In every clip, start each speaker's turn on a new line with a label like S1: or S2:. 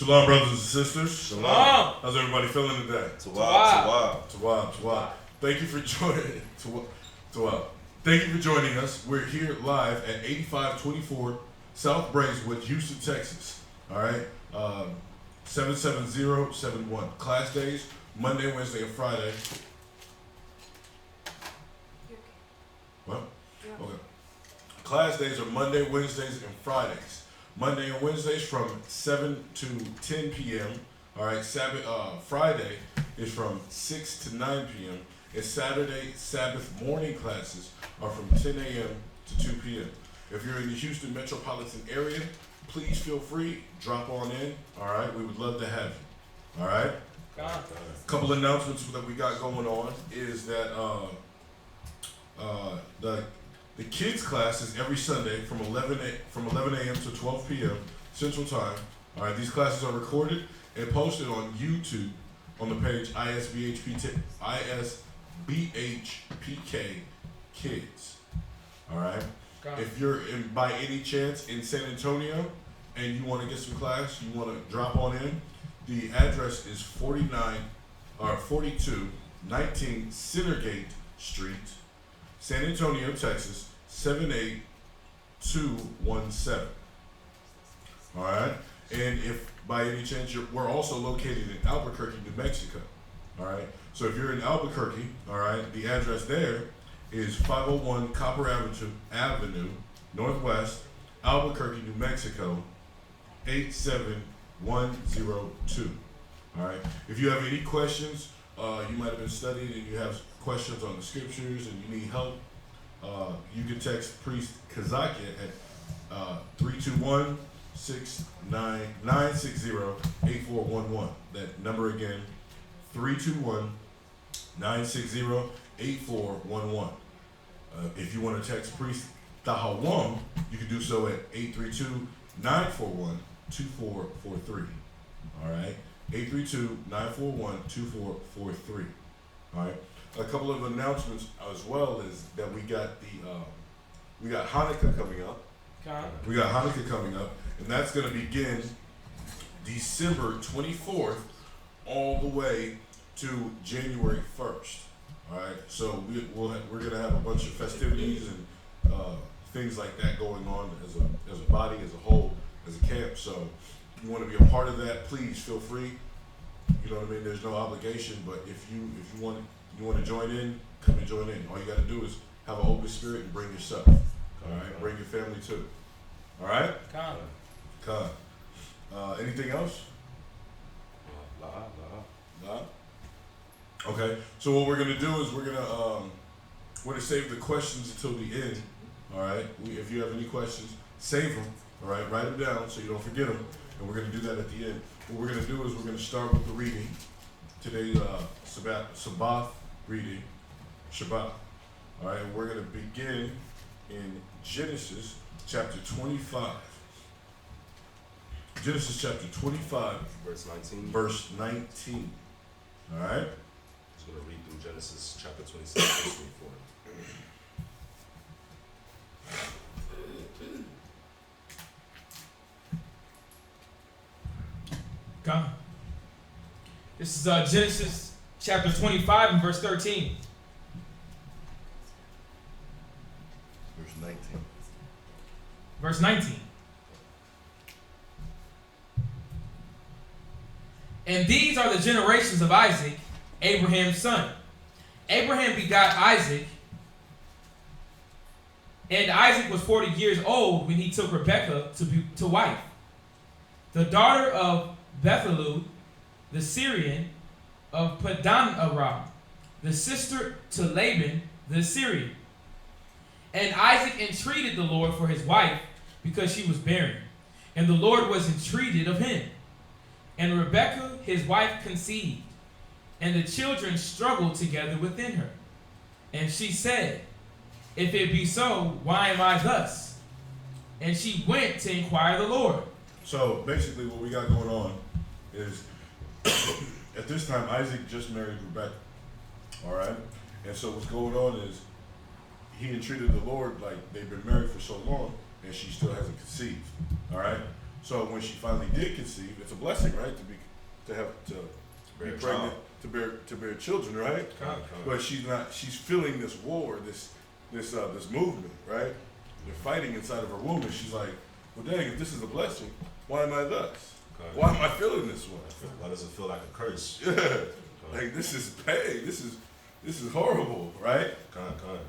S1: Shalom, brothers and sisters.
S2: Shalom.
S1: How's everybody feeling today?
S2: Tawab.
S1: Thank you for joining. Tawab. Thank you for joining us. We're here live at 8524 South Braeswood, Houston, Texas. All right, 77071. Class days Monday, Wednesday, and Friday. What? Okay. Class days are Monday, Wednesdays, and Fridays. Monday and Wednesdays from 7 to 10 p.m. All right, Friday is from 6 to 9 p.m. And Saturday, Sabbath morning classes are from 10 a.m. to 2 p.m. If you're in the Houston metropolitan area, please feel free, drop on in. All right, we would love to have you. All right. A couple announcements that we got going on is that the kids class is every Sunday from 11 a.m. to 12 p.m. Central Time. All right, these classes are recorded and posted on YouTube on the page ISBHPK Kids. All right. If you're by any chance in San Antonio and you want to get some class, you want to drop on in, the address is 4219 Centergate Street, San Antonio, Texas, 78217. All right. And if by any chance we're also located in Albuquerque, New Mexico. All right. So if you're in Albuquerque, all right, the address there is 501 Copper Avenue, Northwest, Albuquerque, New Mexico, 87102. All right. If you have any questions, you might have been studying and you have questions on the scriptures and you need help, you can text Priest Kazakia at 321-960-8411. That number again, 321-960-8411. If you want to text Priest Tahawam, you can do so at 832-941-2443. All right, 832-941-2443. All right. A couple of announcements as well is that we got Hanukkah coming up. We got Hanukkah coming up, and that's going to begin December 24th all the way to January 1st. All right, so we're going to have a bunch of festivities and things like that going on as a body, as a whole, as a camp. So if you want to be a part of that, please feel free. You know what I mean? There's no obligation, but if you want to join in, come and join in. All you got to do is have an open spirit and bring yourself. All right, bring your family too. All right. Con. Anything else? Nah. Okay. So what we're gonna do is we're gonna save the questions until the end. All right. If you have any questions, save them. All right. Write them down so you don't forget them. And we're gonna do that at the end. What we're gonna do is we're gonna start with the reading. Today's Sabbath Reading, Shabbat. All right. And we're gonna begin in Genesis chapter 25. Genesis chapter 25, verse 19. All right?
S2: I'm just going to read through Genesis chapter 26, verse 24.
S3: God. This is Genesis chapter 25 and verse 13. Verse 19. And these are the generations of Isaac, Abraham's son. Abraham begot Isaac, and Isaac was 40 years old when he took Rebekah to wife, the daughter of Bethuel, the Syrian, of Padan Aram, the sister to Laban, the Syrian. And Isaac entreated the Lord for his wife, because she was barren. And the Lord was entreated of him. And Rebekah, his wife, conceived. And the children struggled together within her. And she said, if it be so, why am I thus? And she went to inquire the Lord.
S1: So basically what we got going on is at this time Isaac just married Rebekah. All right? And so what's going on is he entreated the Lord like they've been married for so long and she still hasn't conceived. All right? So when she finally did conceive, it's a blessing, right? To be pregnant, to bear children, right? But she's feeling this war, this movement, right? They're fighting inside of her womb, and she's like, well, dang, if this is a blessing, why am I thus? Why am I feeling this way?
S2: Why does it feel like a curse?
S1: Yeah. Like, this is pain. This is horrible, right?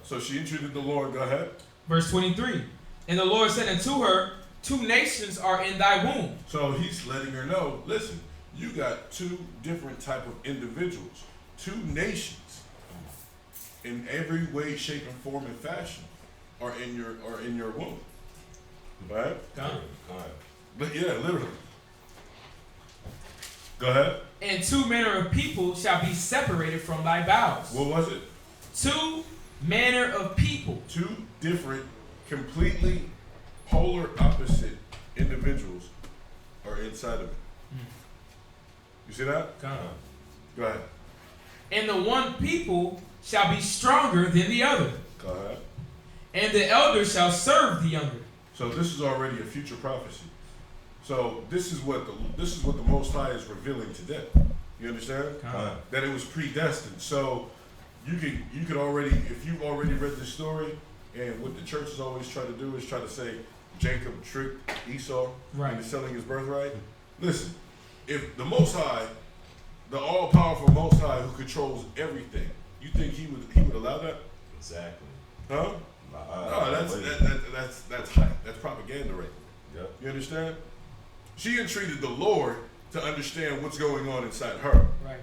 S1: So she entreated the Lord. Go ahead.
S3: Verse 23. And the Lord said unto her, 2 nations are in thy womb.
S1: So he's letting her know, listen, you got 2 different type of individuals, 2 nations, in every way, shape, and form and fashion, are in your womb, right? But yeah, literally. Go ahead.
S3: And 2 manner of people shall be separated from thy bowels.
S1: What was it?
S3: 2 manner of people.
S1: 2 different, completely polar opposite individuals are inside of it. You see that? Go ahead.
S3: And the one people shall be stronger than the other.
S1: Go ahead.
S3: And the elder shall serve the younger.
S1: So this is already a future prophecy. So this is what the Most High is revealing today. You understand? That it was predestined. So you could already, if you've already read this story, and what the churches always try to do is try to say Jacob tricked Esau into selling his birthright. Listen, if the Most High, the all-powerful Most High who controls everything, you think he would allow that?
S2: Exactly.
S1: Huh? No, that's hype. That's propaganda right there.
S2: Yep.
S1: You understand? She entreated the Lord to understand what's going on inside her.
S3: Right.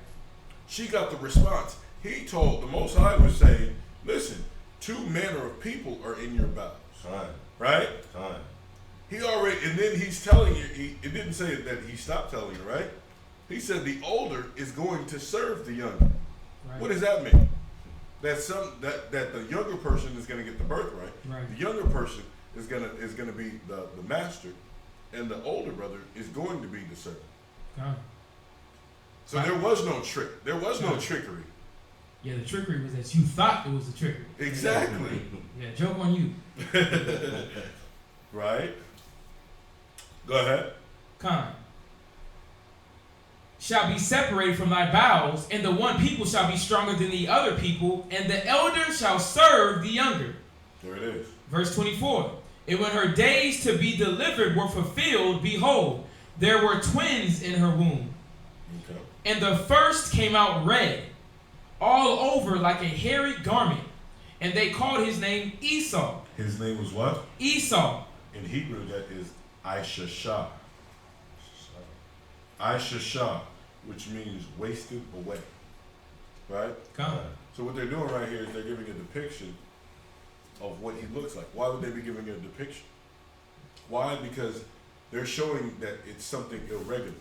S1: She got the response. He told, the Most High was saying, listen, 2 manner of people are in your bowels. Right? He already, and then he's telling you, it didn't say that he stopped telling you, right? He said the older is going to serve the younger. Right. What does that mean? That the younger person is going to get the birthright. Right. The younger person is gonna be the master, and the older brother is going to be the servant. So there was no trick. There was no trickery.
S3: Yeah, the trickery was that you thought it was a trickery.
S1: Exactly.
S3: Yeah, joke on you.
S1: Right? Go ahead.
S3: Shall be separated from thy bowels, and the one people shall be stronger than the other people, and the elder shall serve the younger.
S1: There it is.
S3: Verse 24. And when her days to be delivered were fulfilled, behold, there were twins in her womb.
S1: Okay.
S3: And the first came out red, all over like a hairy garment, and they called his name Esau.
S1: His name was what?
S3: Esau.
S1: In Hebrew, that is Aishashah. Aishashah, which means wasted away. Right? So what they're doing right here is they're giving a depiction of what he looks like. Why would they be giving a depiction? Why? Because they're showing that it's something irregular.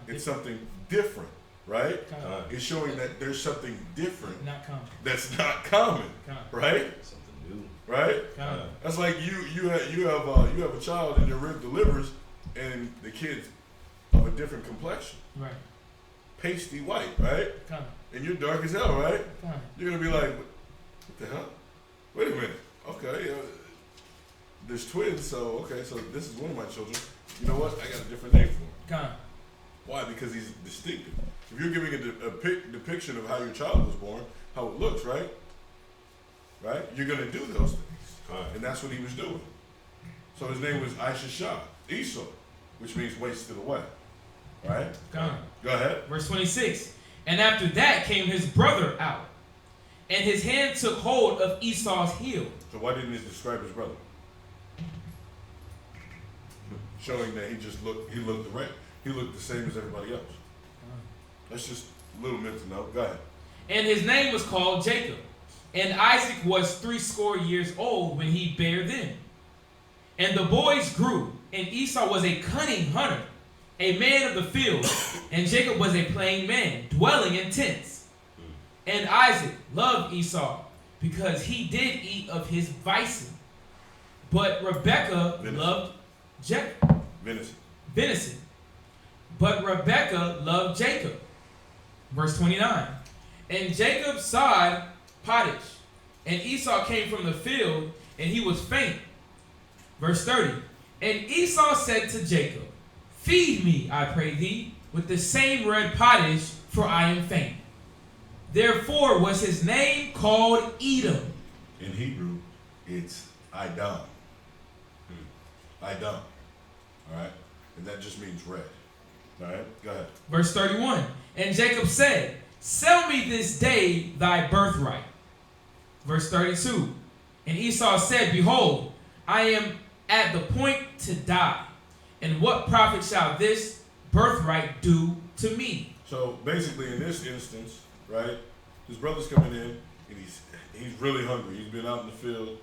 S1: It's something different, right? It's showing that there's something different.
S3: Not common.
S1: That's not common, right?
S2: Something new,
S1: right? That's like you have a child and your rib delivers, and the kid's of a different complexion,
S3: right?
S1: Pasty white, right? And you're dark as hell, right? You're gonna be like, what the hell? Wait a minute. Okay, there's twins, so this is one of my children. You know what? I got a different name for him. Why? Because he's distinctive. If you're giving a depiction of how your child was born, how it looks, right? Right? You're going to do those things. And that's what he was doing. So his name was Aishashah, Esau, which means wasted away. Right? Go ahead.
S3: Verse 26. And after that came his brother out, and his hand took hold of Esau's heel.
S1: So why didn't he describe his brother? Showing that he looked the same as everybody else. That's just a little mental note. Go ahead.
S3: And his name was called Jacob. And Isaac was 80 years old when he bare them. And the boys grew, and Esau was a cunning hunter, a man of the field, and Jacob was a plain man, dwelling in tents. And Isaac loved Esau, because he did eat of his venison. But Rebekah loved Jacob. Venison. But Rebekah loved Jacob. Verse 29. And Jacob sawed pottage, and Esau came from the field, and he was faint. Verse 30. And Esau said to Jacob, Feed me, I pray thee, with the same red pottage, for I am faint. Therefore was his name called Edom.
S1: In Hebrew, it's Edom. Edom. Alright? And that just means red. Alright? Go ahead.
S3: Verse 31. And Jacob said, sell me this day thy birthright. Verse 32. And Esau said, behold, I am at the point to die. And what profit shall this birthright do to me?
S1: So basically in this instance, right, his brother's coming in and he's really hungry. He's been out in the field,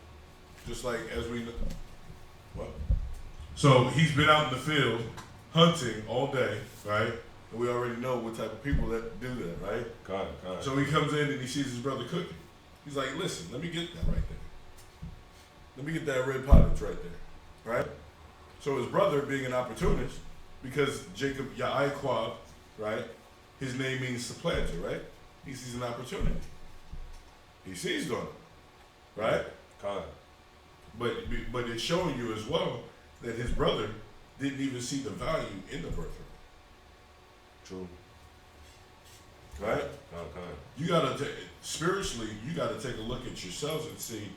S1: just like as we know. What? So he's been out in the field hunting all day, right? And we already know what type of people that do that, right?
S2: God.
S1: So he comes in and he sees his brother cooking. He's like, listen, let me get that right there. Let me get that red pottage right there, right? So his brother, being an opportunist, because Jacob Ya'iquab, right, his name means supplanter, right? He sees an opportunity. He seized on it, right?
S2: God.
S1: But it's showing you as well that his brother didn't even see the value in the birthright.
S2: True.
S1: Right?
S2: God.
S1: You gotta spiritually, you gotta take a look at yourselves and see,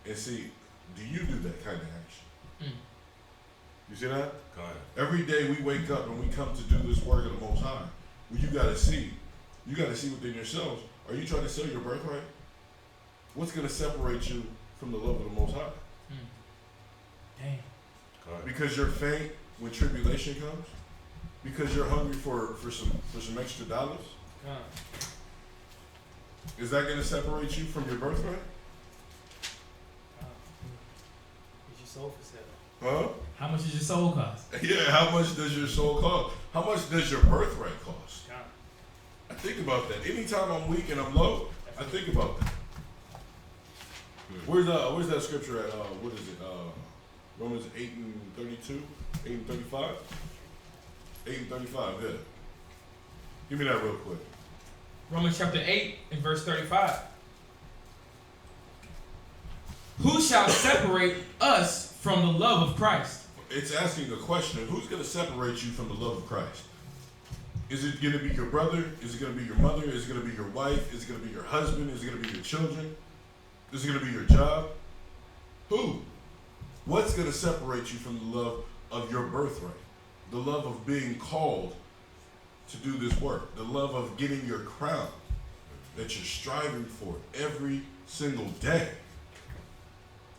S1: do you do that kind of action? You see that?
S2: God.
S1: Every day we wake up and we come to do this work of the Most High. Well, you gotta see within yourselves. Are you trying to sell your birthright? What's gonna separate you from the love of the Most High?
S3: Damn.
S2: God.
S1: Because you're faint when tribulation comes. Because you're hungry for some extra dollars. Is that gonna separate you from your birthright?
S3: Is your soul for sale?
S1: Huh?
S3: How much does your soul cost?
S1: Yeah, how much does your soul cost? How much does your birthright cost? I think about that. Anytime I'm weak and I'm low, I think about that. Where's that scripture at? What is it? Romans 8:32? 8:35? 8:35, yeah. Give me that real quick.
S3: Romans chapter 8 and verse 35. Who shall separate us from the love of Christ?
S1: It's asking a question. Who's going to separate you from the love of Christ? Is it going to be your brother? Is it going to be your mother? Is it going to be your wife? Is it going to be your husband? Is it going to be your children? Is it going to be your job? Who? What's going to separate you from the love of your birthright? The love of being called to do this work. The love of getting your crown that you're striving for every single day.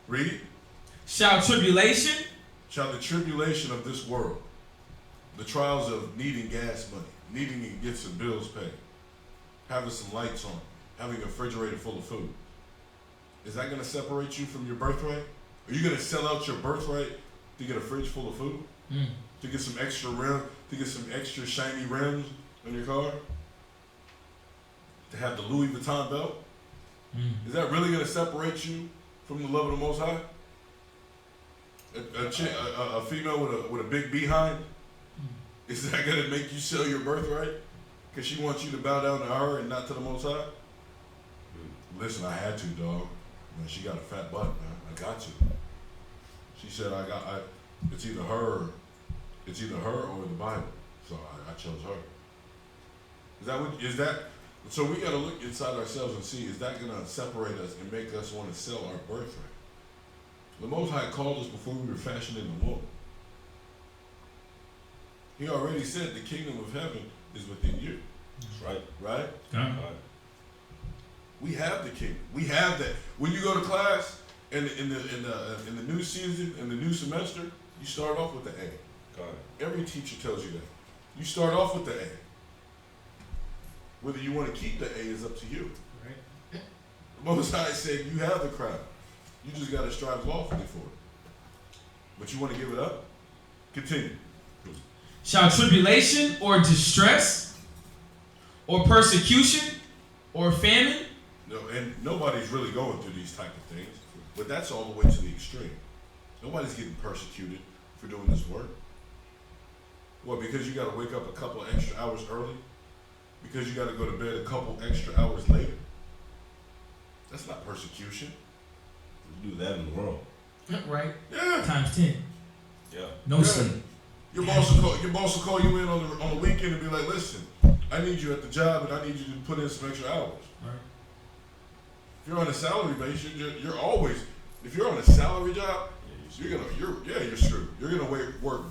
S1: Read it.
S3: Shall
S1: the tribulation of this world, the trials of needing gas money, needing to get some bills paid, having some lights on, having a refrigerator full of food, is that going to separate you from your birthright? Are you going to sell out your birthright to get a fridge full of food? To get some extra rim, to get some extra shiny rims on your car? To have the Louis Vuitton belt? Is that really going to separate you from the love of the Most High? A female with a big behind? Is that going to make you sell your birthright? Because she wants you to bow down to her and not to the Most High? Listen, I had to, dog. Man, she got a fat butt, man. I got to. She said, it's either her or the Bible. So I chose her. Is that? So we got to look inside ourselves and see, is that going to separate us and make us want to sell our birthright? The Most High called us before we were fashioned in the womb. He already said the kingdom of heaven is within you.
S2: That's right.
S1: Right?
S2: God.
S1: We have the kingdom. We have that. When you go to class in the new season, in the new semester, you start off with the A.
S2: God.
S1: Every teacher tells you that. You start off with the A. Whether you want to keep the A is up to you.
S3: Right.
S1: The Most High said you have the crown. You just got to strive lawfully for it. But you want to give it up? Continue.
S3: Shall tribulation or distress or persecution or famine?
S1: No, and nobody's really going through these type of things. But that's all the way to the extreme. Nobody's getting persecuted for doing this work. Well, because you got to wake up a couple extra hours early? Because you got to go to bed a couple extra hours later? That's not persecution.
S2: You do that in the world.
S3: Right.
S1: Yeah.
S3: Times 10.
S2: Yeah.
S3: No sleep.
S1: Your boss will call you in on the weekend and be like, listen, I need you at the job and I need you to put in some extra hours.
S3: Right.
S1: If you're on a salary base, you're always, if you're on a salary job, you're screwed. You're gonna work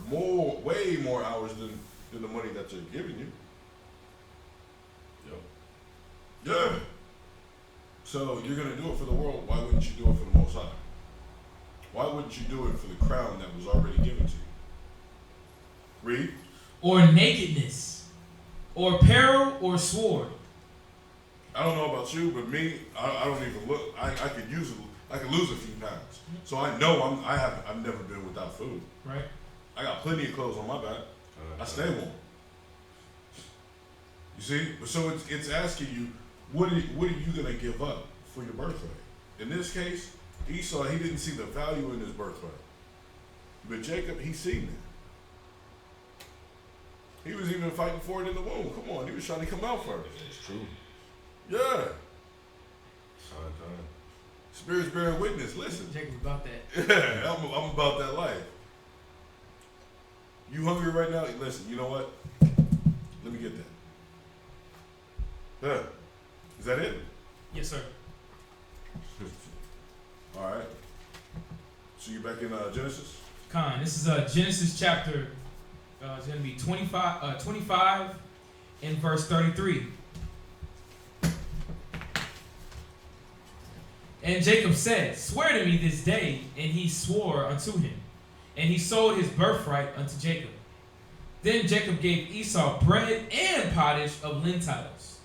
S1: way more hours than the money that they're giving you.
S2: Yep.
S1: Yeah. So you're gonna do it for the world. Why wouldn't you do it for the Most High? Why wouldn't you do it for the crown that was already given to you? Read.
S3: Or nakedness, or peril, or sword.
S1: I don't know about you, but me, I don't even look. I could lose a few pounds. So I know I've never been without food.
S3: Right.
S1: I got plenty of clothes on my back. I stay warm. You see? So it's asking you, what are you gonna give up for your birthright? In this case, Esau, he didn't see the value in his birthright. But Jacob, he seen it. He was even fighting for it in the womb. Come on, he was trying to come out first.
S2: It's true.
S1: Yeah.
S2: Time.
S1: Spirits bearing witness. Listen.
S3: Jacob about that.
S1: Yeah, I'm about that life. You hungry right now? Listen, you know what? Let me get that. Yeah. Is that it?
S3: Yes, sir.
S1: All right. So you back in Genesis?
S3: Con, this is Genesis chapter, it's going to be 25 and verse 33. And Jacob said, swear to me this day, and he swore unto him. And he sold his birthright unto Jacob. Then Jacob gave Esau bread and pottage of lentils.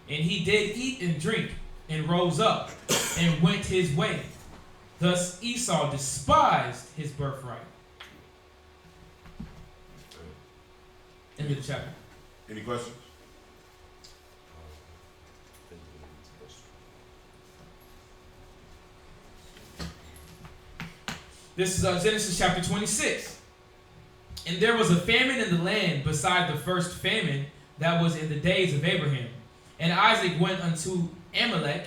S3: And he did eat and drink, and rose up, and went his way. Thus Esau despised his birthright. End of the chapter.
S1: Any questions?
S3: This is Genesis chapter 26. And there was a famine in the land beside the first famine that was in the days of Abraham. And Isaac went unto Amalek,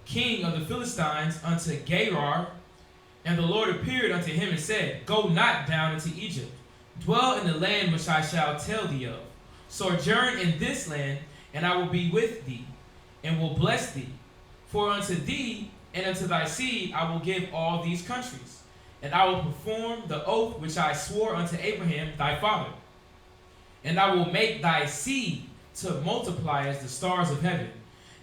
S3: king of the Philistines, unto Gerar. And the Lord appeared unto him and said, go not down into Egypt. Dwell in the land which I shall tell thee of. Sojourn in this land, and I will be with thee, and will bless thee. For unto thee and unto thy seed I will give all these countries. And I will perform the oath which I swore unto Abraham thy father. And I will make thy seed to multiply as the stars of heaven,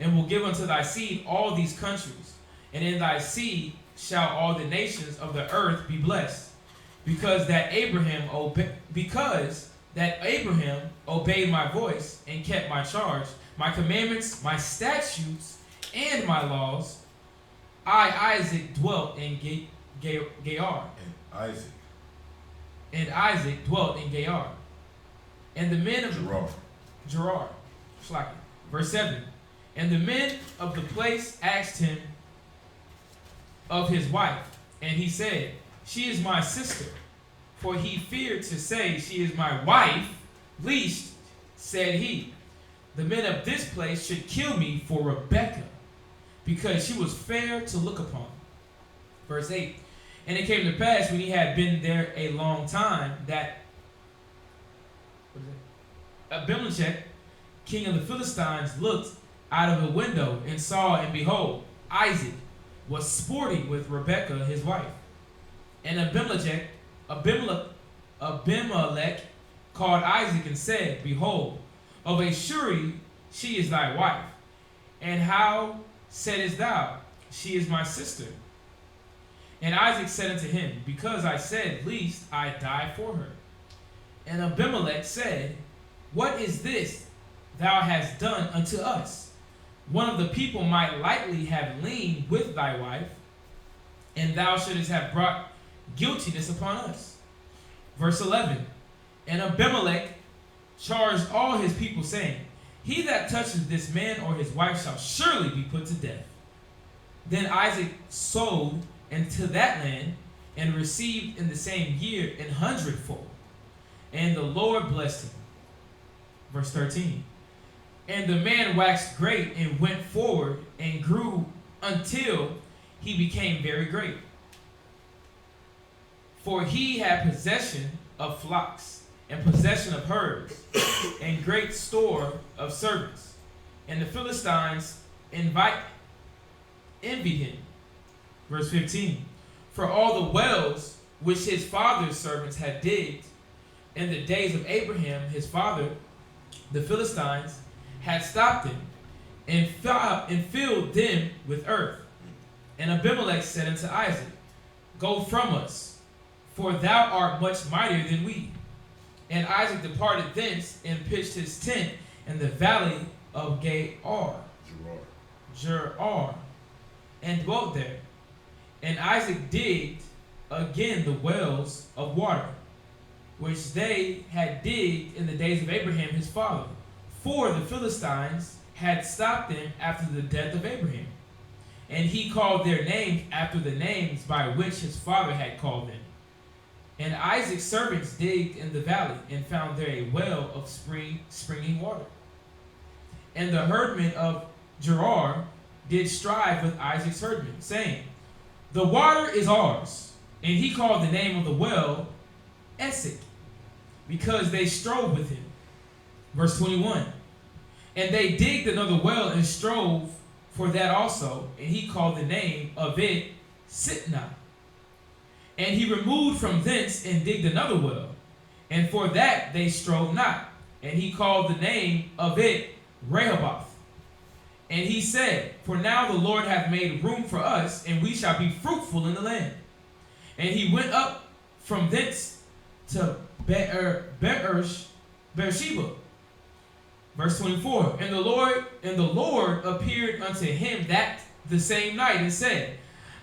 S3: and will give unto thy seed all these countries. And in thy seed shall all the nations of the earth be blessed, because that Abraham obeyed my voice and kept my charge, my commandments, my statutes, and my laws. I, Isaac, dwelt in Gerar. And Isaac dwelt in Gerar. And the men of Gerar. Verse 7. And the men of the place asked him of his wife, and he said, she is my sister. For he feared to say, she is my wife, lest, said he, the men of this place should kill me for Rebekah, because she was fair to look upon. Verse 8. And it came to pass, when he had been there a long time, that Abimelech, king of the Philistines, looked out of a window and saw, and behold, Isaac was sporting with Rebekah his wife. And Abimelech called Isaac and said, behold, of a surety she is thy wife. And how saidest thou, she is my sister? And Isaac said unto him, because I said, lest I die for her. And Abimelech said, what is this thou hast done unto us? One of the people might lightly have leaned with thy wife, and thou shouldest have brought guiltiness upon us. Verse 11. And Abimelech charged all his people, saying, he that touches this man or his wife shall surely be put to death. Then Isaac sold into that land, and received in the same year 100-fold. And the Lord blessed him. Verse 13. And the man waxed great, and went forward, and grew until he became very great. For he had possession of flocks, and possession of herds, and great store of servants. And the Philistines envied him. Verse 15. For all the wells which his father's servants had digged in the days of Abraham his father, the Philistines had stopped them and filled them with earth. And Abimelech said unto Isaac, Go from us, for thou art much mightier than we. And Isaac departed thence and pitched his tent in the valley of Gerar, and dwelt there. And Isaac digged again the wells of water, which they had digged in the days of Abraham his father, for the Philistines had stopped them after the death of Abraham. And he called their names after the names by which his father had called them. And Isaac's servants digged in the valley and found there a well of springing water. And the herdmen of Gerar did strive with Isaac's herdmen, saying, The water is ours. And he called the name of the well Esek, because they strove with him. Verse 21. And they digged another well and strove for that also, and he called the name of it Sitnah. And he removed from thence and digged another well, and for that they strove not, and he called the name of it Rehoboth. And he said, For now the Lord hath made room for us, and we shall be fruitful in the land. And he went up from thence to Beersheba. Verse 24. And the Lord appeared unto him that the same night, and said,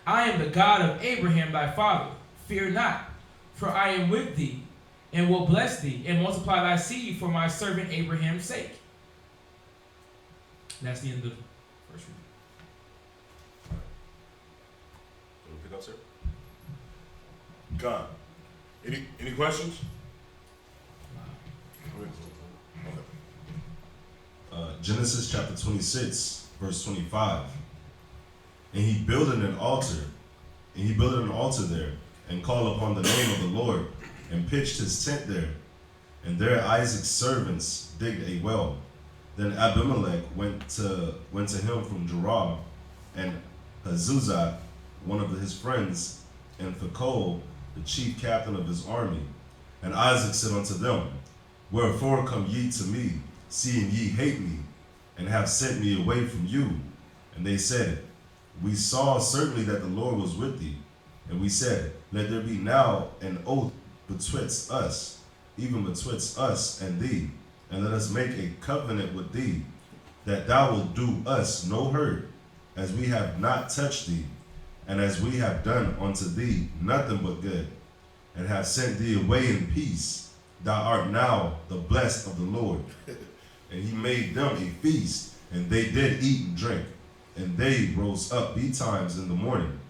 S3: I am the God of Abraham thy father. Fear not, for I am with thee, and will bless thee, and multiply thy seed for my servant Abraham's sake. That's the end of the first reading.
S2: Can we pick up, sir?
S1: God. Any questions?
S4: Genesis chapter 26, verse 25. And he builded an altar there, and called upon the name of the Lord, and pitched his tent there. And there Isaac's servants digged a well. Then Abimelech went to him from Gerar, and Hazuzah, one of his friends, and Phicol, the chief captain of his army. And Isaac said unto them, Wherefore come ye to me, seeing ye hate me, and have sent me away from you? And they said, We saw certainly that the Lord was with thee. And we said, Let there be now an oath betwixt us, even betwixt us and thee, and let us make a covenant with thee, that thou wilt do us no hurt, as we have not touched thee, and as we have done unto thee nothing but good, and have sent thee away in peace. Thou art now the blessed of the Lord. And he made them a feast, and they did eat and drink. And they rose up betimes in the morning,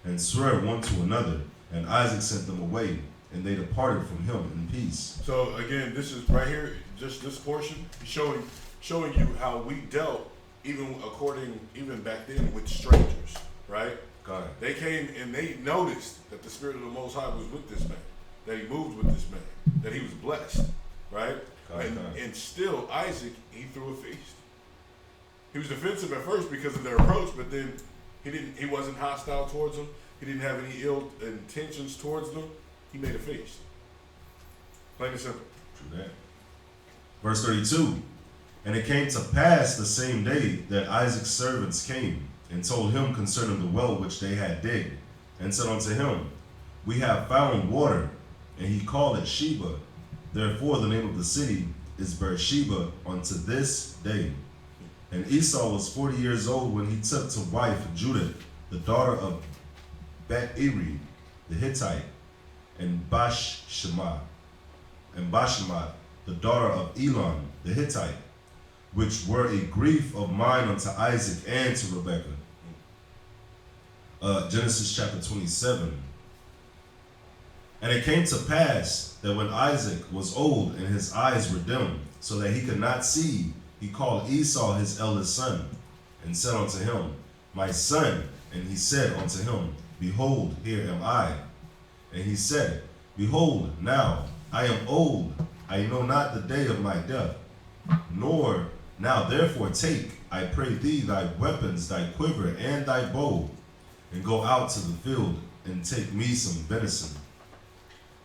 S4: and swore one to another. And Isaac sent them away, and they departed from him in peace.
S1: So again, this is right here, just this portion, showing you how we dealt, even back then, with strangers, right?
S4: God.
S1: They came and they noticed that the Spirit of the Most High was with this man, that he moved with this man, that he was blessed, right? And still, Isaac, he threw a feast. He was defensive at first because of their approach, but then he wasn't hostile towards them. He didn't have any ill intentions towards them. He made a feast. Plain and simple.
S4: True that. Verse 32. And it came to pass the same day that Isaac's servants came, and told him concerning the well which they had digged, and said unto him, We have found water. And he called it Sheba. Therefore the name of the city is Beersheba unto this day. And Esau was 40 years old when he took to wife Judith, the daughter of Bet-Eri, the Hittite, and Bashemath, the daughter of Elon, the Hittite, which were a grief of mine unto Isaac and to Rebekah. Genesis chapter 27. And it came to pass that when Isaac was old and his eyes were dim, so that he could not see, he called Esau his eldest son, and said unto him, My son. And he said unto him, Behold, here am I. And he said, Behold, now I am old, I know not the day of my death. Nor now therefore take, I pray thee, thy weapons, thy quiver, and thy bow, and go out to the field, and take me some venison,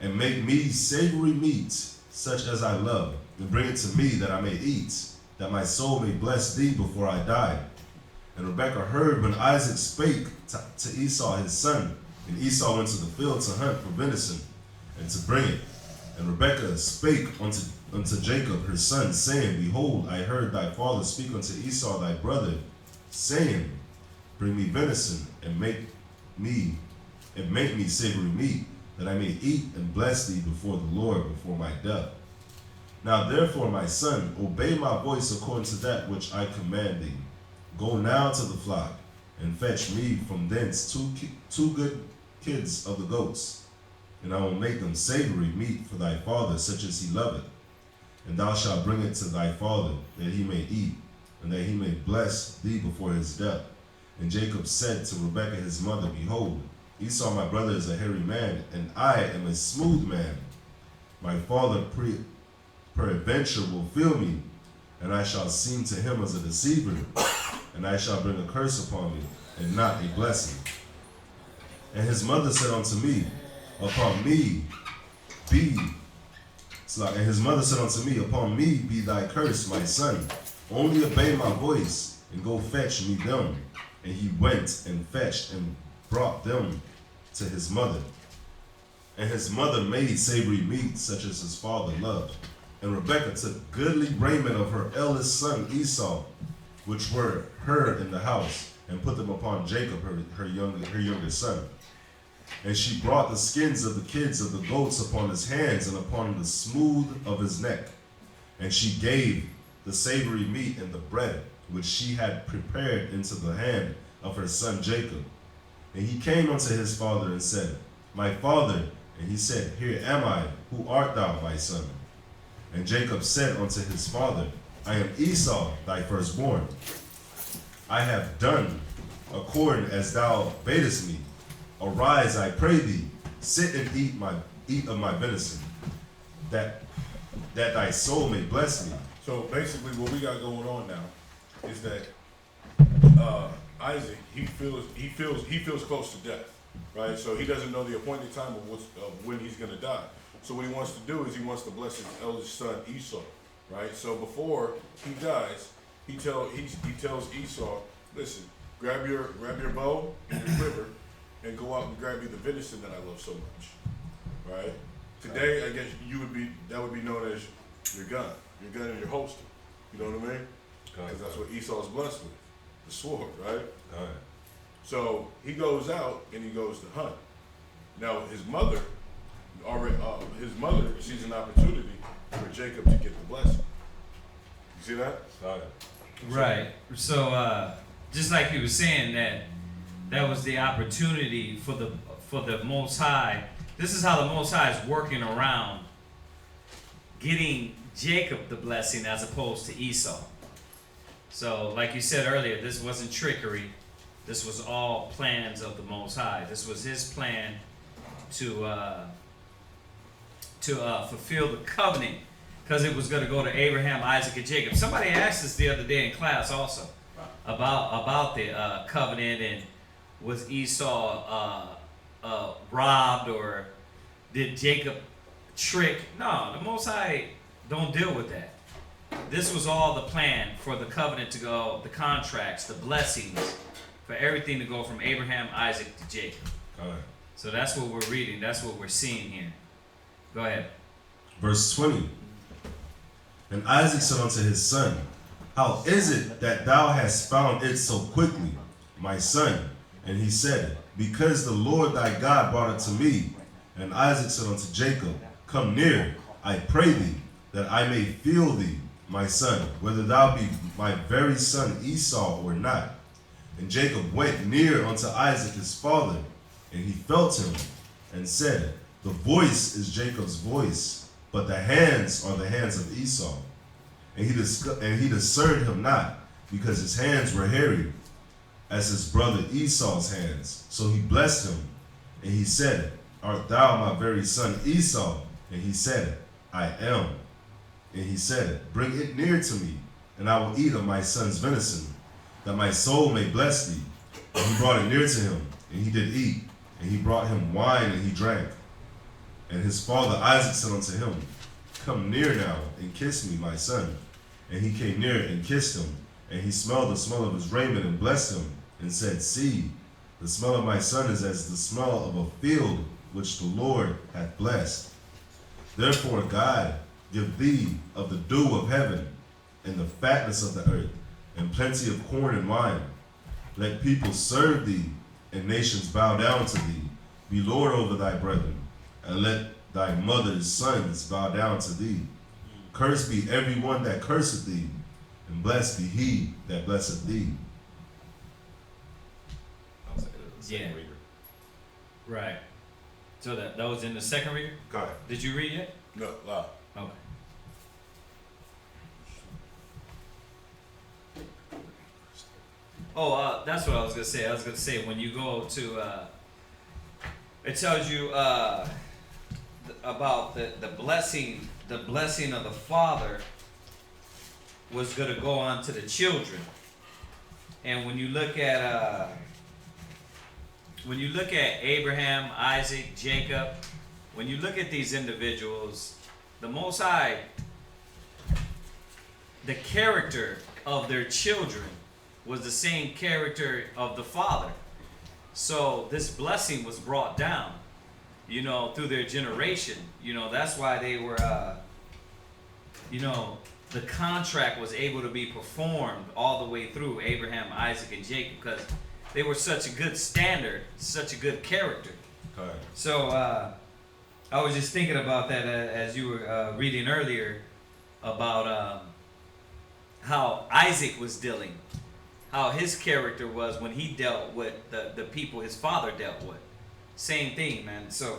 S4: and make me savory meat, such as I love, and bring it to me, that I may eat, that my soul may bless thee before I die. And Rebekah heard when Isaac spake to Esau his son, and Esau went to the field to hunt for venison, and to bring it. And Rebekah spake unto Jacob her son, saying, Behold, I heard thy father speak unto Esau thy brother, saying, Bring me venison, and make me savory meat, that I may eat and bless thee before the Lord before my death. Now therefore, my son, obey my voice according to that which I command thee. Go now to the flock, and fetch me from thence two good kids of the goats, and I will make them savory meat for thy father, such as he loveth. And thou shalt bring it to thy father, that he may eat, and that he may bless thee before his death. And Jacob said to Rebekah his mother, Behold, Esau my brother is a hairy man, and I am a smooth man. My father peradventure will feel me, and I shall seem to him as a deceiver, and I shall bring a curse upon me, and not a blessing. And his mother said unto me, Upon me be thy curse, my son. Only obey my voice, and go fetch me them. And he went and fetched and brought them to his mother. And his mother made savory meat, such as his father loved. And Rebekah took goodly raiment of her eldest son Esau, which were her in the house, and put them upon Jacob, her younger son. And she brought the skins of the kids of the goats upon his hands and upon the smooth of his neck. And she gave the savory meat and the bread, which she had prepared, into the hand of her son Jacob. And he came unto his father and said, My father. And he said, Here am I. Who art thou, my son? And Jacob said unto his father, I am Esau, thy firstborn. I have done according as thou badest me. Arise, I pray thee, sit and eat of my venison, that thy soul may bless me.
S1: So basically, what we got going on now is that Isaac he feels close to death, right? So he doesn't know the appointed time of when he's going to die. So what he wants to do is he wants to bless his eldest son Esau, right? So before he dies, he tells Esau, listen, grab your bow and your quiver, and go out and grab you the venison that I love so much, right? Today, I guess that would be known as your gun and your holster. You know what I mean? Because that's what Esau's blessed with, the sword, right? So he goes out and he goes to hunt. Now his mother sees an opportunity for Jacob to get the blessing. You see that?
S3: Right. So just like he was saying that was the opportunity for the Most High. This is how the Most High is working around getting Jacob the blessing as opposed to Esau. So like you said earlier, this wasn't trickery. This was all plans of the Most High. This was his plan to fulfill the covenant, because it was going to go to Abraham, Isaac, and Jacob. Somebody asked us the other day in class also about the covenant, and was Esau robbed, or did Jacob trick? No, the Most High don't deal with that. This was all the plan for the covenant to go, the contracts, the blessings, for everything to go from Abraham, Isaac to Jacob. So that's what we're reading. That's what we're seeing here. Go ahead.
S4: Verse 20. And Isaac said unto his son, How is it that thou hast found it so quickly, my son? And he said, Because the Lord thy God brought it to me. And Isaac said unto Jacob, Come near, I pray thee, that I may feel thee, my son, whether thou be my very son Esau or not. And Jacob went near unto Isaac his father, and he felt him, and said, The voice is Jacob's voice, but the hands are the hands of Esau. And he discerned him not, because his hands were hairy, as his brother Esau's hands. So he blessed him, and he said, Art thou my very son Esau? And he said, I am. And he said, bring it near to me, and I will eat of my son's venison, that my soul may bless thee. And he brought it near to him, and he did eat. And he brought him wine, and he drank. And his father Isaac said unto him, come near now, and kiss me, my son. And he came near and kissed him. And he smelled the smell of his raiment, and blessed him, and said, see, the smell of my son is as the smell of a field which the Lord hath blessed. Therefore God give thee of the dew of heaven, and the fatness of the earth, and plenty of corn and wine. Let people serve thee, and nations bow down to thee. Be Lord over thy brethren, and let thy mother's sons bow down to thee. Cursed be every one that curseth thee, and blessed be he that blesseth thee.
S2: Second reader.
S5: Right. So that was in the second reader?
S2: Go ahead.
S5: Did you read it?
S1: No, lie.
S5: Okay. Oh, that's what I was gonna say. I was gonna say when you go to, it tells you about the blessing. The blessing of the father was gonna go on to the children. And when you look at Abraham, Isaac, Jacob, when you look at these individuals, the Most High, the character of their children was the same character of the father. So this blessing was brought down, through their generation. That's why they were, the contract was able to be performed all the way through Abraham, Isaac, and Jacob, because they were such a good standard, such a good character.
S4: Right.
S5: So I was just thinking about that as you were reading earlier about how Isaac was dealing, how his character was when he dealt with the people his father dealt with. Same thing, man. So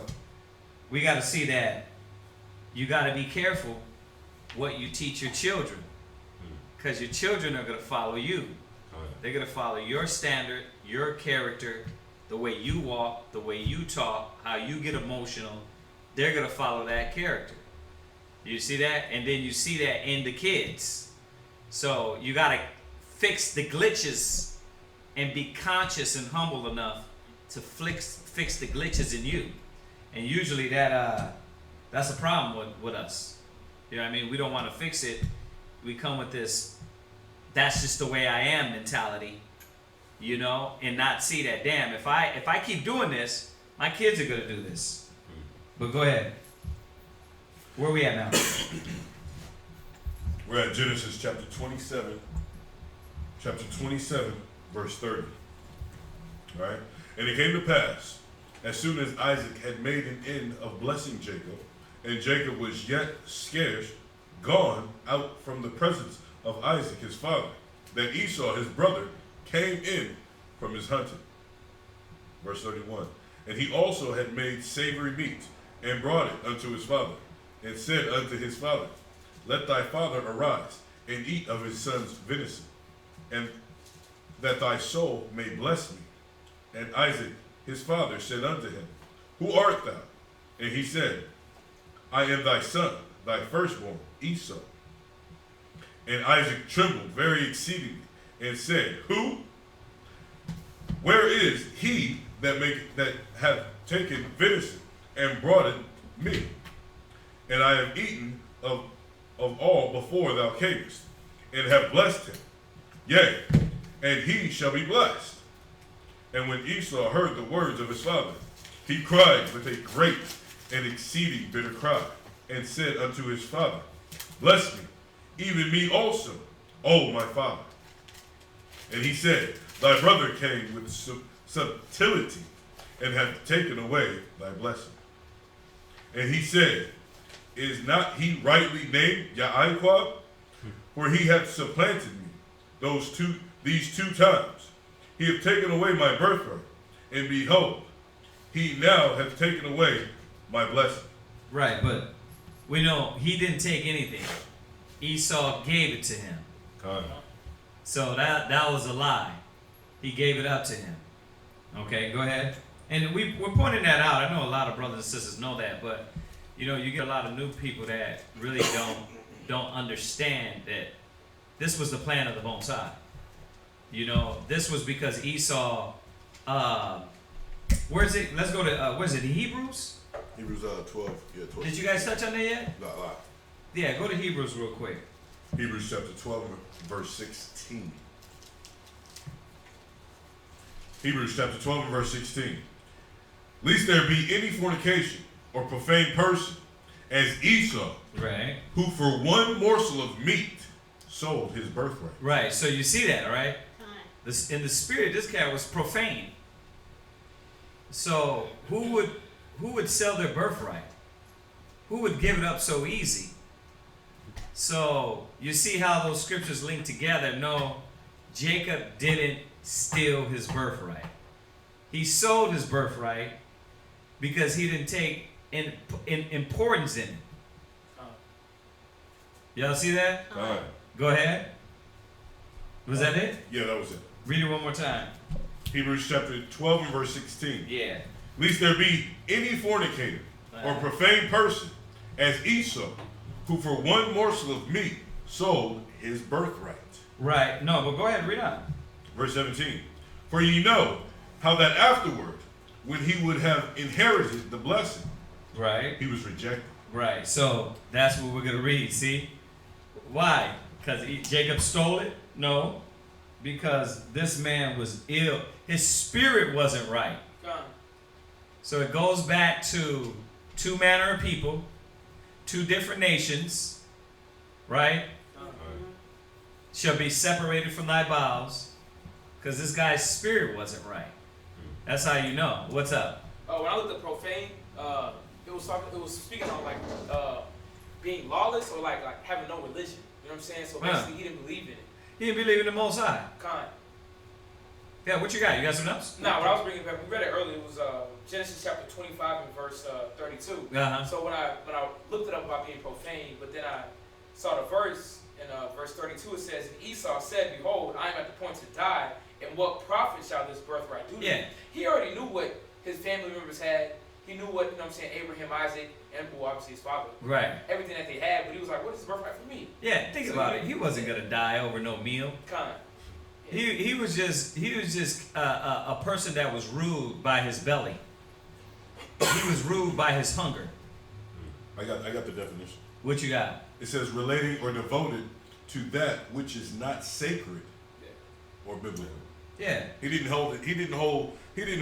S5: we got to see that you got to be careful what you teach your children, because your children are going to follow you. They're going to follow your standard, your character, the way you walk, the way you talk, how you get emotional. They're going to follow that character. You see that? And then you see that in the kids. So you got to fix the glitches and be conscious and humble enough to fix the glitches in you. And usually that's a problem with us. You know what I mean? We don't want to fix it. We come with this, that's just the way I am mentality, and not see that, damn, if I keep doing this, my kids are going to do this. But go ahead. Where are we at now?
S1: We're at Genesis chapter 27, verse 30. All right? And it came to pass, as soon as Isaac had made an end of blessing Jacob, and Jacob was yet scarce gone out from the presence of Isaac his father, that Esau his brother came in from his hunting. Verse 31. And he also had made savory meat, and brought it unto his father, and said unto his father, let thy father arise, and eat of his son's venison, and that thy soul may bless me. And Isaac his father said unto him, who art thou? And he said, I am thy son, thy firstborn, Esau. And Isaac trembled very exceedingly, and said, who? Where is he that hath taken venison and brought it me? And I have eaten of all before thou camest, and have blessed him. Yea, and he shall be blessed. And when Esau heard the words of his father, he cried with a great and exceeding bitter cry, and said unto his father, bless me, even me also, O my father. And he said, thy brother came with subtlety, and hath taken away thy blessing. And he said, is not he rightly named Ya'iqab? For he hath supplanted me these two times. He hath taken away my birthright, and behold, he now hath taken away my blessing.
S5: Right, but we know he didn't take anything. Esau gave it to him. So that was a lie. He gave it up to him. Okay, go ahead. And we're pointing that out. I know a lot of brothers and sisters know that, but you know, you get a lot of new people that really don't understand that this was the plan of the Most High. You know, this was because Esau. Where's it? Let's go to where's it? Hebrews.
S1: Hebrews 12. Yeah, 12.
S5: Did you guys touch on that yet?
S1: Nah.
S5: Yeah, go to Hebrews real quick.
S1: Hebrews chapter 12, verse 16. Hebrews chapter 12 and verse 16. Lest there be any fornication or profane person, as Esau,
S5: Right.
S1: who for one morsel of meat sold his birthright.
S5: Right. So you see that, right? This in the spirit, this guy was profane. So who would sell their birthright? Who would give it up so easy? So you see how those scriptures link together. No, Jacob didn't steal his birthright. He sold his birthright because he didn't take in importance in it. Y'all see that?
S1: All right.
S5: Go ahead. Was that it?
S1: Yeah, that was it.
S5: Read it one more time.
S1: Hebrews chapter 12 and verse 16.
S5: Yeah.
S1: Lest there be any fornicator or profane person, as Esau, who for one morsel of meat sold his birthright.
S5: Right. No, but go ahead, read on.
S1: Verse 17. For ye know how that afterward, when he would have inherited the blessing,
S5: Right.
S1: he was rejected.
S5: Right. So that's what we're gonna read. See, why? Because Jacob stole it? No, because this man was ill. His spirit wasn't right. So it goes back to two manner of people, two different nations, right? Shall be separated from thy bowels, because this guy's spirit wasn't right. That's how you know. What's up?
S3: When I looked at profane, it was speaking on like being lawless or like having no religion. You know what I'm saying? So basically, he didn't believe in it.
S5: He didn't believe in the Most High.
S3: Con.
S5: Yeah, what you got? You got something else?
S3: No, what I was bringing back, we read it earlier. It was Genesis chapter 25 and verse 32.
S5: Uh-huh.
S3: So when I looked it up about being profane, but then I saw the verse in verse 32. It says, "And Esau said, Behold, I am at the point to die, and what profit shall this birthright do to me?" He already knew what his family members had. He knew what, you know what I'm saying, Abraham, Isaac, and well, obviously his father.
S5: Right.
S3: Everything that they had, but he was like, what is the birthright for me?
S5: Yeah, think about it. He wasn't gonna die over no meal.
S3: Con.
S5: He was just a person that was ruled by his belly. He was ruled by his hunger.
S1: I got the definition.
S5: What you got?
S1: It says relating or devoted to that which is not sacred or biblical.
S5: Yeah.
S1: He didn't hold it. He didn't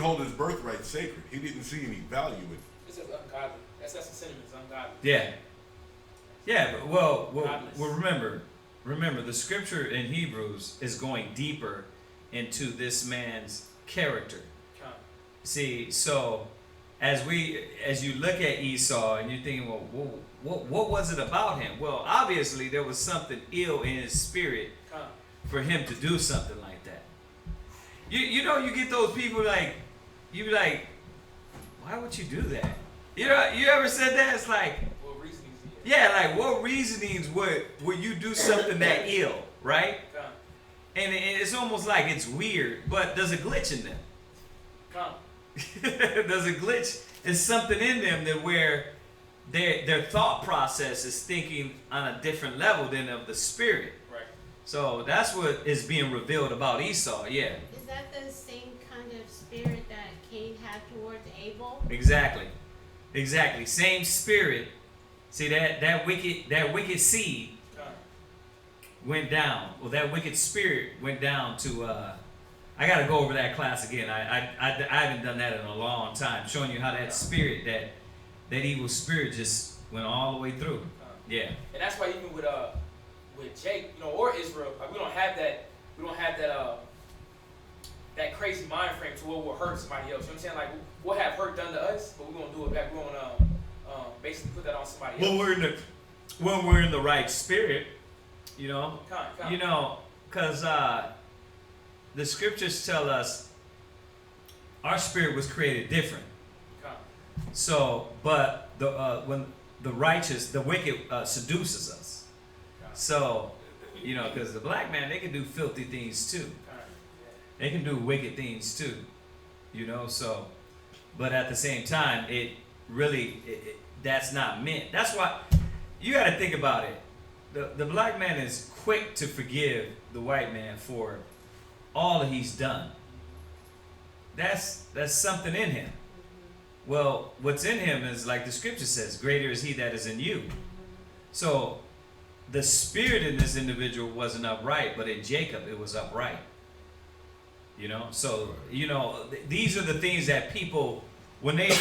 S1: hold his birthright sacred. He didn't see any value in it.
S3: It says ungodly. That's the sentiment. It's ungodly.
S5: Yeah. Yeah. But, well, remember, the scripture in Hebrews is going deeper into this man's character.
S3: Con.
S5: See, so as you look at Esau and you're thinking, well, what was it about him? Well, obviously there was something ill in his spirit
S3: Con.
S5: for him to do something like that. You know, you get those people like, you be like, why would you do that? You know, you ever said that? It's like,
S3: What reasonings he
S5: yeah, like what reasonings would you do something that ill, right?
S3: Con.
S5: And it's almost like it's weird, but there's a glitch in them.
S3: Con.
S5: There's a glitch. There's something in them that where their thought process is thinking on a different level than of the spirit.
S3: Right.
S5: So that's what is being revealed about Esau. Yeah.
S6: Is that the same kind of spirit that Cain had towards Abel?
S5: Exactly. Same spirit. See that wicked seed
S3: Con.
S5: went down. Well, that wicked spirit went down to. I got to go over that class again. I haven't done that in a long time, showing you how that spirit, that evil spirit, just went all the way through.
S3: Con.
S5: Yeah.
S3: And that's why even with Jake, you know, or Israel, like we don't have that that crazy mind frame to where we'll hurt somebody else. You know what I'm saying? Like we'll have hurt done to us, but we're gonna do it back. We're gonna basically put that on somebody else.
S5: When we're in the right spirit, you know,
S3: Con.
S5: you know, because the scriptures tell us our spirit was created different.
S3: Con.
S5: So, but when the wicked seduces us.
S3: Con.
S5: So, you know, because the black man, they can do filthy things too. They can do wicked things too, you know. So, but at the same time, it really that's not meant. That's why you got to think about it. The black man is quick to forgive the white man for all that he's done. That's something in him. Well, what's in him is, like the scripture says, greater is he that is in you. So the spirit in this individual wasn't upright, but in Jacob it was upright. You know, so these are the things that people, when they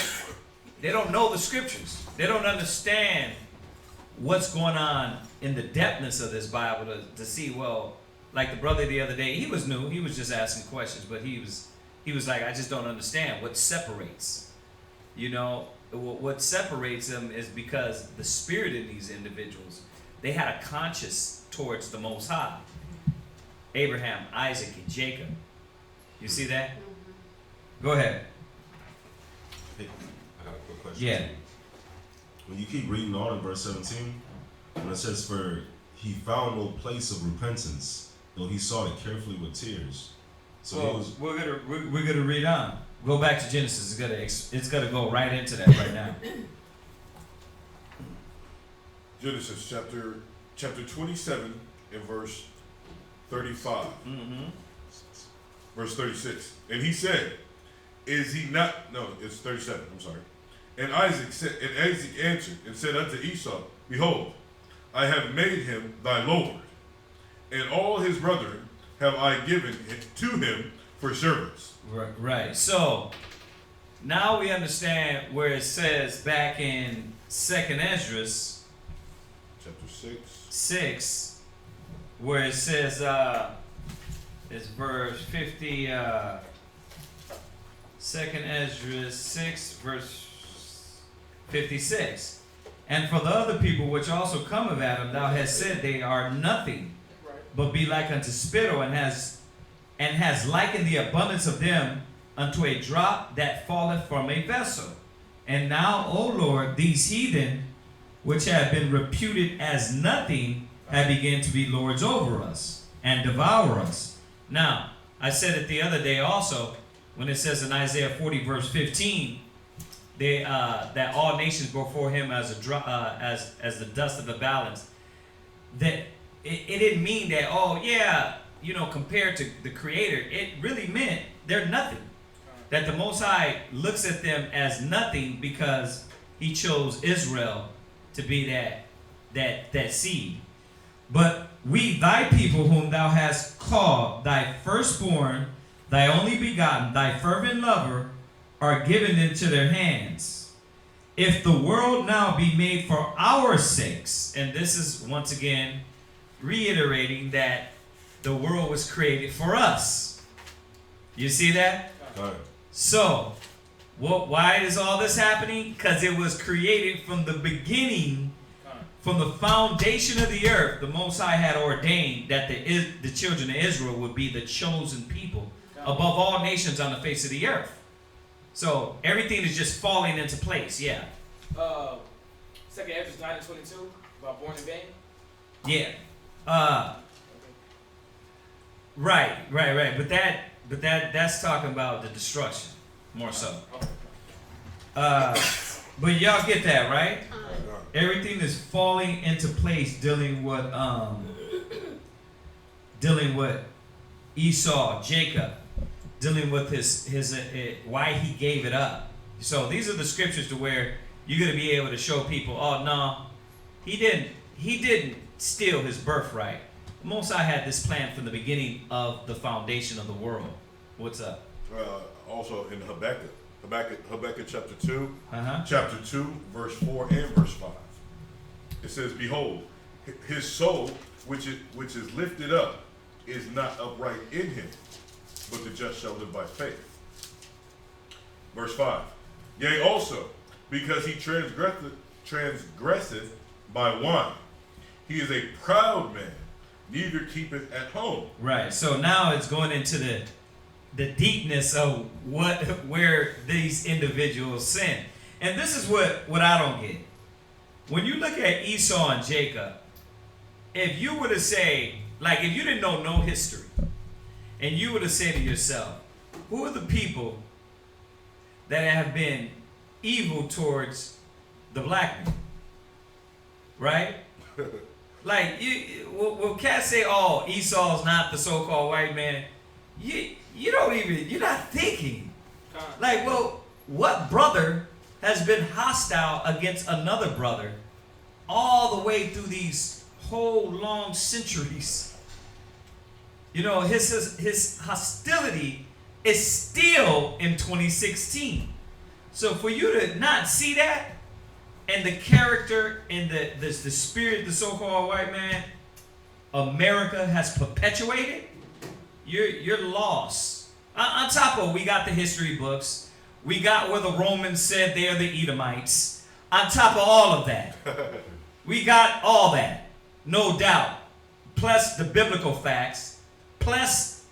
S5: don't know the scriptures, they don't understand what's going on in the depthness of this Bible to see. Well, like the brother the other day, he was new, he was just asking questions, but he was like, I just don't understand what separates. You know, what separates them is because the spirit in these individuals, they had a conscience towards the Most High. Abraham, Isaac, and Jacob. You see that? Go ahead.
S4: Hey, I got a quick question.
S5: Yeah.
S4: When you keep reading on in verse 17, when it says, "For he found no place of repentance, though he sought it carefully with tears." So
S5: well, we're gonna read on. Go back to Genesis. It's gonna go right into that right now.
S1: Genesis chapter 27 and verse 35.
S5: Mm-hmm.
S1: Verse 36. And he said, is he not, no, it's 37, I'm sorry. And Isaac answered and said unto Esau, behold, I have made him thy Lord, and all his brethren have I given to him for servants.
S5: Right. So now we understand where it says back in 2nd Esdras,
S1: chapter
S5: 6, where it says, it's verse 50, 2nd Esdras 6, verse 56. And for the other people which also come of Adam, thou hast said they are nothing, but be like unto spittle, and has likened the abundance of them unto a drop that falleth from a vessel. And now, O Lord, these heathen, which have been reputed as nothing, have begun to be lords over us and devour us. Now, I said it the other day also, when it says in Isaiah 40 verse 15, that all nations before him as the dust of the balance. That it didn't mean that, oh yeah, compared to the Creator, it really meant they're nothing. That the Most High looks at them as nothing because he chose Israel to be that seed. But we, thy people, whom thou hast called, thy firstborn, thy only begotten, thy fervent lover, are given into their hands. If the world now be made for our sakes, and this is once again reiterating that the world was created for us. You see that?
S1: Right.
S5: So, why is all this happening? Because it was created from the beginning, from the foundation of the earth. The Most High had ordained that the children of Israel would be the chosen people above all nations on the face of the earth. So everything is just falling into place. Yeah.
S3: 2nd Esdras 9 and 22 about born in vain.
S5: Yeah. Right. But that's talking about the destruction more so. But y'all get that, right? Everything is falling into place, dealing with Esau, Jacob, dealing with his why he gave it up. So these are the scriptures to where you're gonna be able to show people, oh no, he didn't steal his birthright. The Most High had this plan from the beginning of the foundation of the world. What's up?
S1: Also in Habakkuk chapter 2,
S5: Uh-huh.
S1: chapter 2, verse 4 and verse 5. It says, behold, his soul, which is lifted up, is not upright in him, but the just shall live by faith. Verse 5. Yea, also, because he transgresseth by wine. He is a proud man, neither keepeth at home.
S5: Right. So now it's going into the deepness of where these individuals sin. And this is what I don't get. When you look at Esau and Jacob, if you were to say, like if you didn't know no history, and you were to say to yourself, who are the people that have been evil towards the black man. Right? Like, will cats say, oh, Esau's not the so-called white man? You don't even, you're not thinking. Like, well, what brother has been hostile against another brother all the way through these whole long centuries? You know, his hostility is still in 2016. So for you to not see that, and the character and the spirit, the so-called white man, America has perpetuated, you're lost. On top of, we got the history books, we got where the Romans said they are the Edomites. On top of all of that, we got all that, no doubt. Plus the biblical facts, plus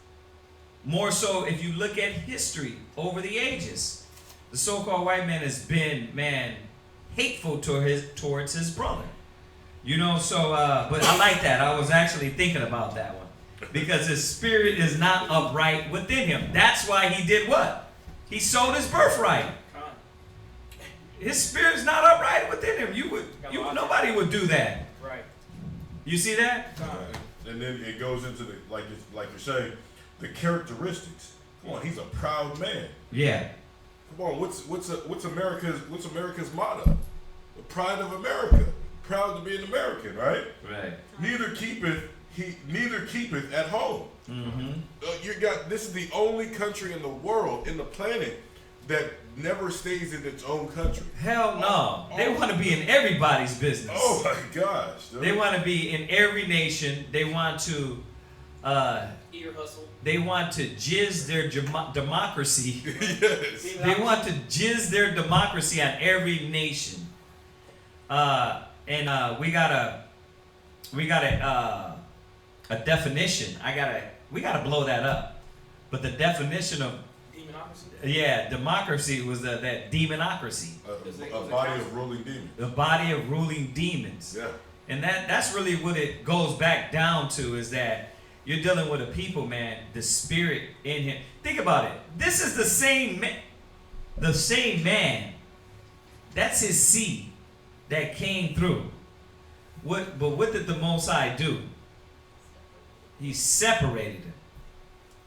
S5: more so if you look at history over the ages, the so-called white man has been, hateful towards his brother. You know, so, but I like that. I was actually thinking about that one. Because his spirit is not upright within him. That's why he did what? He sold his birthright. His spirit's not upright within him. Nobody would do that.
S3: Right.
S5: You see that?
S1: And then it goes into the, like you're saying, the characteristics. Come on, he's a proud man.
S5: Yeah.
S1: Come on, what's America's motto? The pride of America. Proud to be an American, right?
S5: Right.
S1: Neither keepeth at home.
S5: Mm-hmm.
S1: This is the only country in the world, in the planet, that never stays in its own country.
S5: Hell no. They want to be in everybody's business.
S1: Oh my gosh. Dude.
S5: They want to be in every nation. They want to
S3: Ear hustle.
S5: they want to jizz their democracy.
S1: Yes.
S5: They want to jizz their democracy on every nation. And we got a definition. We gotta blow that up. But the definition of democracy was that demonocracy.
S1: A body of ruling demons.
S5: The body of ruling demons.
S1: Yeah.
S5: And that's really what it goes back down to, is that you're dealing with a people, man, the spirit in him. Think about it. This is the same man. That's his seed that came through. But what did the Most High do? He separated him.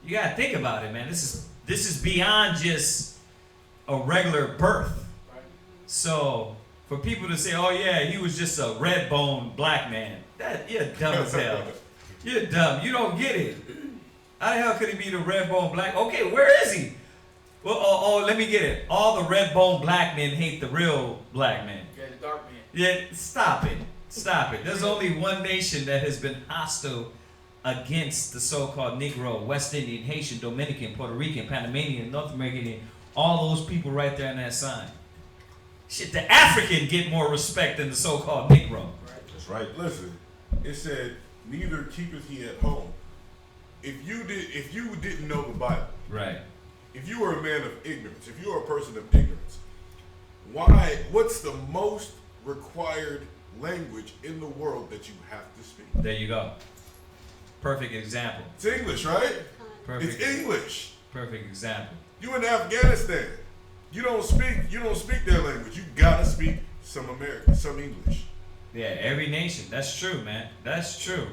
S5: You gotta think about it, man. This is beyond just a regular birth.
S3: Right.
S5: So for people to say, "Oh yeah, he was just a red-boned black man," you're dumb as hell. You're dumb. You don't get it. How the hell could he be the red-boned black? Okay, where is he? Well, let me get it. All the red-boned black men hate the real black man.
S3: Yeah, the dark man.
S5: Yeah, stop it. Stop it. There's only one nation that has been hostile against the so-called Negro, West Indian, Haitian, Dominican, Puerto Rican, Panamanian, North American, all those people right there in that sign. Shit, the African get more respect than the so-called Negro.
S3: Right.
S1: That's right. Listen, it said, neither keepeth he at home. If you didn't know the Bible,
S5: Right.
S1: if you were a man of ignorance, if you were a person of ignorance, what's the most required language in the world that you have to speak?
S5: There you go. Perfect example.
S1: It's English, right?
S5: Perfect.
S1: It's English.
S5: Perfect example.
S1: You in Afghanistan. You don't speak their language. You gotta speak some English.
S5: Yeah, every nation. That's true, man. That's true.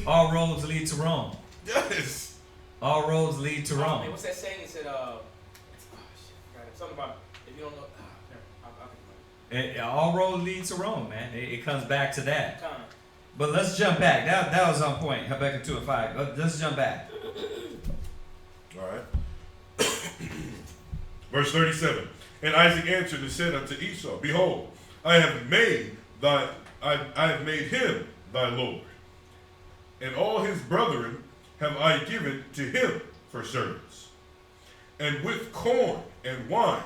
S5: All roads lead to Rome.
S1: Yes.
S5: All roads lead to Rome.
S3: Man, what's that saying? It said, something about if you don't know.
S5: All roads lead to Rome, man. It comes back to that. But let's jump back. That was on point. Habakkuk 2:5. Let's jump back.
S1: All right. Verse 37. And Isaac answered and said unto Esau, Behold, I have made him thy Lord, and all his brethren have I given to him for servants. And with corn and wine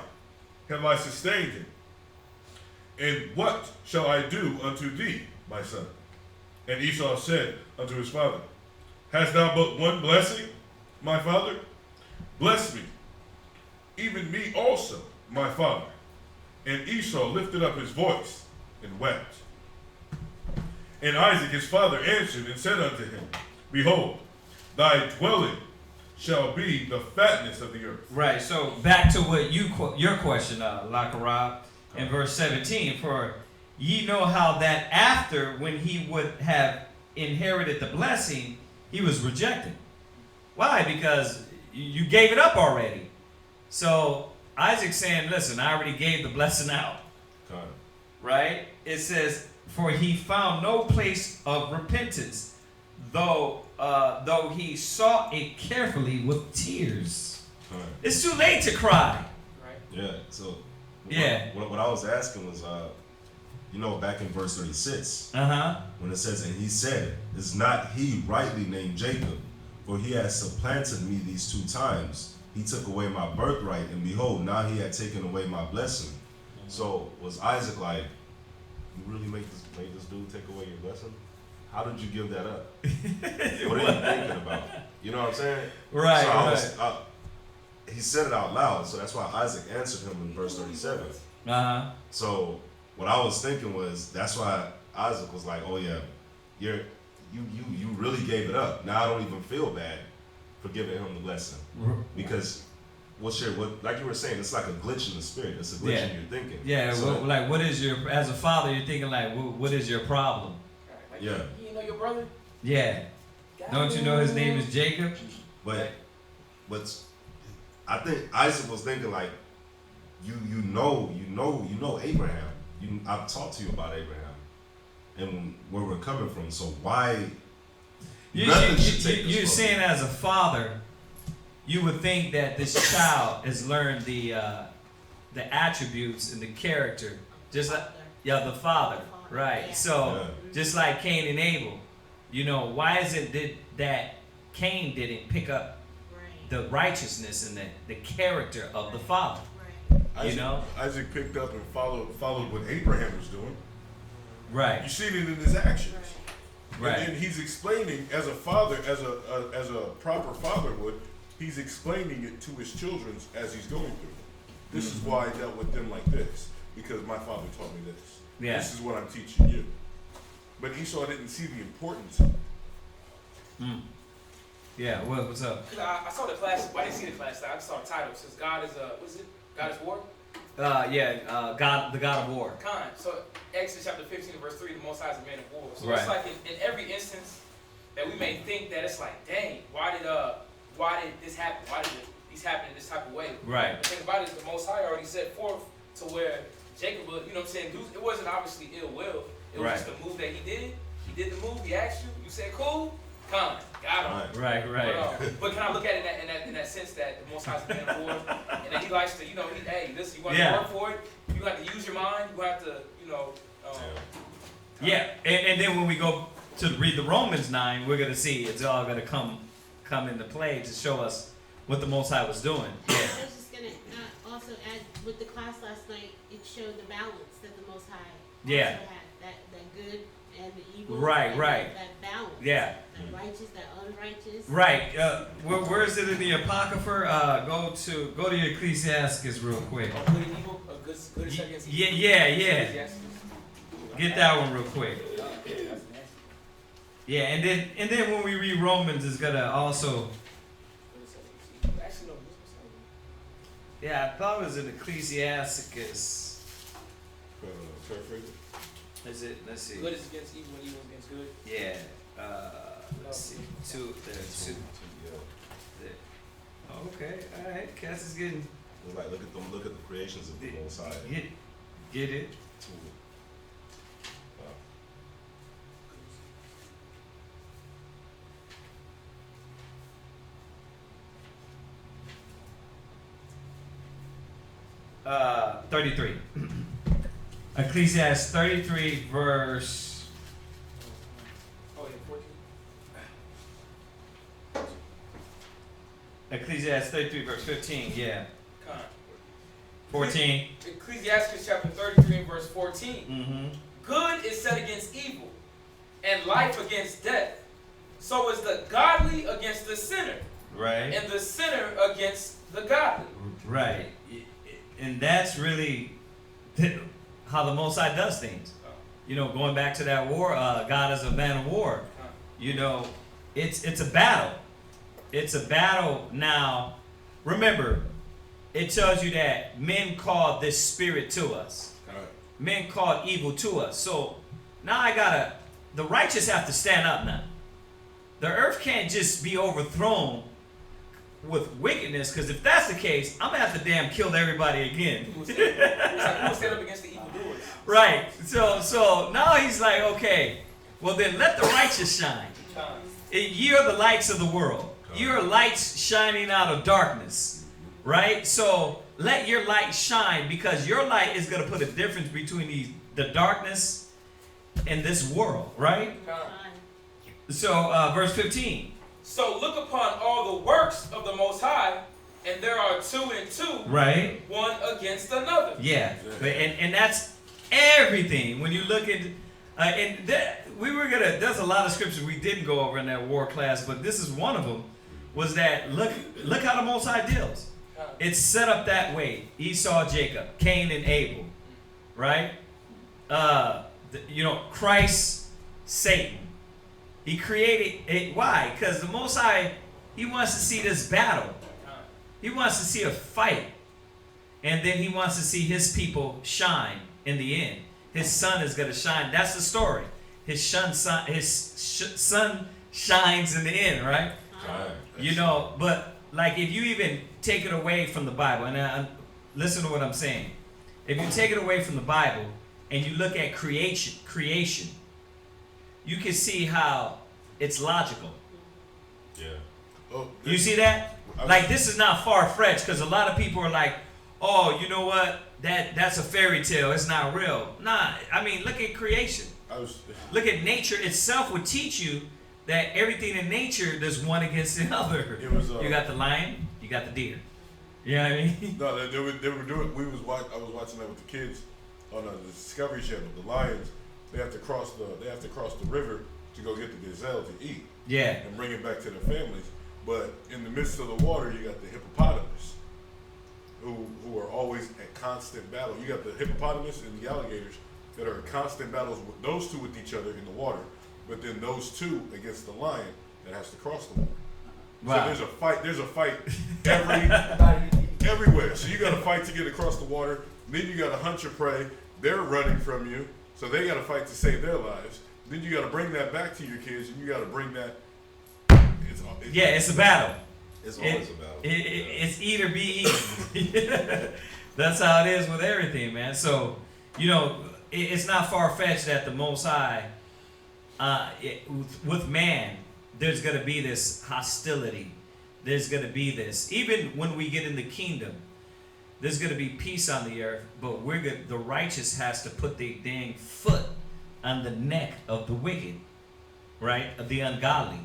S1: have I sustained him. And what shall I do unto thee, my son? And Esau said unto his father, Hast thou but one blessing, my father? Bless me, even me also, my father. And Esau lifted up his voice and wept. And Isaac his father answered and said unto him, Behold, thy dwelling shall be the fatness of the earth.
S5: Right. So back to what your question, Lakarab. in verse 17, for ye know how that after, when he would have inherited the blessing, he was rejected. Why? Because you gave it up already. So Isaac's saying, listen, I already gave the blessing out.
S4: God.
S5: Right? It says, for he found no place of repentance, though he sought it carefully with tears.
S4: God.
S5: It's too late to cry.
S4: Yeah. So.
S5: Yeah.
S4: What I was asking was, back in verse 36, when it says, and he said, is not he rightly named Jacob? For he has supplanted me these 2 times. He took away my birthright, and behold, now he had taken away my blessing. So was Isaac like, you really made this dude take away your blessing? How did you give that up? What are you thinking about? You know what I'm saying?
S5: Right.
S4: So he said it out loud, so that's why Isaac answered him in verse 37. So what I was thinking was, that's why Isaac was like, oh yeah, you really gave it up. Now I don't even feel bad for giving him the blessing, because like you were saying, it's like a glitch in the spirit. It's a glitch in your thinking.
S5: Yeah. So, what is your, as a father, you're thinking like, what is your problem?
S7: Like,
S4: yeah.
S7: You know your brother?
S5: Yeah. Don't you know his name is Jacob?
S4: But I think Isaac was thinking like, you know Abraham. I've talked to you about Abraham and where we're coming from. So why?
S5: You're saying as a father, you would think that this child has learned the attributes and the character, just like the father, right?
S6: Yeah.
S5: So just like Cain and Abel, why is it that Cain didn't pick up the righteousness and the character of the father?
S1: Isaac picked up and followed what Abraham was doing.
S5: Right.
S1: You see it in his actions.
S5: Right.
S1: And then he's explaining, as a father, as a proper father would, he's explaining it to his children as he's going through it. This is why I dealt with them like this, because my father taught me this.
S5: Yeah.
S1: This is what I'm teaching you. But Esau didn't see the importance.
S5: Yeah, what's up?
S7: I saw the class. Well, I didn't see the class. I just saw the title. It says God is what is it? God is war?
S5: God, the God of war.
S7: So Exodus chapter 15 verse 3, the Most High is a man of war. So
S5: Right.
S7: it's like in every instance that we may think that it's like, dang, why did this happen? Why did these happen in this type of way?
S5: Right.
S7: The thing about it is the Most High already set forth to where Jacob, it wasn't obviously ill will. It was just the move that he did. He did the move. He asked you. You said, cool. Got him.
S5: Right.
S7: But can I look at it in that sense that the Most High is a man of war, and that he likes to, listen, you want to work for it, you have to use your mind, you have to,
S5: and then when we go to read the Romans 9, we're gonna see it's all gonna come into play to show us what the Most High was doing.
S6: I was just gonna also add, with the class last night, it showed the balance that the Most High also had, that good and the evil.
S5: Right.
S6: That balance.
S5: Yeah.
S6: That righteous, that unrighteous.
S5: Right. Where is it in the Apocrypha? Go to your Ecclesiastes real quick.
S7: good and evil, good is against evil.
S5: Yeah. Get that one real quick. Yeah, and then when we read Romans, it's gonna also. Yeah, I thought it was in Ecclesiasticus.
S1: Paraphrase it.
S5: Is it? Let's see.
S7: Good is against evil and evil is against good.
S5: Yeah. Let's see. There's two. Okay. All right. Cass is getting.
S4: It's like look at the creations of the Most High.
S5: Get it. Wow. 33. Ecclesiastes 33 verse.
S7: Oh, yeah, 14.
S5: Ecclesiastes 33 verse 15. Yeah.
S7: 14. Ecclesiastes chapter 33 and verse 14.
S5: Mm-hmm.
S7: Good is set against evil, and life against death. So is the godly against the sinner,
S5: Right.
S7: and the sinner against the godly.
S5: Right. And that's really how the Most High does things. Going back to that war, God is a man of war. It's a battle. It's a battle now. Remember, it tells you that men call this spirit to us. men called evil to us. So now the righteous have to stand up now. The earth can't just be overthrown with wickedness, because if that's the case, I'm going to have to damn kill everybody again.
S7: Who will stand up against the evildoers?
S5: Right. So now he's like, okay, well then let the righteous shine. You're the lights of the world. You're lights shining out of darkness. Right? So let your light shine, because your light is going to put a difference between the darkness and this world. Right? So verse 15.
S7: So look upon all the works of the Most High, and there are 2 and 2,
S5: right?
S7: One against another.
S5: Yeah, and that's everything. When you look at, there's a lot of scriptures we didn't go over in that war class, but this is one of them. Was that look how the Most High deals? It's set up that way. Esau, Jacob, Cain, and Abel, right? Christ, Satan. He created it. Why? Because the Most High, he wants to see this battle. He wants to see a fight. And then he wants to see his people shine in the end. His son is going to shine. That's the story. His son shines in the end, right? But like if you even take it away from the Bible, and listen to what I'm saying. If you take it away from the Bible and you look at creation, you can see how it's logical.
S1: Yeah. Oh,
S5: you see that? Like this is not far-fetched, because a lot of people are like, oh, you know what? That's a fairy tale. It's not real. Nah, I mean, look at creation. Look at nature itself would teach you that everything in nature, there's one against the other. You got the lion, you got the deer. You know what I mean?
S1: No, they were doing. I was watching that with the kids on the Discovery Channel. The lions, they have to cross the river to go get the gazelle to eat.
S5: Yeah.
S1: And bring it back to their families. But in the midst of the water, you got the hippopotamus, who are always at constant battle. You got the hippopotamus and the alligators that are in constant battles with those two with each other in the water. But then those two against the lion that has to cross the water. Wow. So there's a fight everywhere. So you got to fight to get across the water. Then you got to hunt your prey. They're running from you, so they got to fight to save their lives. Then you got to bring that back to your kids, and you got to bring that.
S5: It's a battle.
S4: It's always a battle.
S5: It's eat or be eaten. That's how it is with everything, man. So, it's not far-fetched that the Most High, with man, there's going to be this hostility. There's going to be this. Even when we get in the kingdom, there's going to be peace on the earth, but the righteous has to put their dang foot on the neck of the wicked, right? Of the ungodly.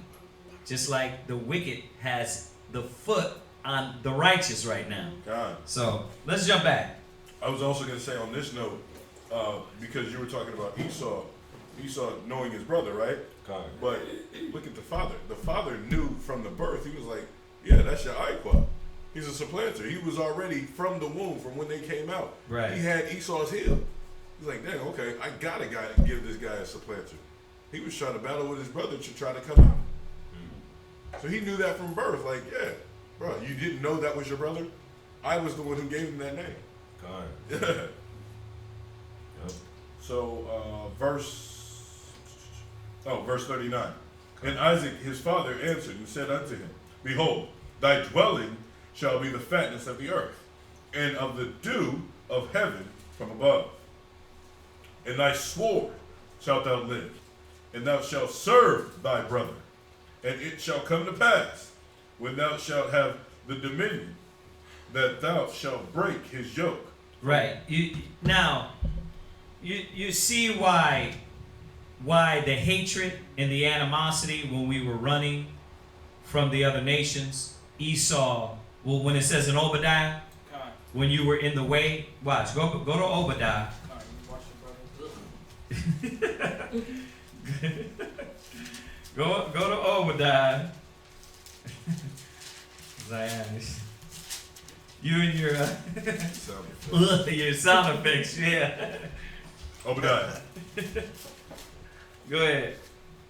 S5: Just like the wicked has the foot on the righteous right now.
S1: God.
S5: So let's jump back.
S1: I was also going to say on this note, because you were talking about Esau knowing his brother, right?
S4: God.
S1: But look at the father. The father knew from the birth. He was like, yeah, that's your Iqua. He's a supplanter. He was already from the womb, from when they came out.
S5: Right. He
S1: had Esau's heel. He's like, dang, okay, I got a guy to give this guy a supplanter. He was trying to battle with his brother to try to come out. So he knew that from birth. Like, yeah, bro, you didn't know that was your brother? I was the one who gave him that name.
S4: God.
S1: Yep. So, verse 39. And Isaac his father answered and said unto him, behold, thy dwelling shall be the fatness of the earth, and of the dew of heaven from above. And thy sword shalt thou live, and thou shalt serve thy brother. And it shall come to pass, when thou shalt have the dominion, that thou shalt break his yoke.
S5: Right. You see why the hatred and the animosity when we were running from the other nations. Esau, well, when it says in Obadiah, when you were in the way, watch, go to Obadiah. Go to Obadiah. Zion. You and your your sound effects, yeah.
S1: Obadiah.
S5: Go ahead.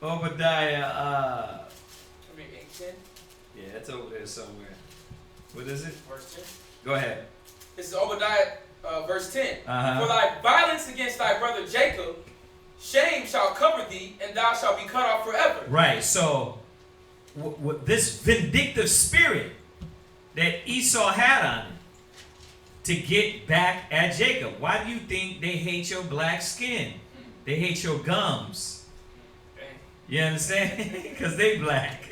S5: Obadiah,
S7: 8:10.
S5: yeah, it's over there somewhere. What is it?
S7: Verse 10.
S5: Go ahead.
S7: This is Obadiah verse 10.
S5: Uh-huh.
S7: For thy violence against thy brother Jacob, shame shall cover thee, and thou shalt be cut off forever.
S5: Right. So, this vindictive spirit that Esau had on him to get back at Jacob. Why do you think they hate your black skin? They hate your gums. You understand? Because they black.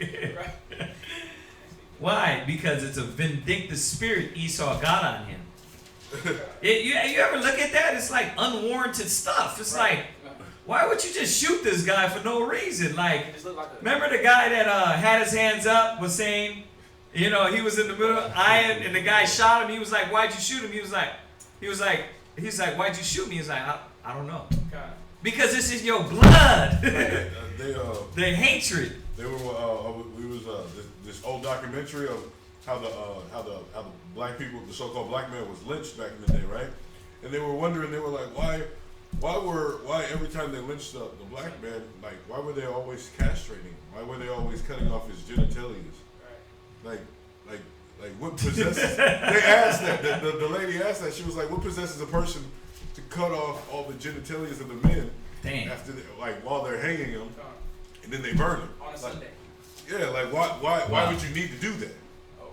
S5: Why? Because it's a vindictive spirit Esau got on him. You ever look at that? It's like unwarranted stuff. It's like, why would you just shoot this guy for no reason? Like, remember the guy that had his hands up was saying, you know, he was in the middle of iron and the guy shot him. He was like, why'd you shoot him? He was like, why'd you shoot me? He's like, I don't know. Because this is your blood. The hatred.
S1: They were this old documentary of how the black people, the so-called black man, was lynched back in the day, right? And they were wondering, they were like, why every time they lynched the black man, like, why were they always castrating him? Why were they always cutting off his genitalia? Like what possesses? They asked that. The lady asked that. She was like, what possesses a person to cut off all the genitalia of the men?
S5: Damn.
S1: After while they're hanging them, and then they burn them
S7: on a Sunday.
S1: Yeah, like why would you need to do that? Oh,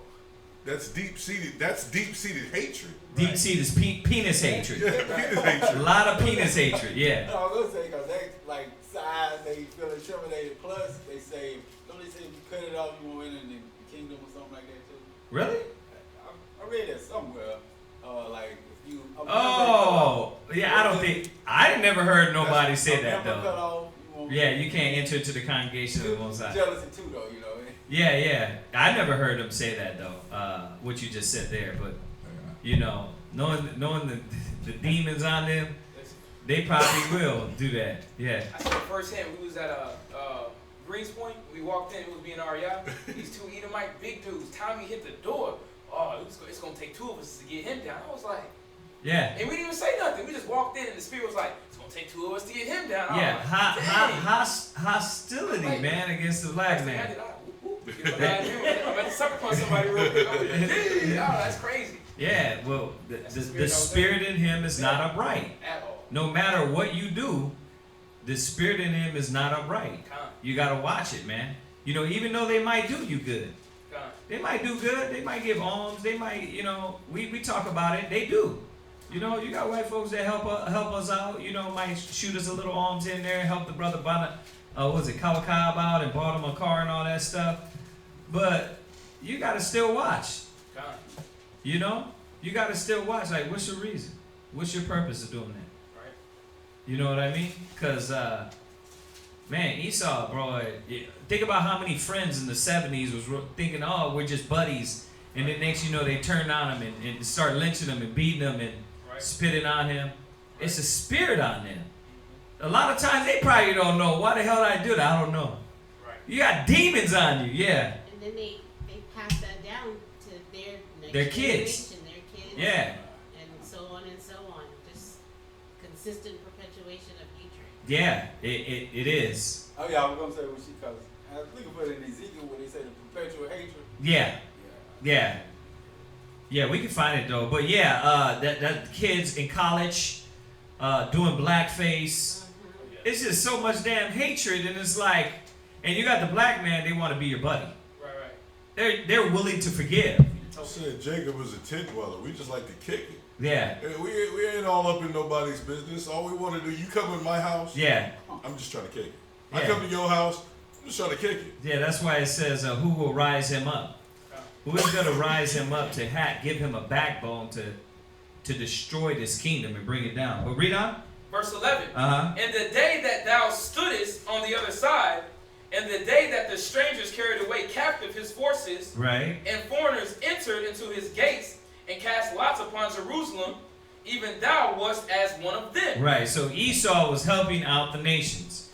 S1: that's deep seated hatred.
S5: Deep seated penis hatred.
S1: Yeah, penis hatred.
S5: A lot of penis hatred. Yeah.
S8: No, I was gonna say because they like size, they feel intimidated. Plus, they say if you cut it off, you won't enter the kingdom or something like that too.
S5: Really?
S8: I read that somewhere. Like if you.
S5: I never heard nobody say that though.
S8: Cut off,
S5: Yeah, you can't enter into the congregation of the Most High.
S8: Jealousy too, though, you know.
S5: Yeah. I never heard them say that though. What you just said there, but you know, knowing the demons on them, they probably will do that. Yeah.
S7: I saw firsthand. We was at Greens Point. We walked in. It was being REI. These two Edomite big dudes. Tommy hit the door. Oh, it's gonna take two of us to get him down. I was like.
S5: Yeah.
S7: And we didn't even say nothing. We just walked in, and the spirit was like, "It's gonna take two of us to get him down."
S5: Yeah,
S7: Like,
S5: hostility, like, man, against the black man.
S7: I'm at the sucker punch somebody real quick. That's crazy.
S5: Yeah, well, the spirit in him is not upright.
S7: At all.
S5: No matter what you do, the spirit in him is not upright. You gotta watch it, man. You know, even though they might do you good. They might do good. They might give alms. They might, you know, we talk about it. They do. You know, you got white folks that help us out. You know, might shoot us a little alms in there, help the brother Kawakab out and bought him a car and all that stuff. But you got to still watch. You know, you got to still watch. Like, what's your reason? What's your purpose of doing that?
S7: Right.
S5: You know what I mean? Because, man, Esau, bro, think about how many friends in the 70s was thinking, oh, we're just buddies. And then next you know, they turn on him and start lynching him and beating him and spitting on him. It's a spirit on them. A lot of times they probably don't know. Why the hell did I do that? I don't know. Right. You got demons on you, yeah.
S6: And then they pass that down to their next
S5: kids.
S6: Their kids.
S5: Yeah.
S6: And so on and so on. Just consistent perpetuation of hatred.
S5: Yeah, it is.
S8: Oh yeah, I was gonna say what she calls. I think I put it in Ezekiel where they say the perpetual hatred.
S5: Yeah, we can find it though. But yeah, that kids in college doing blackface. It's just so much damn hatred, and it's like, and you got the black man, they want to be your buddy.
S7: Right.
S5: They're willing to forgive.
S1: I said Jacob was a tent dweller. We just like to kick it.
S5: Yeah.
S1: We ain't all up in nobody's business. All we want to do, you come in my house.
S5: Yeah.
S1: I'm just trying to kick it.
S5: Yeah.
S1: I come to your house. I'm just trying to kick it.
S5: Yeah, that's why it says, who will rise him up? Who is going to rise him up to give him a backbone to destroy this kingdom and bring it down? But read on.
S7: Verse 11.
S5: Uh-huh.
S7: And the day that thou stoodest on the other side, and the day that the strangers carried away captive his forces,
S5: right,
S7: and foreigners entered into his gates and cast lots upon Jerusalem, even thou wast as one of them.
S5: Right, so Esau was helping out the nations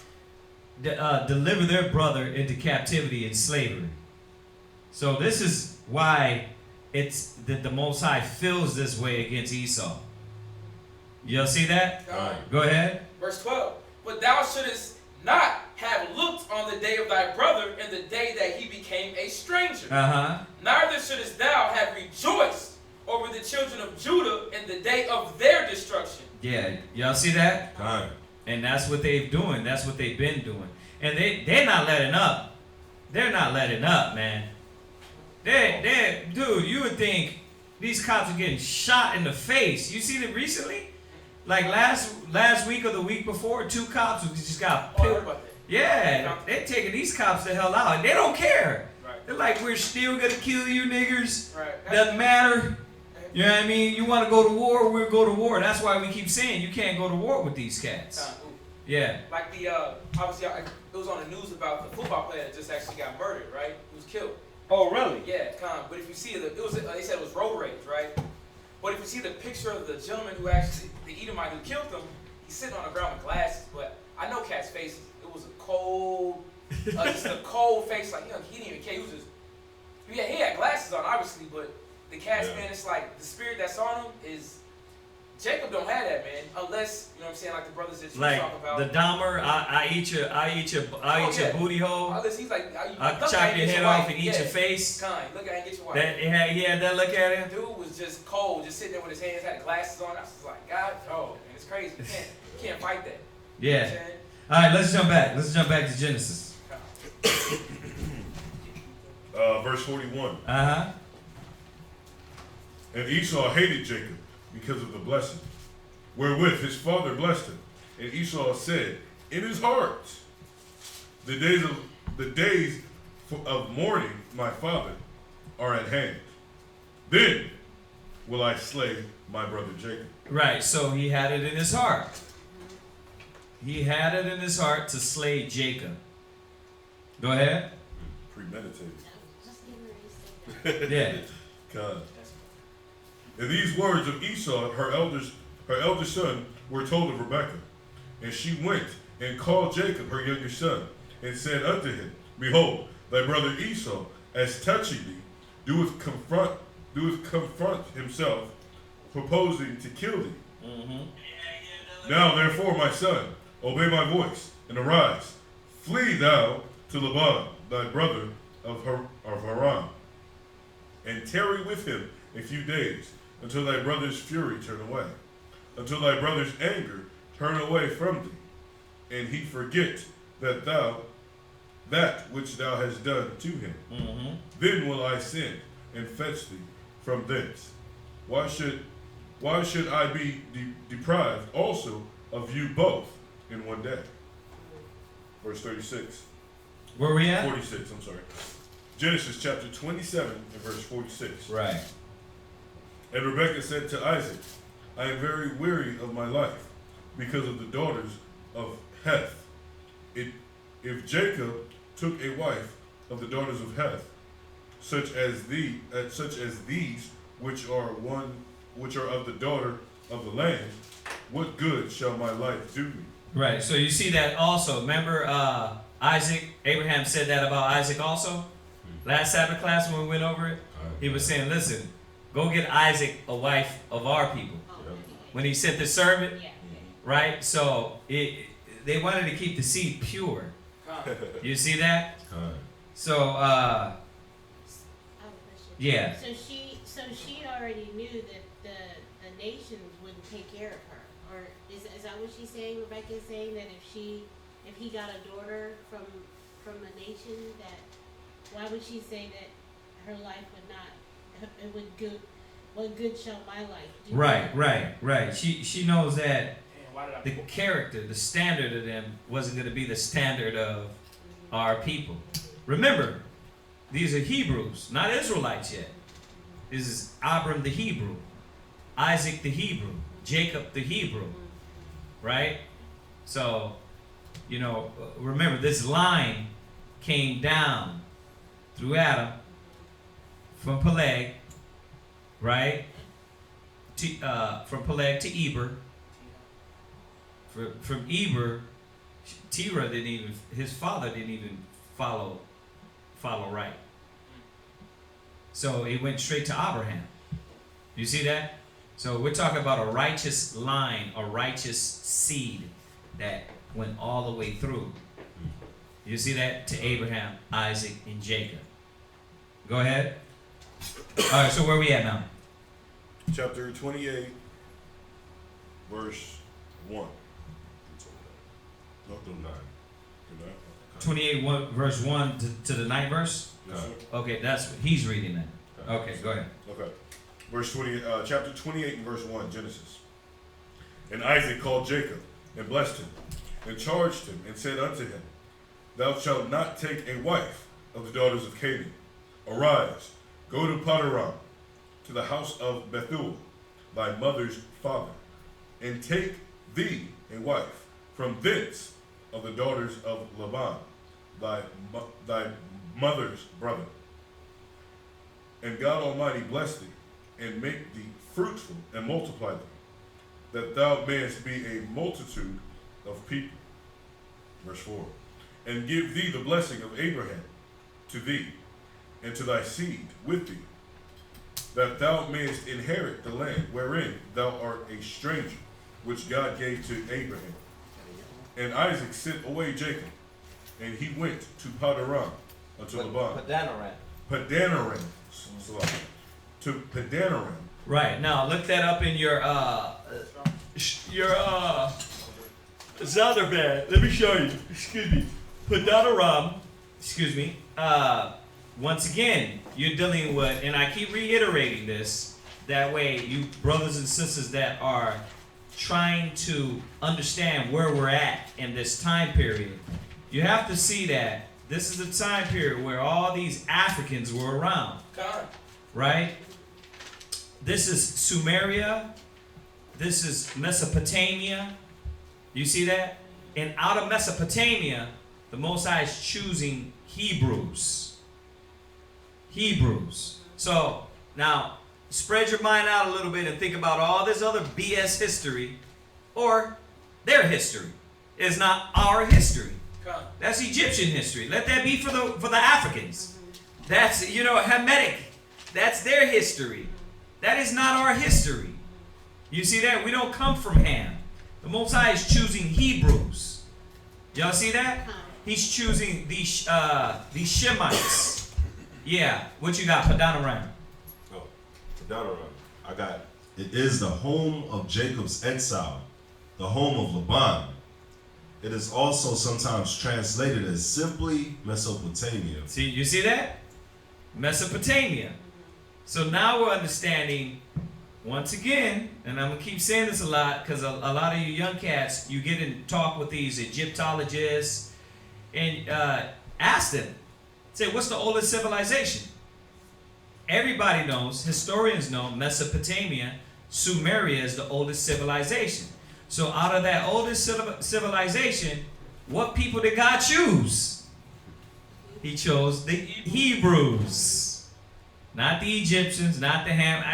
S5: deliver their brother into captivity and slavery. So this is why it's that the Most High feels this way against Esau. Y'all see that? Go ahead.
S7: Verse 12. But thou shouldest not have looked on the day of thy brother and the day that he became a stranger.
S5: Uh-huh.
S7: Neither shouldest thou have rejoiced over the children of Judah in the day of their destruction.
S5: Yeah, y'all see that?
S1: Time.
S5: And that's what they've doing. That's what they've been doing. And they're not letting up. They're not letting up, man. Dude, you would think these cops are getting shot in the face. You seen it recently? Like last week or the week before, 2 cops just got
S7: Oh, I heard
S5: killed.
S7: about that.
S5: Yeah, they're taking these cops the hell out. They don't care.
S7: Right.
S5: They're like, we're still gonna kill you niggers.
S7: Right.
S5: Doesn't matter. You know what I mean? You want to go to war, we'll go to war. That's why we keep saying you can't go to war with these cats. Yeah.
S7: Like the obviously it was on the news about the football player that just actually got murdered, right? He was killed.
S5: Oh, really?
S7: Yeah, but if you see they said it was road rage, right? But if you see the picture of the gentleman who actually, the Edomite who killed him, he's sitting on the ground with glasses. But I know cat's faces. It was a cold, just a cold face. Like he didn't even care. He was just, he had glasses on, obviously. But the cat's man, it's like the spirit that's on him is. Jacob don't have that, man, unless, you know what I'm saying, like the brothers that you talk about.
S5: The Dahmer, I eat your booty hole.
S7: Unless he's like,
S5: I'll chop your head off and eat your face.
S7: Look at him, get your wife.
S5: He had that look at him?
S7: Dude was just cold, just sitting there with his hands, had the glasses on. I was just like, God, man, it's crazy. You can't fight that.
S5: Yeah.
S7: You know what I'm saying?
S5: All right, let's jump back. Let's jump back to Genesis.
S1: Verse 41.
S5: Uh-huh.
S1: And Esau hated Jacob because of the blessing, wherewith his father blessed him. And Esau said in his heart, the days of mourning my father are at hand. Then will I slay my brother Jacob.
S5: Right, so he had it in his heart. He had it in his heart to slay Jacob. Go ahead.
S1: Premeditated.
S6: Just getting ready to say that.
S5: Yeah.
S1: God. And these words of Esau, her eldest son, were told of Rebekah. And she went and called Jacob, her youngest son, and said unto him, Behold, thy brother Esau, as touching thee, doeth confront himself, proposing to kill thee. Mm-hmm. Now therefore, my son, obey my voice, and arise. Flee thou to Laban, thy brother of Haran, and tarry with him a few days, until thy brother's fury turn away, until thy brother's anger turn away from thee, and he forget that which thou hast done to him. Mm-hmm. Then will I send and fetch thee from thence. Why should I be deprived also of you both in one day? Verse 36.
S5: Where we at?
S1: 46, I'm sorry. Genesis chapter 27 and verse 46.
S5: Right.
S1: And Rebekah said to Isaac, I am very weary of my life, because of the daughters of Heth. If Jacob took a wife of the daughters of Heth, such as these, which are of the daughter of the land, what good shall my life do me?
S5: Right. So you see that also. Remember Abraham said that about Isaac also? Last Sabbath class when we went over it? He was saying, listen, go get Isaac a wife of our people. When he sent the servant, right? So they wanted to keep the seed pure. You see that? So,
S6: I have a question.
S5: yeah.
S6: So she already knew that the nations wouldn't take care of her, or is that what she's saying? Rebecca is saying that if he got a daughter from a nation, that why would she say that her life would not? What good shall my life do?
S5: Right. She knows that the character, the standard of them wasn't going to be the standard of our people. Remember, these are Hebrews, not Israelites yet. This is Abram the Hebrew, Isaac the Hebrew, Jacob the Hebrew, right? So, remember this line came down through Adam from Peleg, right? From Peleg to Eber. From Eber, Terah his father didn't even follow right. So it went straight to Abraham. You see that? So we're talking about a righteous line, a righteous seed that went all the way through. You see that? To Abraham, Isaac, and Jacob. Go ahead. All right, so where are we at now?
S1: chapter 28, verse 1.
S4: No, through 9.
S5: 28 verse 1 to the 9th verse?
S1: Yes, sir.
S5: Okay, that's what he's reading that. Okay, go ahead.
S1: Okay. Verse 20, chapter 28 and verse 1, Genesis. And Isaac called Jacob and blessed him and charged him and said unto him, Thou shalt not take a wife of the daughters of Canaan. Arise, go to Padaram, to the house of Bethuel, thy mother's father, and take thee a wife from thence of the daughters of Laban, thy mother's brother. And God Almighty bless thee, and make thee fruitful, and multiply thee, that thou mayest be a multitude of people. Verse 4. And give thee the blessing of Abraham to thee, and to thy seed with thee, that thou mayest inherit the land wherein thou art a stranger, which God gave to Abraham. And Isaac sent away Jacob, and he went to Padaram unto Laban. Padanaram. To Padanaram.
S5: Right, now look that up in your Zondervan. Let me show you. Excuse me. Padanaram. Excuse me. Once again, you're dealing with, and I keep reiterating this, that way you brothers and sisters that are trying to understand where we're at in this time period, you have to see that this is a time period where all these Africans were around. Right? This is Sumeria. This is Mesopotamia. You see that? And out of Mesopotamia, the Most High is choosing Hebrews. Hebrews. So, now, spread your mind out a little bit and think about all this other BS history, or their history. It's not our history. That's Egyptian history. Let that be for the Africans. That's, Hamitic. That's their history. That is not our history. You see that? We don't come from Ham. The Most High is choosing Hebrews. Y'all see that? He's choosing these Shemites. Yeah. What you got? Padanaram.
S4: Oh, Padanaram. I got, it is the home of Jacob's exile, the home of Laban. It is also sometimes translated as simply Mesopotamia.
S5: See, you see that? Mesopotamia. So now we're understanding, once again, and I'm going to keep saying this a lot because a lot of you young cats, you get in talk with these Egyptologists and ask them, say, what's the oldest civilization? Everybody knows, historians know, Mesopotamia, Sumeria is the oldest civilization. So out of that oldest civilization, what people did God choose? He chose the Hebrews. Not the Egyptians, not the Ham.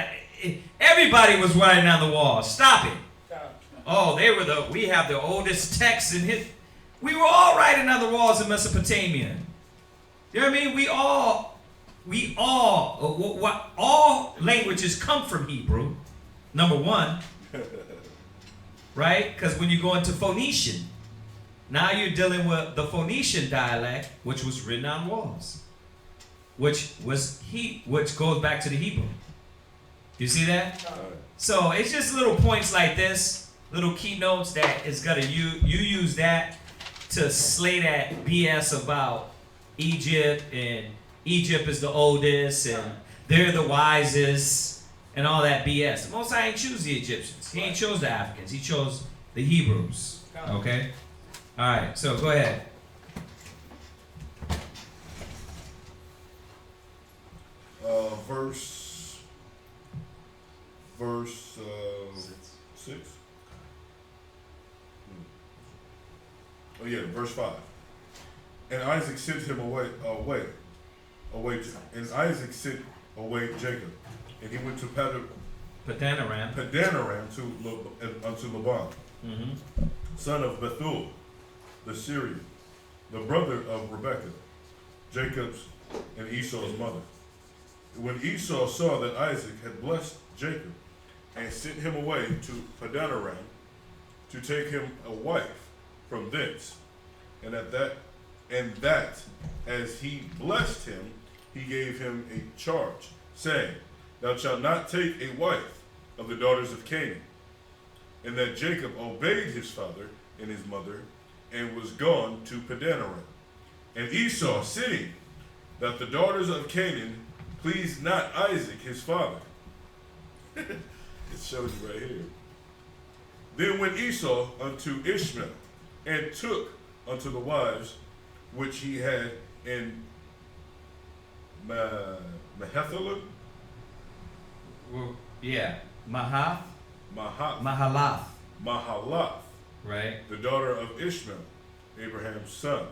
S5: Everybody was writing on the wall. Stop it. Oh, we have the oldest texts in his. We were all writing on the walls in Mesopotamia. You know what I mean? All languages come from Hebrew, number one. Right? Because when you go into Phoenician, now you're dealing with the Phoenician dialect, which was written on walls, which goes back to the Hebrew. You see that? So it's just little points like this, little keynotes that is gonna you use that to slay that BS about Egypt, and Egypt is the oldest and they're the wisest and all that BS. The Most High ain't choose the Egyptians. He ain't chose the Africans. He chose the Hebrews. Okay? All right, so go ahead.
S1: Verse 6. Oh yeah, verse 5. And Isaac sent him away. And Isaac sent away Jacob, and he went to Padanaram unto Laban, son of Bethuel, the Syrian, the brother of Rebekah, Jacob's and Esau's mother. When Esau saw that Isaac had blessed Jacob and sent him away to Padanaram to take him a wife from thence, and that as he blessed him, he gave him a charge, saying, Thou shalt not take a wife of the daughters of Canaan, and that Jacob obeyed his father and his mother, and was gone to Padanaram. And Esau, seeing that the daughters of Canaan pleased not Isaac his father. It shows you right here. Then went Esau unto Ishmael, and took unto the wives which he had in Mahalathaim,
S5: Well, yeah. Mahalath.
S1: Mahalath,
S5: Right.
S1: the daughter of Ishmael, Abraham's son,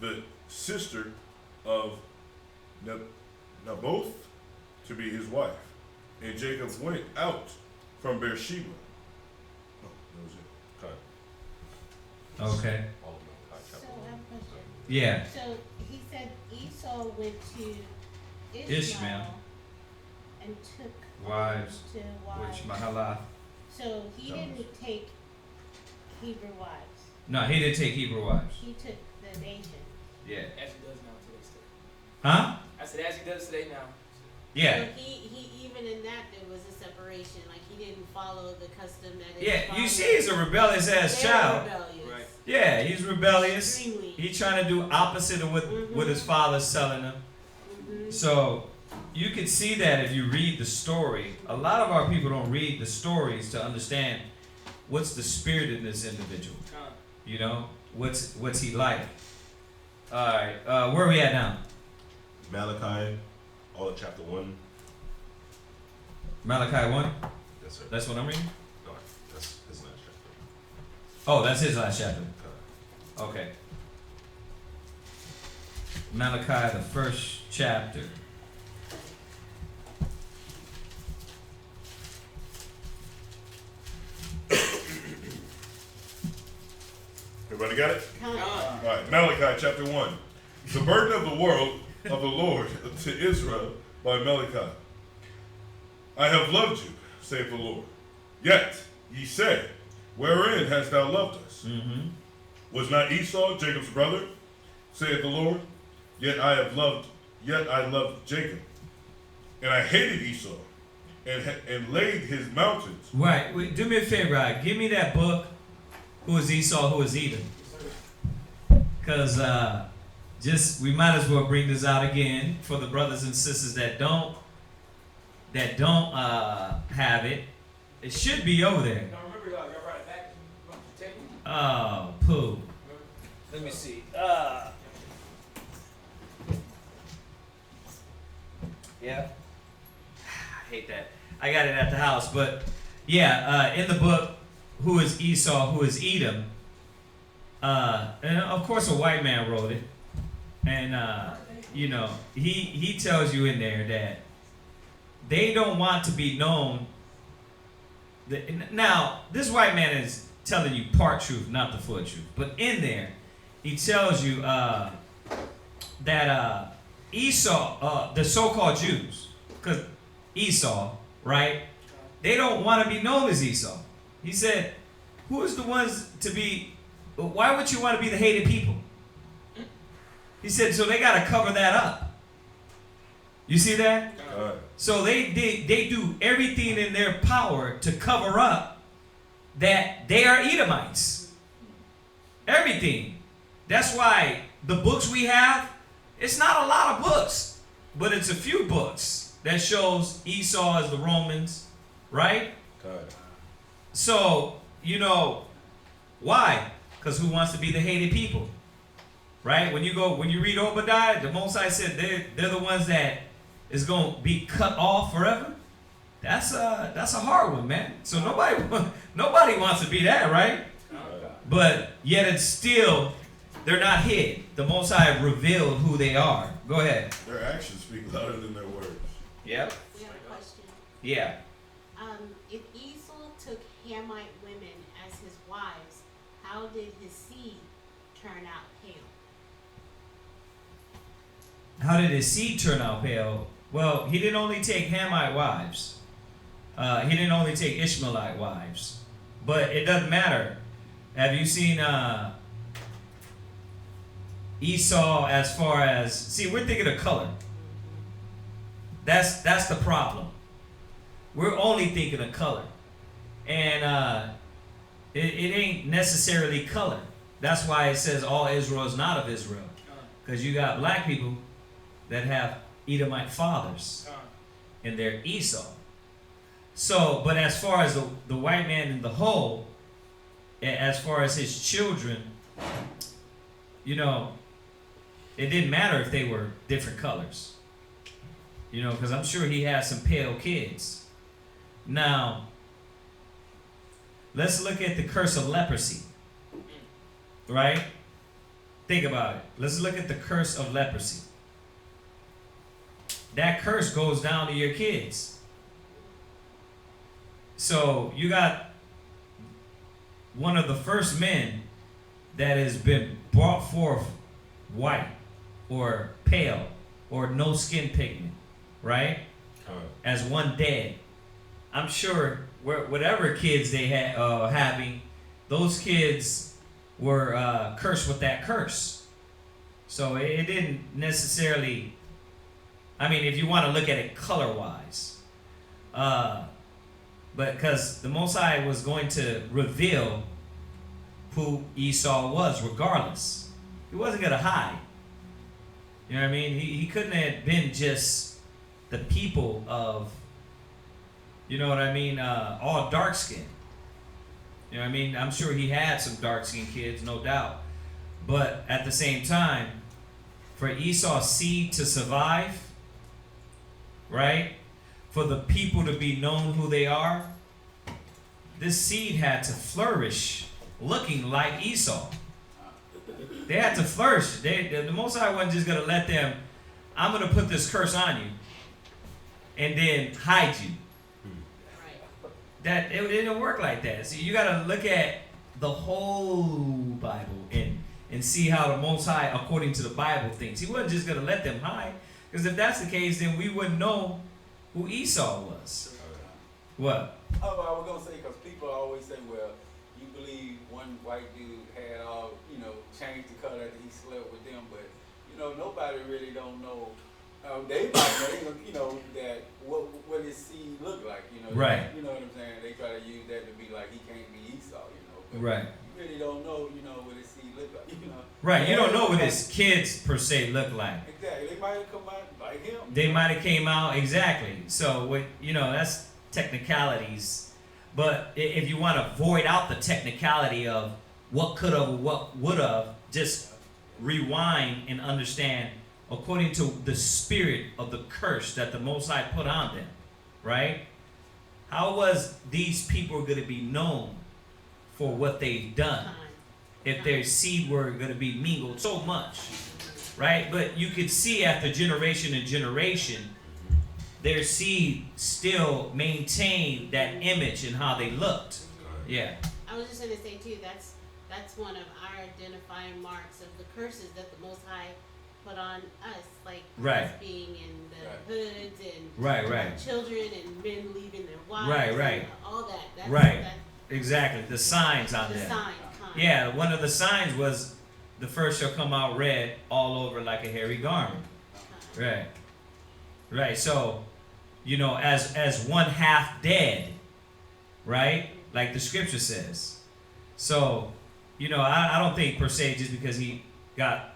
S1: the sister of Naboth, to be his wife. And Jacob went out from Beersheba. Oh, that was it.
S5: Okay.
S2: All of Malachi
S6: So
S2: chapter
S6: I have a question.
S5: Yeah.
S6: So he said Esau went to
S5: Ishmael.
S6: and took
S5: Wives.
S6: to wives.
S5: Which Mahalath.
S6: So he didn't take Hebrew wives.
S5: No, he didn't take Hebrew wives.
S6: He took the nation.
S5: Yeah.
S7: As he does now today. Still.
S5: Huh?
S7: I said as he does today now.
S5: Yeah.
S6: So he even in that there was a separation. Like he didn't follow the custom that.
S5: Yeah. You see, he's a rebellious ass child.
S6: Rebellious.
S7: Right.
S5: Yeah, he's rebellious.
S6: Extremely.
S5: He's trying to do opposite of what his father's telling him.
S6: Mhm.
S5: So you can see that if you read the story. A lot of our people don't read the stories to understand what's the spirit in this individual. You know, what's he like? All right, where are we at now?
S4: Malachi, all of chapter 1.
S5: Malachi 1.
S4: Yes, sir.
S5: That's what I'm reading.
S4: No, that's his last chapter.
S5: Oh, that's his last chapter.
S4: Okay.
S5: Okay. Malachi, the first chapter.
S1: Everybody got it?
S6: Come.
S1: All right, Malachi chapter 1. The burden of the world of the Lord to Israel by Malachi. I have loved you, saith the Lord. Yet ye say, wherein hast thou loved us?
S5: Mm-hmm.
S1: Was not Esau Jacob's brother, saith the Lord? Yet I loved Jacob, and I hated Esau, and laid his mountains.
S5: Right. Wait, do me a favor, right? Give me that book. Who is Esau? Who is Edom? Because we might as well bring this out again for the brothers and sisters that don't have it. It should be over there.
S7: Don't remember y'all brought it back. You want me to tell you?
S5: Oh, poo.
S7: Let me see.
S5: Yeah. I hate that. I got it at the house, but yeah, in the book, who is Esau, who is Edom, and of course a white man wrote it, and you know, he tells you in there that they don't want to be known. Now, this white man is telling you part truth, not the full truth, but in there, he tells you that Esau, the so-called Jews, because Esau, right? They don't want to be known as Esau. He said, who is the ones to be, why would you want to be the hated people? He said, so they got to cover that up. You see that? So they do everything in their power to cover up that they are Edomites. Everything. That's why the books we have, it's not a lot of books, but it's a few books that shows Esau as the Romans, right? So, you know, why? Because who wants to be the hated people? Right? When you read Obadiah, the Most High said they're the ones that is going to be cut off forever. That's a hard one, man. So nobody wants to be that, right? But yet it's still, they're not hid. The Most High revealed who they are. Go ahead.
S1: Their actions speak louder than their words.
S5: Yep.
S6: We have a question.
S5: Yeah.
S6: If Esau took Hamite women as his wives, how did his seed turn out pale?
S5: How did his seed turn out pale? Well, he didn't only take Hamite wives. He didn't only take Ishmaelite wives. But it doesn't matter. Have you seen Esau as far as... See, we're thinking of color. That's the problem. we're only thinking of color. And it ain't necessarily color. That's why it says all Israel is not of Israel. Because you got black people that have Edomite fathers. And they're Esau. So, but as far as the white man in the whole, as far as his children, you know, it didn't matter if they were different colors. You know, because I'm sure he had some pale kids. Now, let's look at the curse of leprosy. Right? Think about it. Let's look at the curse of leprosy. That curse goes down to your kids. So you got one of the first men that has been brought forth white or pale or no skin pigment, right? As one dead. I'm sure whatever kids they had having, those kids were cursed with that curse. So it didn't necessarily, I mean, if you want to look at it color-wise, but because the Most High was going to reveal who Esau was regardless. He wasn't going to hide. You know what I mean? He couldn't have been just the people of, you know what I mean, all dark skin. You know what I mean? I'm sure he had some dark skinned kids, no doubt. But at the same time, for Esau's seed to survive, right? For the people to be known who they are, this seed had to flourish looking like Esau. They had to flourish. The Most High wasn't just going to let them, I'm going to put this curse on you and then hide you. That it didn't work like that. So you got to look at the whole Bible and see how the Most High, according to the Bible, thinks. He wasn't just going to let them hide. Because if that's the case, then we wouldn't know who Esau was. What?
S8: Oh, I was going to say, because people always say, well, you believe one white dude had all, changed the color that he slept with them, but, nobody really don't know. They might know, that what his seed look like,
S5: Right.
S8: You know what I'm saying? They try to use that to be like, he can't be Esau, but
S5: right.
S8: You really don't know, what his seed look like,
S5: Right, you don't know what his kids per se look like.
S8: Exactly, they might have come out like him.
S5: They might have came out, exactly. So, that's technicalities. But if you want to void out the technicality of what could have or what would have, just rewind and understand according to the spirit of the curse that the Most High put on them, right? How was these people going to be known for what they've done if their seed were going to be mingled so much, right? But you could see after generation and generation, their seed still maintained that image and how they looked. Yeah.
S6: I was just going to say too, that's one of our identifying marks of the curses that the Most High put on us, like us being in the hoods and children and men leaving their wives, and all that. That's,
S5: Exactly. The signs on
S6: the
S5: that.
S6: sign.
S5: Yeah, one of the signs was the first shall come out red all over like a hairy garment. Right. So, as one half dead, right? Like the scripture says. So, I don't think per se just because he got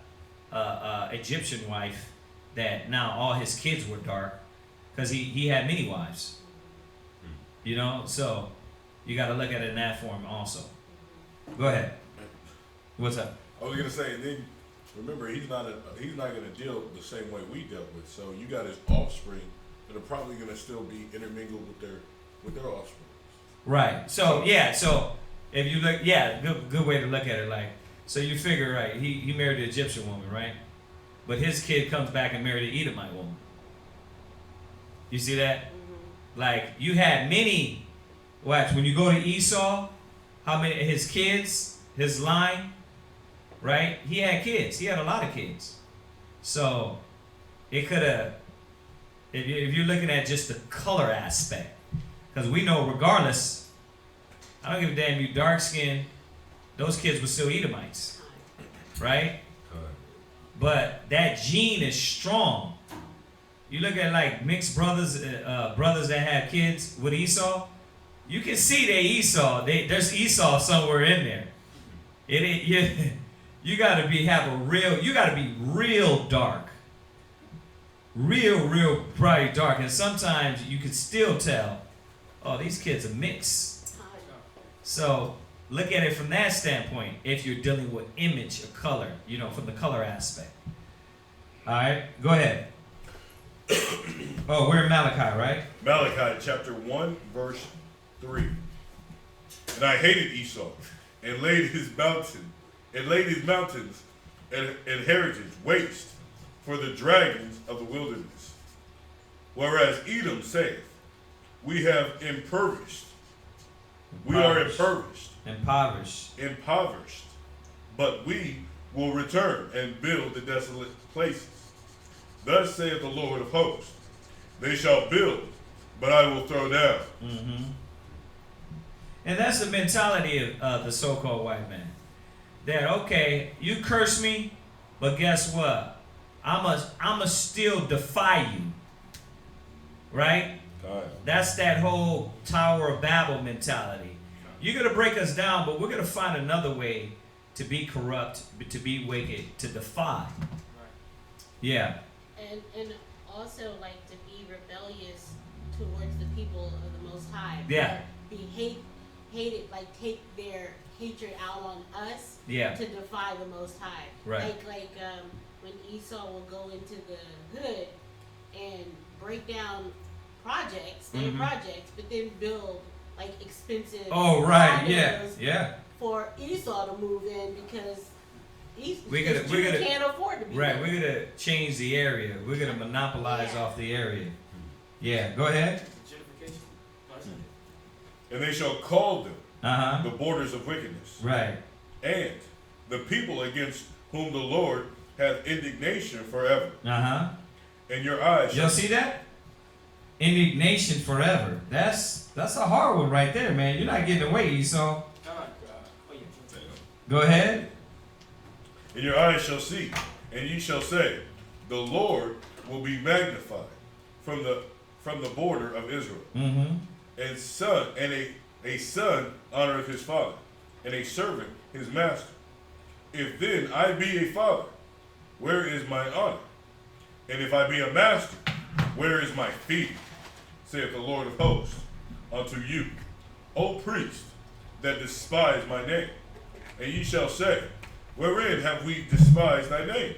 S5: Egyptian wife that now all his kids were dark, because he had many wives. So you got to look at it in that form also. Go ahead. What's up?
S1: I was gonna say, then remember, he's not gonna deal the same way we dealt with. So you got his offspring that are probably gonna still be intermingled with their offspring.
S5: Right. So if you look, good way to look at it. Like, so you figure, right? He married an Egyptian woman, right? But his kid comes back and married an Edomite woman. You see that? Mm-hmm. Like, you had many. Watch, when you go to Esau, how many his kids, his line, right? He had kids. He had a lot of kids. So it could have, if you're looking at just the color aspect, because we know regardless, I don't give a damn you dark skinned, those kids were still Edomites, right? But that gene is strong. You look at like mixed brothers, brothers that have kids with Esau. You can see they Esau. There's Esau somewhere in there. It ain't, you gotta be real dark. Real bright dark. And sometimes you can still tell, oh, these kids are mixed. So look at it from that standpoint if you're dealing with image or color, from the color aspect. Alright, go ahead. Oh, we're in Malachi, right?
S1: Malachi chapter 1, verse 3. And I hated Esau, and laid his mountains and heritage waste for the dragons of the wilderness. Whereas Edom saith, we have impoverished. We are impoverished. But we will return and build the desolate places. Thus saith the Lord of hosts, they shall build, but I will throw down.
S5: Mm-hmm. And that's the mentality of the so-called white man. That, okay, you curse me, but guess what? I'ma still defy you. Right? That's that whole Tower of Babel mentality. You're going to break us down, but we're going to find another way to be corrupt, to be wicked, to defy. Yeah.
S6: And also like to be rebellious towards the people of the Most High.
S5: Yeah.
S6: Be hated, like take their hatred out on us.
S5: Yeah.
S6: To defy the Most High.
S5: Right.
S6: Like when Esau will go into the hood and break down projects, their projects, but then build like expensive.
S5: Oh right, yeah.
S6: For Esau to move in because
S5: we're gonna
S6: can't afford to be
S5: right.
S6: there.
S5: We're gonna change the area. We're gonna monopolize off the area. Yeah, go ahead.
S1: And they shall call them
S5: Uh-huh.
S1: the borders of wickedness.
S5: Right.
S1: And the people against whom the Lord hath indignation forever.
S5: Uh-huh.
S1: And your eyes
S5: Y'all see that? Indignation forever. That's a hard one right there, man. You're not getting away, Esau. Go ahead.
S1: And your eyes shall see, and ye shall say, the Lord will be magnified from the border of Israel.
S5: Mm-hmm.
S1: And a son honoreth his father, and a servant his master. If then I be a father, where is my honor? And if I be a master, where is my fear? Saith the Lord of hosts unto you, O priest, that despise my name. And ye shall say, wherein have we despised thy name?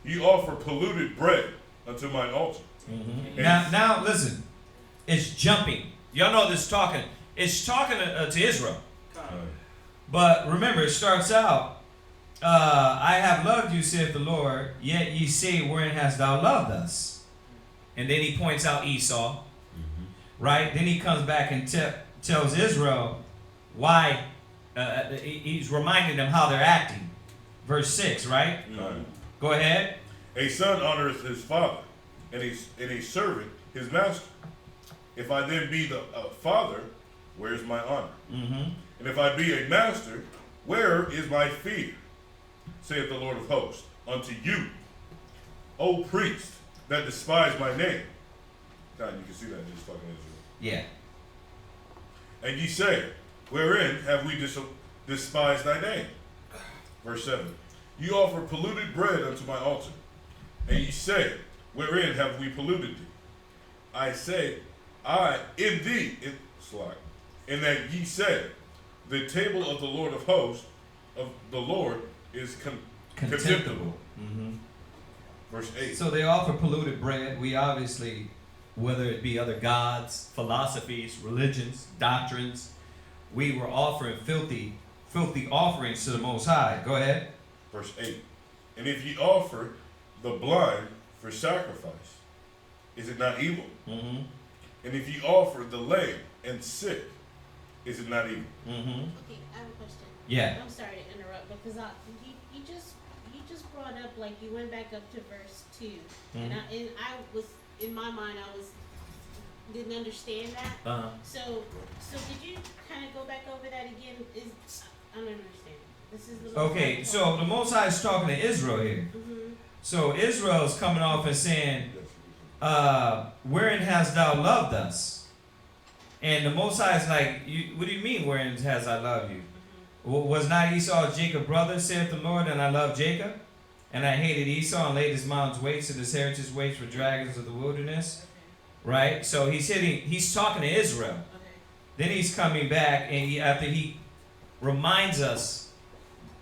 S1: Ye offer polluted bread unto mine altar.
S5: Mm-hmm. Now listen, it's jumping. Y'all know this talking. It's talking to Israel. But remember, it starts out, I have loved you, saith the Lord, yet ye say, wherein hast thou loved us? And then he points out Esau, right? Then he comes back and tells Israel why, he's reminding them how they're acting. Verse 6, right? Go ahead.
S1: A son honoreth his father, and a servant his master. If I then be the father, where is my honor?
S5: Mm-hmm.
S1: And if I be a master, where is my fear? Saith the Lord of hosts unto you, O priest, that despise my name. Now you can see that he's talking to Israel.
S5: Yeah.
S1: And ye say, wherein have we despised thy name? Verse 7. You offer polluted bread unto my altar. And ye say, wherein have we polluted thee? I say, in thee, in that ye say, the table of the Lord of hosts, of the Lord, is contemptible.
S5: Mm-hmm.
S1: Verse 8.
S5: So they offer polluted bread. We obviously, whether it be other gods, philosophies, religions, doctrines, we were offering filthy offerings to the Most High. Go ahead.
S1: Verse 8. And if ye offer the blind for sacrifice, is it not evil?
S5: Mm-hmm.
S1: And if ye offer the lame and sick, is it not evil?
S5: Mm-hmm.
S6: Okay, I have a question.
S5: Yeah.
S6: I'm sorry to interrupt, because you just brought up, like, you went back up to verse 2, and I was in my mind didn't understand that.
S5: Uh-huh.
S6: So did you kind of go back over that again? I don't understand. This is the
S5: Okay, so the Most High is talking to Israel here.
S6: Mm-hmm.
S5: So Israel's coming off and saying, wherein hast thou loved us? And the Most High is like, what do you mean, wherein has I loved you? Was not Esau Jacob's brother, saith the Lord, and I loved Jacob? And I hated Esau and laid his mountains waste and his heritage waste for dragons of the wilderness. Right? So he's talking to Israel. Then he's coming back, and after he reminds us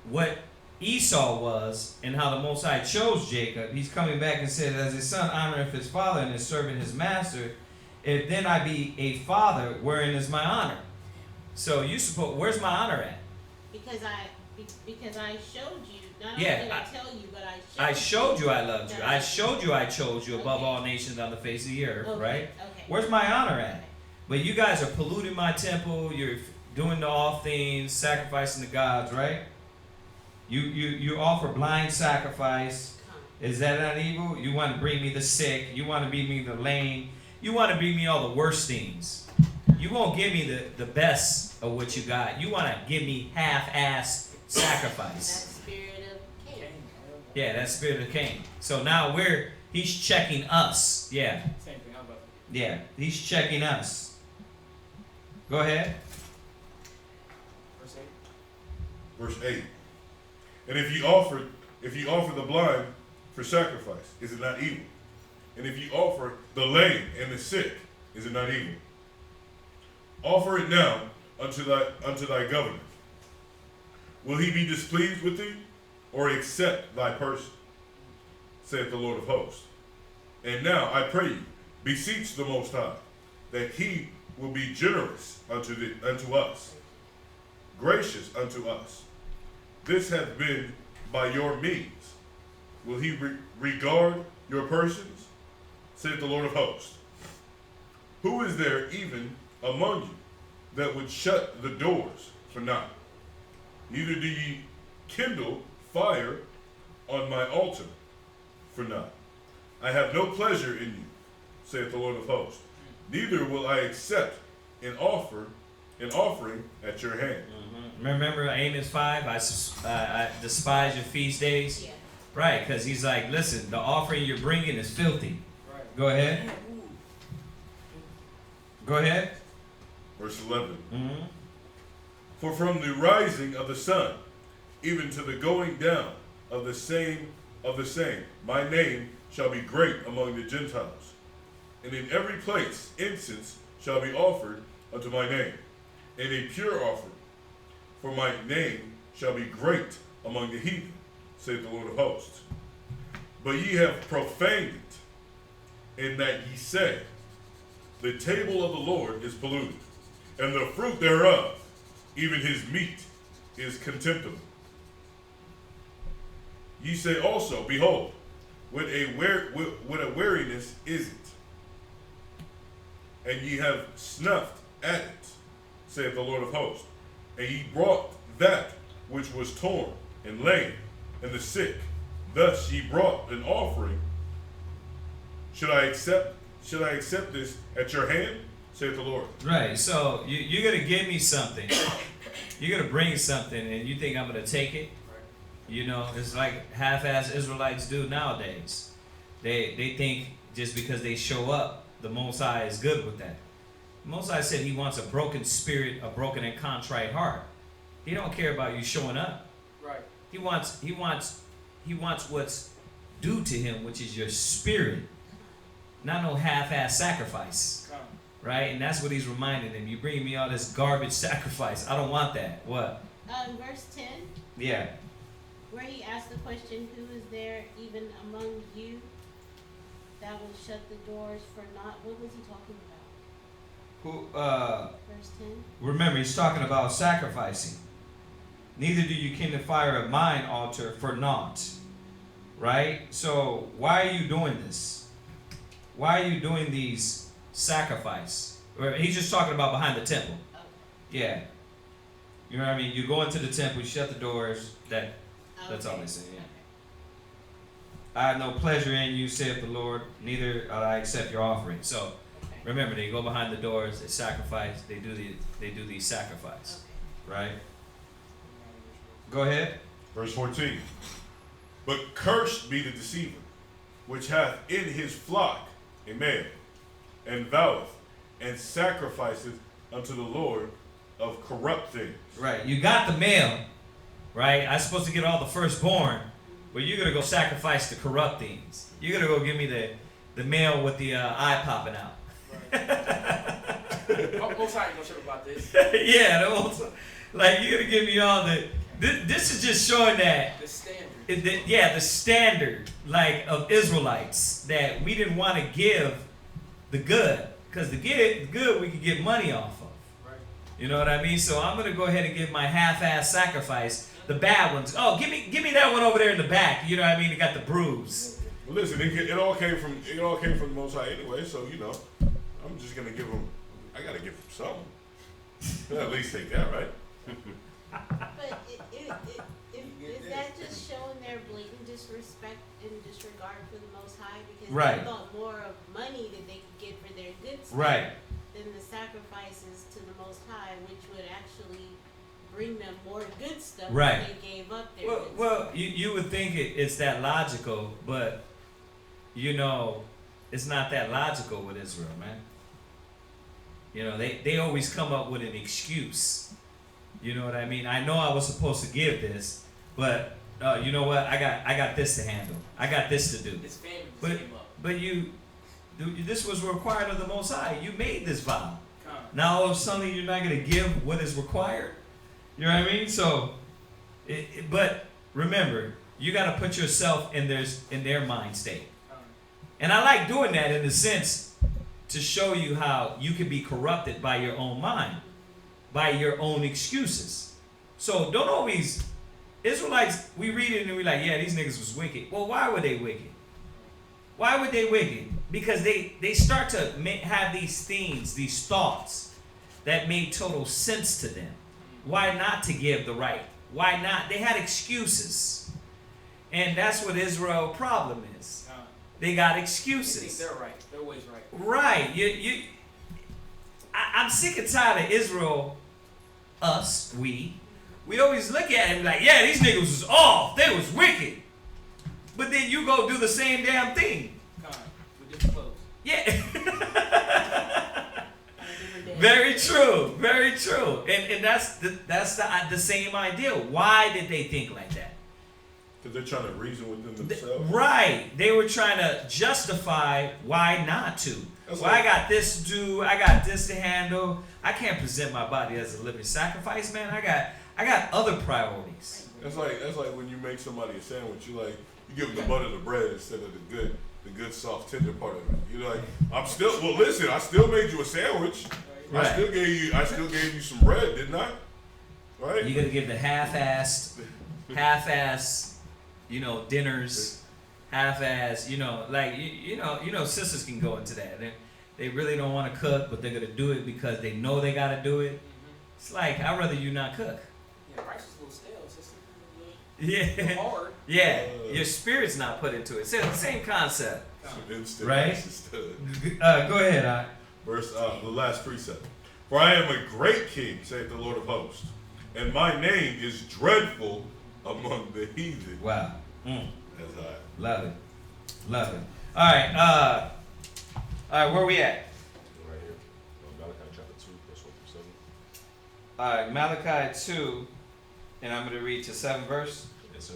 S5: what Esau was and how the Most High chose Jacob, he's coming back and said, as his son honoreth his father and his servant his master, if then I be a father, wherein is my honor? So you suppose, where's my honor at?
S6: Because I showed you, not only did I tell you, but
S5: I showed you I loved you. I showed you I chose you above all nations on the face of the earth, right?
S6: Okay.
S5: Where's my honor at? But you guys are polluting my temple. You're doing all things, sacrificing to gods, right? You offer blind sacrifice. Is that not evil? You want to bring me the sick. You want to bring me the lame. You want to bring me all the worst things. You won't give me the best of what you got. You want to give me half-ass sacrifice.
S6: That spirit of Cain.
S5: Yeah, that spirit of Cain. So now he's checking us. Yeah.
S7: Same thing. How about
S5: Yeah, he's checking us. Go ahead.
S7: verse 8?
S1: Verse 8. And if ye offer the blind for sacrifice, is it not evil? And if ye offer the lame and the sick, is it not evil? Offer it now unto thy governor. Will he be displeased with thee, or accept thy person? Saith the Lord of hosts. And now I pray you, beseech the Most High, that he will be generous unto us, gracious unto us. This hath been by your means. Will he regard your persons? Saith the Lord of hosts. Who is there even among you that would shut the doors for naught? Neither do ye kindle fire on my altar for naught. I have no pleasure in you, saith the Lord of hosts. Neither will I accept an offering at your hand.
S5: Mm-hmm. Remember Amos 5? I despise your feast days.
S6: Yeah.
S5: Right, because he's like, listen, the offering you're bringing is filthy.
S7: Right.
S5: Go ahead. Go ahead.
S1: Verse 11.
S5: Mm-hmm.
S1: For from the rising of the sun, even to the going down of the same, my name shall be great among the Gentiles. And in every place incense shall be offered unto my name, and a pure offering. For my name shall be great among the heathen, saith the Lord of hosts. But ye have profaned it, in that ye say, the table of the Lord is polluted, and the fruit thereof, even his meat, is contemptible. Ye say also, behold, what a weariness is it, and ye have snuffed at it, saith the Lord of hosts. And ye brought that which was torn and lame and the sick. Thus ye brought an offering. Should I accept this at your hand, saith the Lord?
S5: Right. So you're gonna give me something. You're gonna bring something, and you think I'm gonna take it? You know, it's like half-ass Israelites do nowadays. They think just because they show up, the Most High is good with that. The Most High said he wants a broken spirit, a broken and contrite heart. He don't care about you showing up.
S7: Right.
S5: He wants what's due to him, which is your spirit, not no half-ass sacrifice.
S7: Come.
S5: Right? And that's what he's reminding him. You bring me all this garbage sacrifice. I don't want that. What?
S6: Verse 10,
S5: Yeah.
S6: where he asked the question, who is there even among you that will shut the doors for naught? What was he talking about? Verse 10.
S5: Remember, he's talking about sacrificing. Neither do you kindle fire of mine altar for naught. Right? So why are you doing this? Why are you doing these sacrifice? Or he's just talking about behind the temple.
S6: Okay.
S5: Yeah. You know what I mean? You go into the temple, you shut the doors. That's all
S6: Okay.
S5: they say. Yeah. I have no pleasure in you, saith the Lord. Neither will I accept your offering. So
S6: Okay.
S5: remember, they go behind the doors, they sacrifice, they do the sacrifice.
S6: Okay.
S5: Right? Go ahead.
S1: Verse 14. But cursed be the deceiver, which hath in his flock a male, and voweth, and sacrificeth unto the Lord of corrupt things.
S5: Right. You got the male, right? I'm supposed to get all the firstborn, but you're going to go sacrifice the corrupt things. You're going to go give me the male with the eye popping out.
S7: Most High ain't gonna trip about this.
S5: Yeah, like you're going to give me all the... This is just showing that...
S7: The standard.
S5: The standard, like, of Israelites, that we didn't want to give the good, because the good we could get money off of.
S7: Right.
S5: You know what I mean? So I'm going to go ahead and give my half-ass sacrifice. The bad ones. Oh, give me that one over there in the back. You know what I mean? It got the bruise.
S1: Well, listen, it all came from the Most High anyway. So I'm just gonna give him. I gotta give him something. At least take that, right?
S6: But is that just showing their blatant disrespect and disregard for the Most High? Because
S5: Right.
S6: they thought more of money that they could get for their good stuff
S5: Right.
S6: than the sacrifices to the Most High, which would actually bring them more good stuff
S5: Right.
S6: if they gave up their good stuff.
S5: Well, you would think it's that logical, but it's not that logical with Israel, man. They always come up with an excuse. You know what I mean? I know I was supposed to give this, but you know what? I got this to handle. I got this to do.
S7: His family just
S5: But
S7: came up.
S5: this was required of the Most High. You made this vow.
S7: Come.
S5: Now all of a sudden you're not going to give what is required. You know what I mean? So, but remember, you got to put yourself in their mind state. And I like doing that in the sense to show you how you can be corrupted by your own mind, by your own excuses. So don't always, Israelites, we read it and we're like, yeah, these niggas was wicked. Well, why were they wicked? Why were they wicked? Because they start to have these things, these thoughts that made total sense to them. Why not to give the right? Why not? They had excuses. And that's what Israel's problem is. They got
S7: They
S5: excuses.
S7: think they're right. They're always right.
S5: Right. I'm sick and tired of Israel, we always look at it and be like, yeah, these niggas was off. They was wicked. But then you go do the same damn thing.
S7: Come on. With different clothes.
S5: Yeah. Very true. Very true. And that's the same idea. Why did they think like that?
S1: Because they're trying to reason within themselves.
S5: Right. They were trying to justify why not to.
S1: That's
S5: Well,
S1: like-
S5: I got this to do. I got this to handle. I can't present my body as a living sacrifice, man. I got other priorities.
S1: That's like when you make somebody a sandwich. You give them the butter, the bread instead of the good soft tender part of it. You're like, I still made you a sandwich.
S5: Right.
S1: I still gave you some bread, didn't I? Right.
S5: You gotta give the half-ass, dinners, half-ass, sisters can go into that. They really don't want to cook, but they're gonna do it because they know they gotta do it. It's like, I'd rather you not cook.
S7: Yeah, rice is a little stale. It's just
S5: Yeah.
S7: a little hard.
S5: Yeah. Your spirit's not put into it. Same concept.
S1: Some instant
S5: Right?
S1: rice instead.
S5: Go ahead,
S1: Verse the last precept. For I am a great king, saith the Lord of hosts, and my name is dreadful among the heathen.
S5: Wow.
S1: As I.
S5: Love it. Love it. All right, where we at?
S2: Right here. Malachi chapter 2, verse 1 through 7.
S5: All right, Malachi 2, and I'm going to read to 7 verse.
S2: Yes, sir.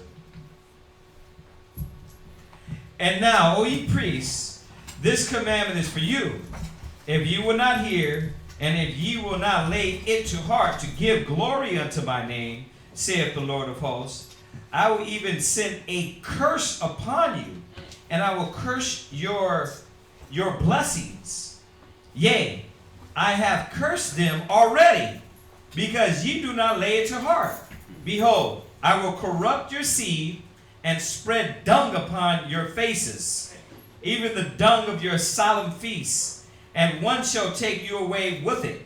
S5: And now, O ye priests, this commandment is for you. If ye will not hear, and if ye will not lay it to heart to give glory unto my name, saith the Lord of hosts, I will even send a curse upon you, and I will curse your blessings. Yea, I have cursed them already, because ye do not lay it to heart. Behold, I will corrupt your seed, and spread dung upon your faces, even the dung of your solemn feasts, and one shall take you away with it.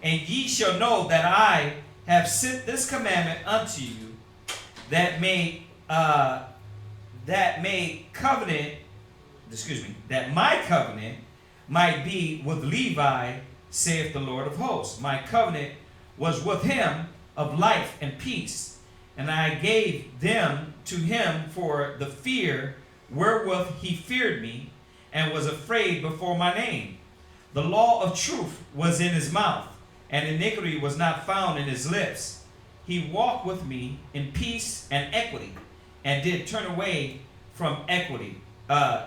S5: And ye shall know that I have sent this commandment unto you, that my covenant might be with Levi, saith the Lord of hosts. My covenant was with him of life and peace, and I gave them to him for the fear wherewith he feared me, and was afraid before my name. The law of truth was in his mouth, and iniquity was not found in his lips. He walked with me in peace and equity, and did turn away from equity. And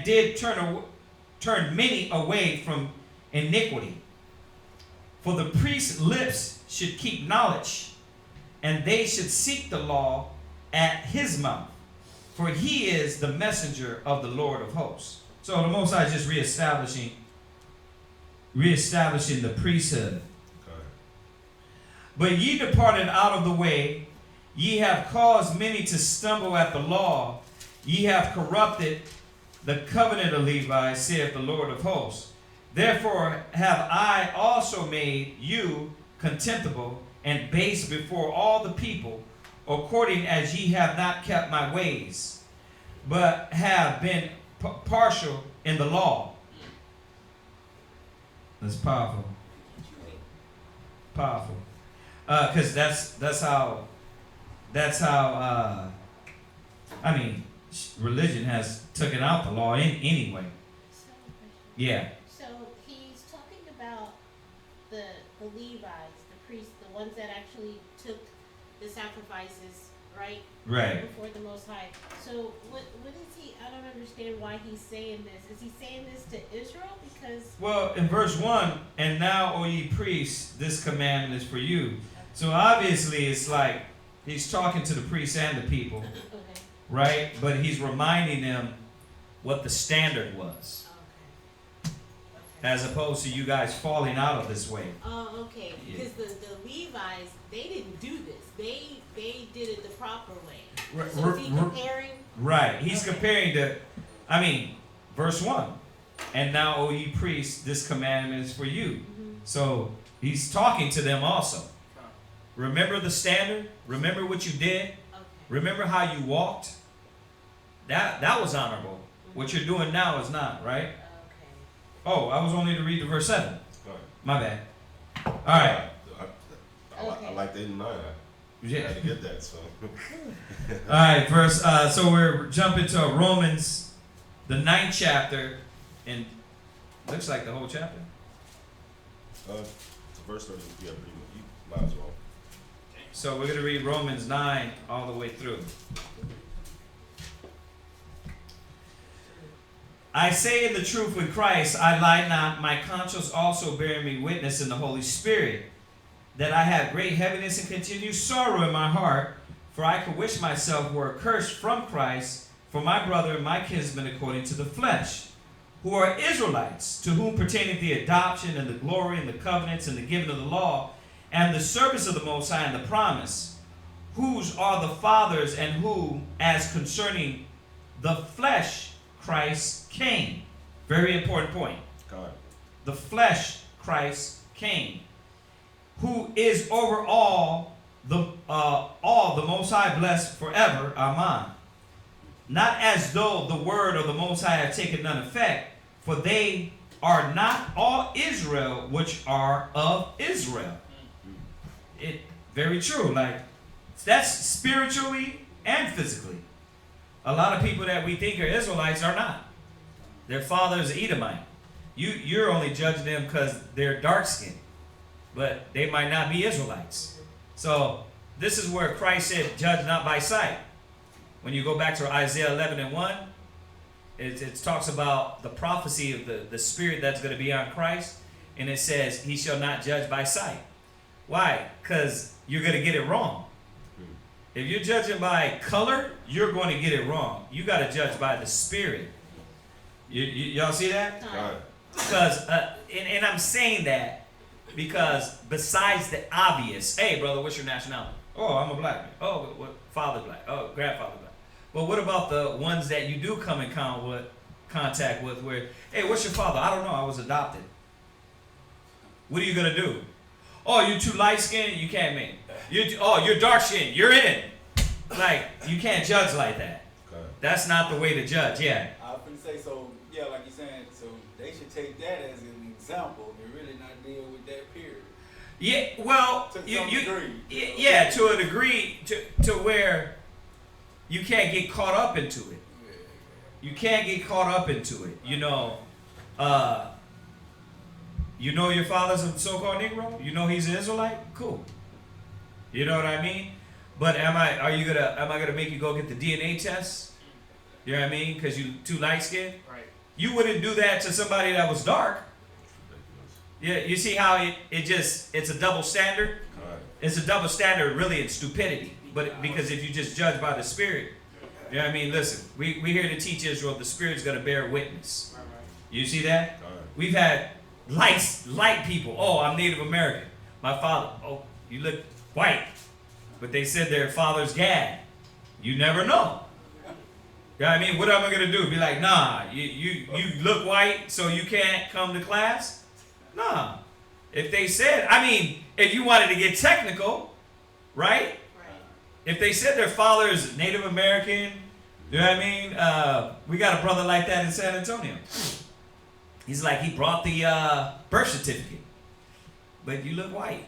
S5: did turn many away from iniquity. For the priest's lips should keep knowledge, and they should seek the law at his mouth. For he is the messenger of the Lord of hosts. So the Most High is just reestablishing the priesthood.
S4: Okay.
S5: But ye departed out of the way, ye have caused many to stumble at the law, ye have corrupted the covenant of Levi, saith the Lord of hosts. Therefore have I also made you contemptible and base before all the people, according as ye have not kept my ways, but have been partial in the law. That's powerful. Powerful. Because that's how religion has taken out the law anyway. Yeah.
S6: So he's talking about the Levites, the priests, the ones that actually took the sacrifices, right?
S5: Right.
S6: Before the Most High. So what is he? I don't understand why he's saying this. Is he saying this to Israel? Because
S5: Well, in verse 1, and now, O ye priests, this commandment is for you. So obviously it's like he's talking to the priests and the people,
S6: okay.
S5: right? But he's reminding them what the standard was,
S6: Okay.
S5: as opposed to you guys falling out of this way.
S6: Oh, okay.
S5: Yeah.
S6: Because the Levites, they didn't do this. They did it the proper way.
S5: R-
S6: So
S5: r-
S6: is he
S5: r-
S6: comparing?
S5: Right. He's
S6: Okay.
S5: comparing verse 1. And now, O ye priests, this commandment is for you.
S6: Mm-hmm.
S5: So he's talking to them also. Remember the standard? Remember what you did?
S6: Okay.
S5: Remember how you walked? That was honorable. What you're doing now is not, right?
S6: Okay.
S5: Oh, I was only to read the verse 7.
S4: All right.
S5: My bad. All right.
S4: I like they deny that. I
S5: Yeah.
S4: had to get that, so.
S5: All right, so we're jumping to Romans, the 9th chapter, and looks like the whole chapter.
S4: Verse 30, yeah, pretty much. You might as well.
S5: So we're going to read Romans 9 all the way through. I say in the truth with Christ, I lie not, my conscience also bearing me witness in the Holy Spirit, that I have great heaviness and continued sorrow in my heart, for I could wish myself were accursed from Christ for my brother and my kinsmen according to the flesh, who are Israelites, to whom pertaineth the adoption and the glory and the covenants and the giving of the law, and the service of the Most High and the promise, whose are the fathers, and who, as concerning the flesh, Christ came. Very important point.
S4: God.
S5: The flesh, Christ came, who is over all the Most High blessed forever. Amen. Not as though the word of the Most High had taken none effect, for they are not all Israel which are of Israel. It very true. Like, that's spiritually and physically. A lot of people that we think are Israelites are not. Their father is Edomite. You're only judging them because they're dark skinned, but they might not be Israelites. So this is where Christ said, "Judge not by sight." When you go back to Isaiah 11:1, it talks about the prophecy of the spirit that's going to be on Christ, and it says, "He shall not judge by sight." Why? Because you're going to get it wrong. If you're judging by color, you're going to get it wrong. You got to judge by the spirit. Y'all see that?
S4: God.
S5: Because, and I'm saying that because besides the obvious, hey brother, what's your nationality? Oh, I'm a black man. Oh, what father black? Oh, grandfather black. But what about the ones that you do come in contact with where, hey, what's your father? I don't know. I was adopted. What are you going to do? Oh, you're too light-skinned? You can't make it. You're dark-skinned. You're in. Like, you can't judge like that.
S4: God.
S5: That's not the way to judge, yeah.
S8: I was going to say, so, yeah, like you're saying, so they should take that as an example and really not deal with that period.
S5: Yeah, well,
S8: To some degree.
S5: Yeah, to a degree, to where you can't get caught up into it. You can't get caught up into it. You know your father's a so-called Negro? You know he's an Israelite? Cool. You know what I mean? But am I gonna make you go get the DNA test? You know what I mean? Because you too light-skinned?
S7: Right.
S5: You wouldn't do that to somebody that was dark. Yeah, you see how it's a double standard? It's a double standard really in stupidity. But because if you just judge by the Spirit, you know what I mean? Listen, we're here to teach Israel the Spirit's going to bear witness. You see that? We've had light people. Oh, I'm Native American. My father, oh, you look white. But they said their father's Gad. You never know. You know what I mean? What am I going to do? Be like, nah, you look white so you can't come to class? Nah. If they said, I mean, if you wanted to get technical, right? If they said their father is Native American, you know what I mean? We got a brother like that in San Antonio. He's like, he brought the birth certificate, but you look white.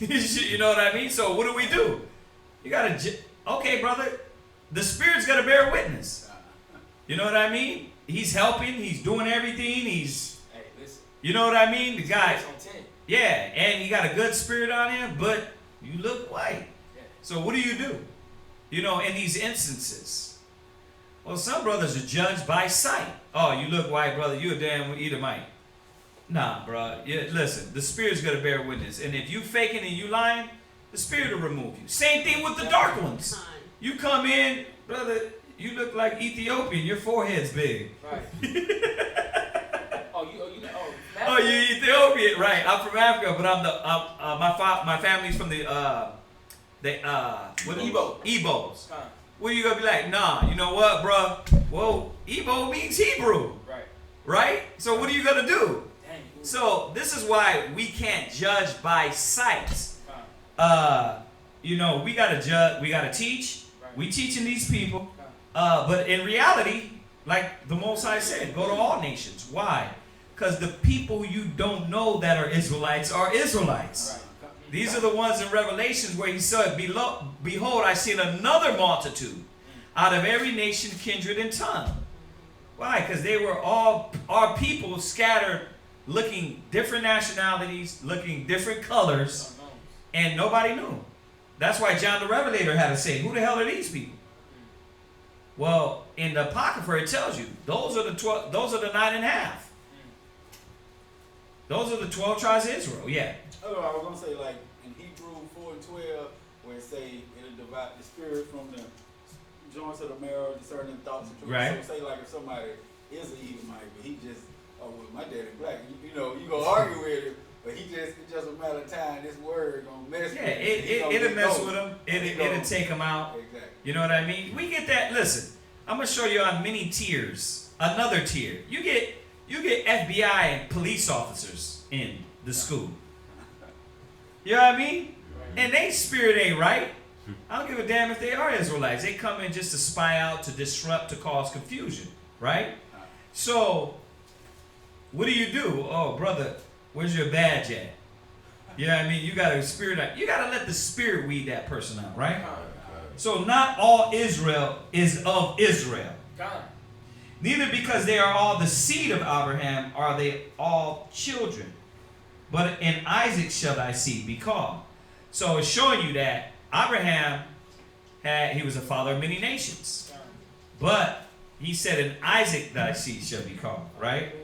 S5: You know what I mean? So what do? You gotta, okay, brother, the Spirit's gonna bear witness. You know what I mean? He's helping, he's doing everything,
S7: Hey, listen.
S5: you know what I mean? The guy,
S7: It's on 10.
S5: yeah, and he got a good spirit on him, but you look white. So what do? You know, in these instances, well, some brothers are judged by sight. Oh, you look white, brother, you a damn Edomite. Nah, bro. Yeah, listen, the Spirit's going to bear witness. And if you faking and you lying, the Spirit will remove you. Same thing with the dark ones. You come in, brother, you look like Ethiopian. Your forehead's big.
S7: Right.
S5: Oh, you Ethiopian. Right. I'm from Africa, but my family's from the Igbos. What are you going to be like? Nah, you know what, bro? Whoa, Igbo means Hebrew. Right? So what are you going to do? So this is why we can't judge by sight. You know, we gotta judge, we gotta teach. We teaching these people, but in reality, like the Most High said, go to all nations. Why? Because the people you don't know that are Israelites are Israelites. These are the ones in Revelations where he said, behold, I see another multitude out of every nation, kindred, and tongue. Why? Because they were all our people scattered, looking different nationalities, looking different colors, and nobody knew. That's why John the Revelator had to say, who the hell are these people? Well, in the Apocrypha it tells you, those are the 12, those are the 9.5. Those are the 12 tribes of Israel, yeah.
S8: Oh, I was going to say, like, in Hebrew 4:12, where it say, it'll divide the spirit from the joints of the marrow, discerning thoughts and truth.
S5: Right.
S8: So say, like, if somebody is an Edomite, but he just, oh, well, my daddy black, you know, you gonna argue with him, but it's just a matter of time, this word gonna mess with him.
S5: Yeah, it'll mess with him, it'll take him out.
S8: Exactly.
S5: You know what I mean? We get that, listen, I'm going to show you on many tiers, another tier. You get FBI and police officers in the school. You know what I mean? And they spirit ain't right. I don't give a damn if they are Israelites. They come in just to spy out, to disrupt, to cause confusion, right? So, what do? Oh, brother, where's your badge at? You know what I mean? You got to let the Spirit weed that person out, right? So not all Israel is of Israel. Neither because they are all the seed of Abraham are they all children. But in Isaac shall thy seed be called. So it's showing you that Abraham he was a father of many nations. But he said in Isaac thy seed shall be called, right?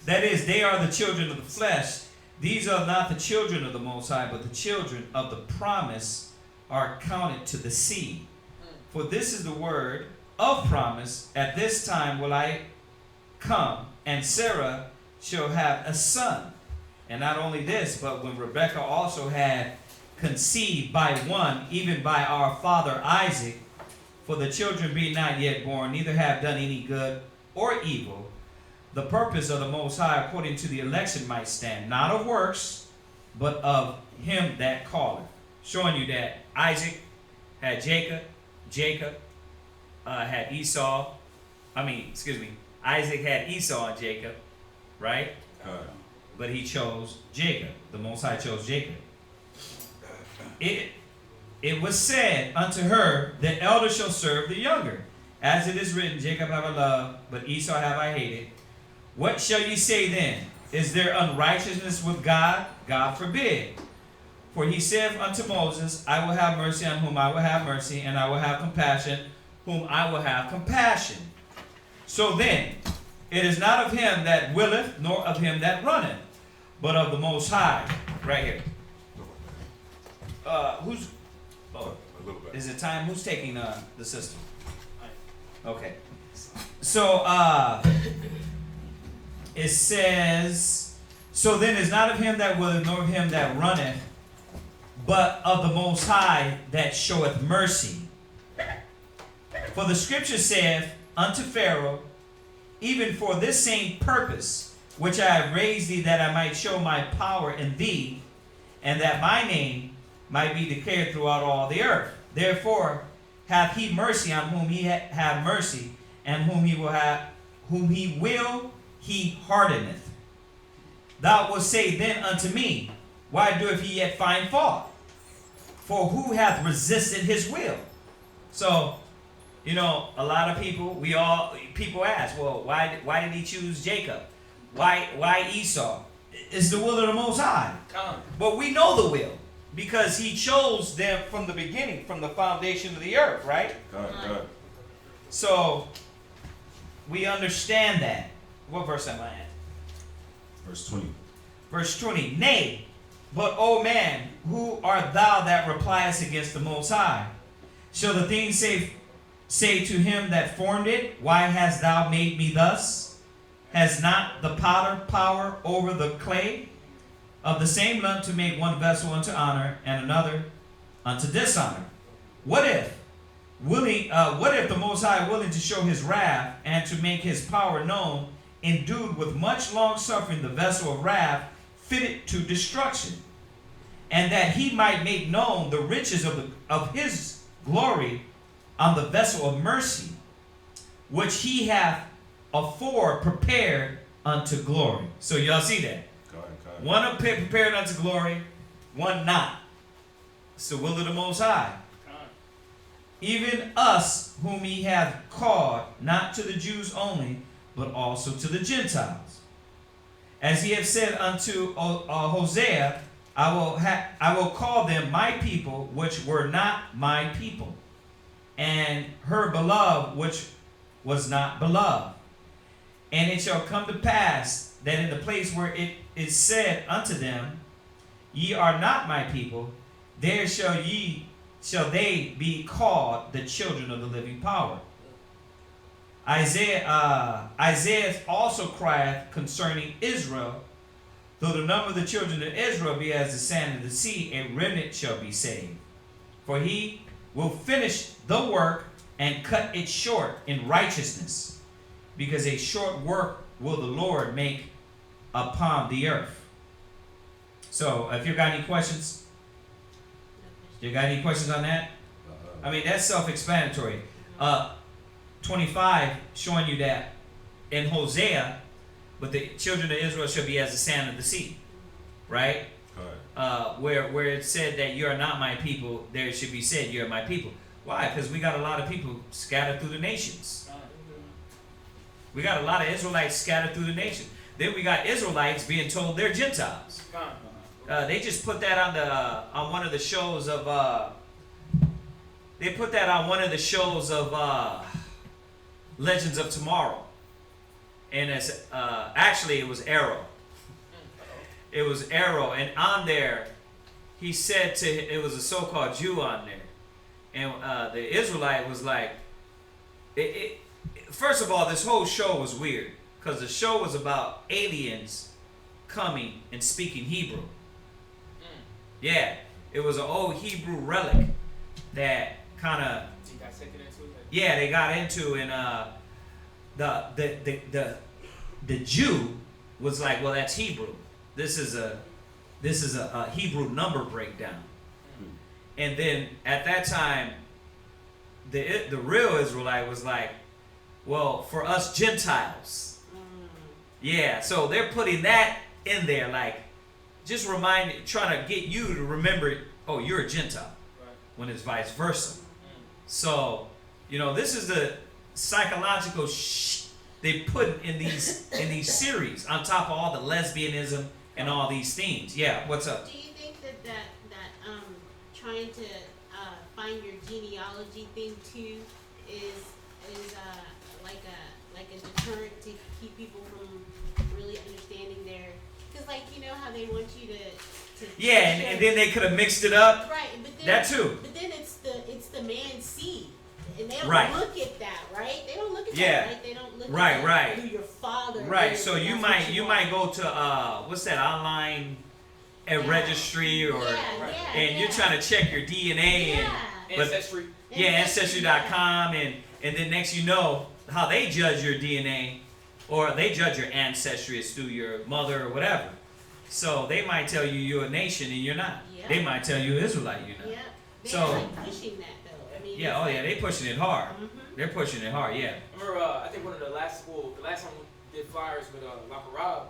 S5: That is, they are the children of the flesh. These are not the children of the Most High, but the children of the promise are counted to the seed. For this is the word of promise. At this time will I come, and Sarah shall have a son. And not only this, but when Rebekah also had conceived by one, even by our father Isaac, for the children be not yet born, neither have done any good or evil, the purpose of the Most High according to the election might stand, not of works, but of him that calleth. Showing you that Isaac had Jacob had Esau. Isaac had Esau and Jacob, right? But he chose Jacob. The Most High chose Jacob. It was said unto her, the elder shall serve the younger. As it is written, Jacob have I loved, but Esau have I hated. What shall ye say then? Is there unrighteousness with God? God forbid. For he saith unto Moses, I will have mercy on whom I will have mercy, and I will have compassion whom I will have compassion. So then, it is not of him that willeth, nor of him that runneth, but of the Most High. Right here. Who's? Oh,
S1: A little bit.
S5: is it time? Who's taking the system? Okay. So it says, so then it's not of him that willeth, nor of him that runneth, but of the Most High that showeth mercy. For the scripture saith unto Pharaoh, even for this same purpose, which I have raised thee, that I might show my power in thee, and that my name might be declared throughout all the earth. Therefore hath he mercy on whom he have mercy, and whom he will he hardeneth. Thou wilt say then unto me, why doeth he yet find fault? For who hath resisted his will? So, you know, a lot of people, people ask, well, why did he choose Jacob? Why Esau? It's the will of the Most High. But we know the will, because he chose them from the beginning, from the foundation of the earth, right?
S1: God.
S5: So we understand that. What verse am I at?
S4: Verse 20.
S5: Verse 20. Nay, but O man, who art thou that repliest against the Most High? Shall the thing say to him that formed it, why hast thou made me thus? Has not the potter power over the clay? Of the same lump to make one vessel unto honor, and another unto dishonor. What if the Most High, willing to show his wrath and to make his power known, endued with much long suffering the vessel of wrath fitted to destruction, and that he might make known the riches of his glory on the vessel of mercy, which he hath afore prepared unto glory. So y'all see that? One prepared unto glory, one not. It's the will of the Most High. Even us whom he hath called, not to the Jews only, but also to the Gentiles. As he hath said unto Hosea, I will call them my people, which were not my people, and her beloved, which was not beloved. And it shall come to pass that in the place where it is said unto them, ye are not my people, there shall they be called the children of the living power. Isaiah also crieth concerning Israel, though the number of the children of Israel be as the sand of the sea, a remnant shall be saved. For he will finish the work and cut it short in righteousness, because a short work will the Lord make upon the earth. So, if you got any questions? You got any questions on that? I mean, that's self-explanatory. 25 showing you that in Hosea, but the children of Israel shall be as the sand of the sea, right? Where it said that you are not my people, there it should be said you are my people. Why? Because we got a lot of people scattered through the nations. We got a lot of Israelites scattered through the nation. Then we got Israelites being told they're Gentiles. They just put that on one of the shows of. They put that on one of the shows of Legends of Tomorrow, and it's actually it was Arrow. It was Arrow, and on there, he said it was a so-called Jew on there, and the Israelite was like, first of all, this whole show was weird, because the show was about aliens coming and speaking Hebrew. Yeah, it was an old Hebrew relic that kind of, yeah, they got into, and the Jew was like, well, that's Hebrew. This is a Hebrew number breakdown. And then at that time, the real Israelite was like, well, for us Gentiles. Yeah, so they're putting that in there, like, just trying to get you to remember, oh, you're a Gentile, when it's vice versa. So, this is psychological they put in these series on top of all the lesbianism and all these themes. Yeah, what's up?
S6: Do you think that trying to find your genealogy thing too is like a deterrent to keep people from really understanding their? Because like you know how they want you to
S5: yeah, and then they could have mixed it up.
S6: Right, but then
S5: that too.
S6: But then it's the man's seed. And they don't
S5: right.
S6: look at that, right? They don't look at
S5: yeah.
S6: that, right? They don't look
S5: right,
S6: at
S5: right.
S6: who your father
S5: right.
S6: is.
S5: So you might go to what's that online registry or and you're trying to check your DNA and
S7: Ancestry.
S5: Yeah, Ancestry.com and then next you know how they judge your DNA or they judge your ancestry is through your mother or whatever. So they might tell you you're a nation and you're not.
S6: Yep.
S5: They might tell you Israelite, you're not.
S6: Yeah. They're
S5: So
S6: like pushing that though. I mean,
S5: yeah, they pushing it hard.
S6: Mm-hmm.
S5: They're pushing it hard, yeah.
S7: I remember, I think the last time we did flyers with La Parade,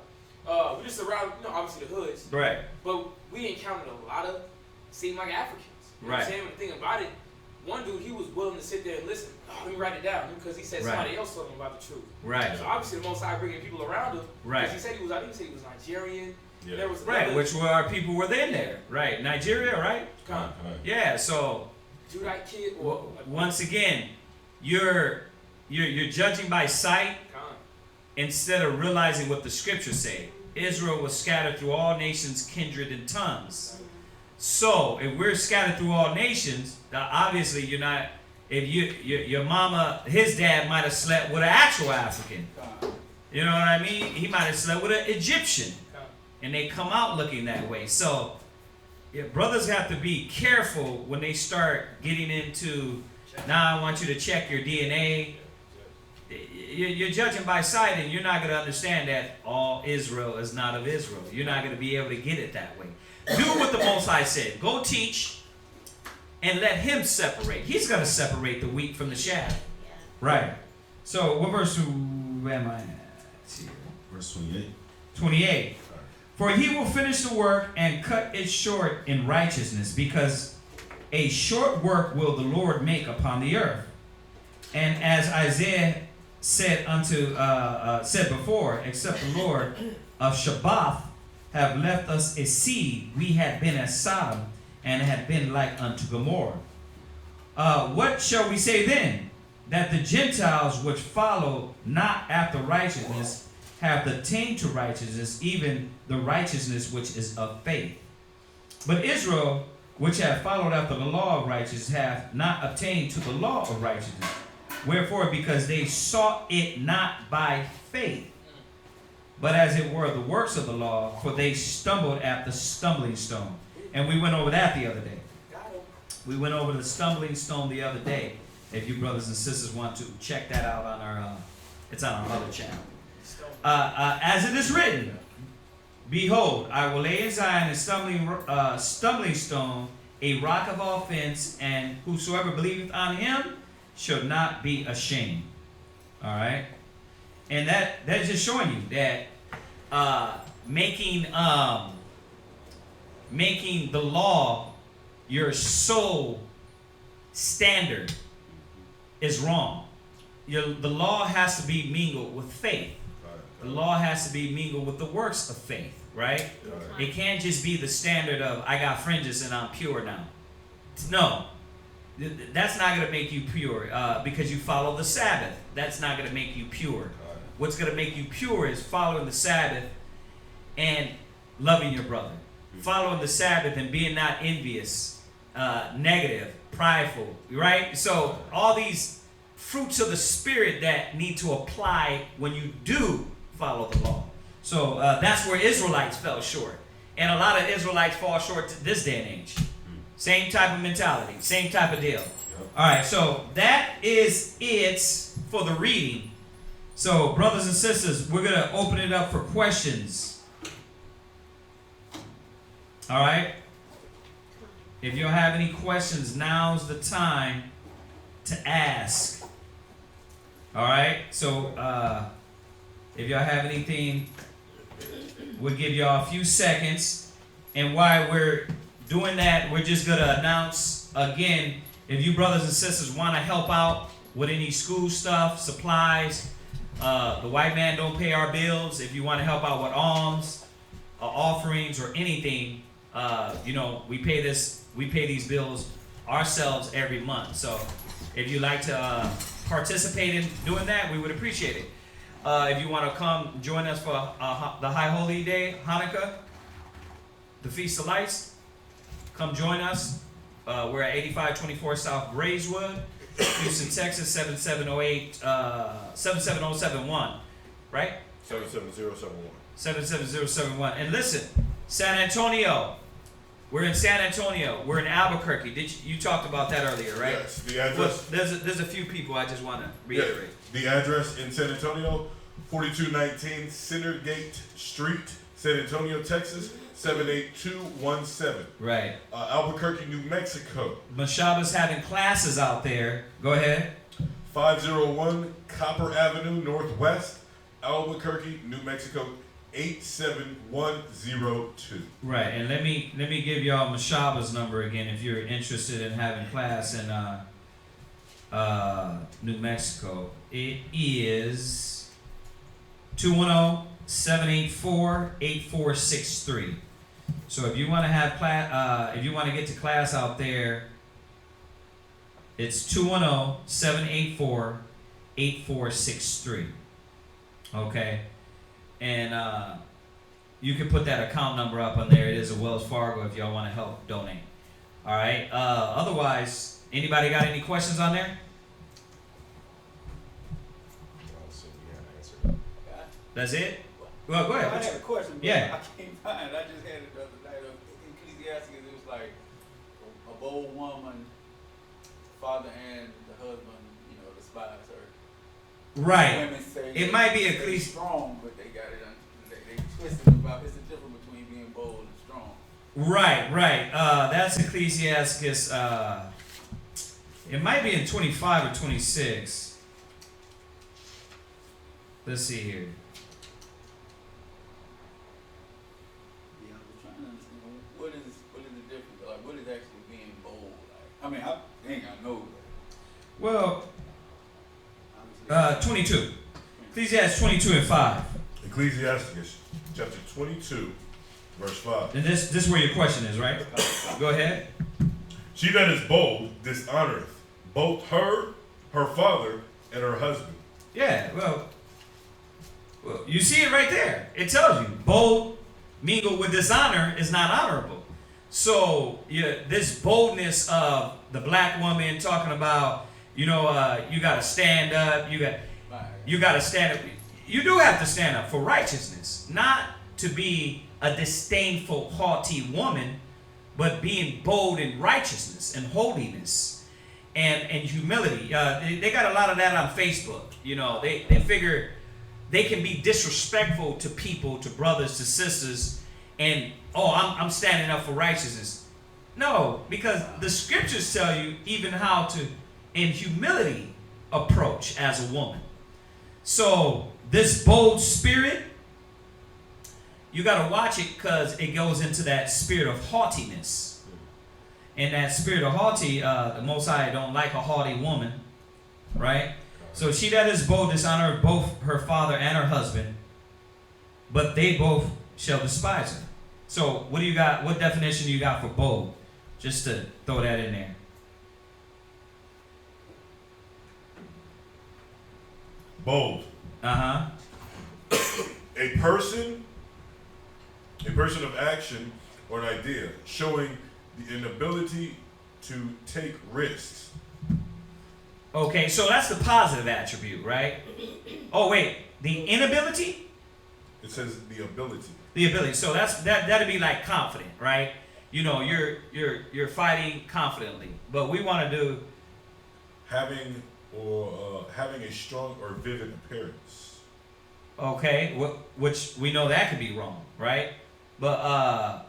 S7: we just around, obviously the hoods.
S5: Right.
S7: But we encountered a lot of, seemed like Africans. You know what I'm saying? When the thing about it, one dude, he was willing to sit there and listen. Oh, let me write it down because he said somebody else told him about the truth.
S5: Right.
S7: So obviously the Most High bringing people around him.
S5: Right.
S7: Because he said he was Nigerian.
S2: Yeah.
S7: There was
S5: right, which were our people were in there. Right. Nigeria, right? Yeah, so
S7: Judite kid
S5: once again, you're judging by sight instead of realizing what the scriptures say. Israel was scattered through all nations, kindred, and tongues. So if we're scattered through all nations, obviously you're not. If your mama, his dad might have slept with an actual African. You know what I mean? He might have slept with an Egyptian, and they come out looking that way. So brothers have to be careful when they start getting into. Now I want you to check your DNA. You're judging by sight, and you're not going to understand that all Israel is not of Israel. You're not going to be able to get it that way. Do what the Most High said. Go teach and let him separate. He's going to separate the wheat from the chaff.
S6: Yeah.
S5: Right. So what verse am I at here?
S4: Verse 28.
S5: 28. For he will finish the work and cut it short in righteousness, because a short work will the Lord make upon the earth. And as Isaiah said before, except the Lord of Shabbath have left us a seed, we had been as Sodom, and had been like unto Gomorrah. What shall we say then? That the Gentiles which follow not after righteousness have attained to righteousness, even the righteousness which is of faith. But Israel, which have followed after the law of righteousness, have not obtained to the law of righteousness. Wherefore, because they sought it not by faith, but as it were the works of the law, for they stumbled at the stumbling stone. And we went over that the other day. We went over the stumbling stone the other day. If you brothers and sisters want to check that out on our, it's on our other channel. As it is written, behold, I will lay in Zion a stumbling stone, a rock of offense, and whosoever believeth on him shall not be ashamed. All right, and that's just showing you that making the law your sole standard is wrong. The law has to be mingled with faith. The law has to be mingled with the works of faith, right? It can't just be the standard of I got fringes and I'm pure now. No. That's not going to make you pure because you follow the Sabbath. That's not going to make you pure. What's going to make you pure is following the Sabbath and loving your brother. Following the Sabbath and being not envious, negative, prideful, right? So all these fruits of the Spirit that need to apply when you do follow the law. So that's where Israelites fell short. And a lot of Israelites fall short to this day and age. Same type of mentality, same type of deal. All right, so that is it for the reading. So, brothers and sisters, we're going to open it up for questions. All right? If you have any questions, now's the time to ask. All right? So, if y'all have anything, we'll give y'all a few seconds. And while we're doing that, we're just going to announce again, if you brothers and sisters want to help out with any school stuff, supplies. The white man don't pay our bills. If you want to help out with alms, offerings, or anything, we pay these bills ourselves every month. So if you'd like to participate in doing that, we would appreciate it. If you want to come join us for the High Holy Day, Hanukkah, the Feast of Lights, come join us. We're at 8524 South Braeswood, Houston, Texas, 77071, right?
S1: 77071.
S5: 77071. And listen, San Antonio. We're in San Antonio. We're in Albuquerque. You talked about that earlier, right?
S1: Yes, the address.
S5: Well, there's a few people I just want to reiterate.
S1: Yeah, the address in San Antonio, 4219 Centergate Street, San Antonio, Texas, 78217.
S5: Right.
S1: Albuquerque, New Mexico.
S5: Mashaba's having classes out there. Go ahead.
S1: 501 Copper Avenue Northwest, Albuquerque, New Mexico, 87102.
S5: Right, and let me give y'all Mashaba's number again if you're interested in having class in New Mexico. It is 210-784-8463. So if you want to have class, if you want to get to class out there, it's 210-784-8463. Okay, and you can put that account number up on there. It is a Wells Fargo if y'all want to help donate. All right. Otherwise, anybody got any questions on there?
S2: So we had answered that.
S5: That's it. Well, go ahead.
S8: I had a question. But
S5: Yeah.
S8: I can't find it. I just had it the other night. Ecclesiastes, it was like a bold woman, father and the husband, despise her.
S5: Right.
S8: Women say
S5: It might be
S8: they're
S5: Ecclesi-
S8: strong, but they got it. They twisted about. It's the difference between being bold and strong.
S5: Right. That's Ecclesiastes. It might be in 25 or 26. Let's see here.
S8: Yeah, I was trying to understand what is the difference? Like, what is actually being bold? Like, I mean, I ain't got no.
S5: Well,
S8: Obviously,
S5: 22. Ecclesiastes 22 and 5.
S1: Ecclesiasticus chapter 22, verse 5.
S5: And this is where your question is, right? Go ahead.
S1: She that is bold dishonoreth both her father, and her husband.
S5: Yeah, well, you see it right there. It tells you bold mingled with dishonor is not honorable. So this boldness of the black woman talking about, you got to stand up. You got to stand up. You do have to stand up for righteousness, not to be a disdainful, haughty woman, but being bold in righteousness and holiness and humility. They got a lot of that on Facebook. They figure they can be disrespectful to people, to brothers, to sisters, and I'm standing up for righteousness. No, because the scriptures tell you even how to, in humility, approach as a woman. So this bold spirit, you got to watch it because it goes into that spirit of haughtiness. And that spirit of haughty, the Most High don't like a haughty woman, right? So she that is bold dishonor both her father and her husband, but they both shall despise her. So what do you got? What definition do you got for bold? Just to throw that in there.
S1: Bold.
S5: Uh-huh.
S1: A person of action or an idea showing the inability to take risks.
S5: Okay, so that's the positive attribute, right? Oh wait, the inability?
S1: It says the ability.
S5: The ability. So that'd be like confident, right? You're fighting confidently. But we want to do
S1: Having a strong or vivid appearance.
S5: okay, which we know that could be wrong, right? But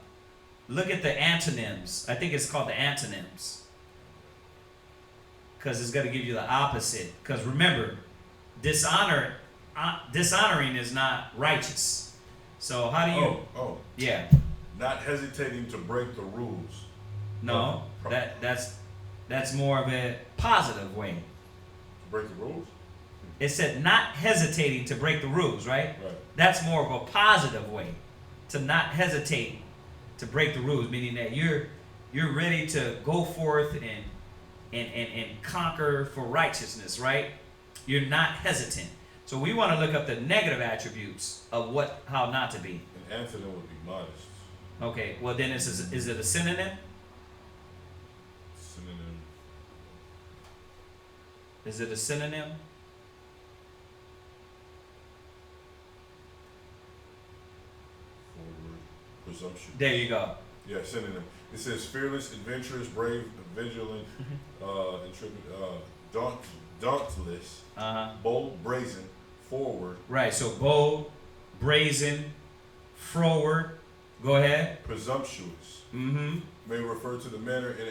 S5: look at the antonyms. I think it's called the antonyms. Because it's going to give you the opposite. Because remember, dishonoring is not righteous. So how do you? Yeah.
S1: Not hesitating to break the rules.
S5: No, that's more of a positive way.
S1: break the rules.
S5: It said not hesitating to break the rules, right?
S1: Right.
S5: That's more of a positive way, to not hesitate to break the rules, meaning that you're ready to go forth and conquer for righteousness, right? You're not hesitant. So we want to look up the negative attributes of how not to be.
S1: An antonym would be modest.
S5: Okay, well then is it a synonym?
S1: Synonym.
S5: Is it a synonym?
S1: Forward. Presumption.
S5: There you go.
S1: Yeah, synonym. It says fearless, adventurous, brave, vigilant, intrepid, dauntless, bold, brazen, forward.
S5: Right, so bold, brazen, forward. Go ahead.
S1: Presumptuous.
S5: Mm-hmm.
S1: May refer to the manner in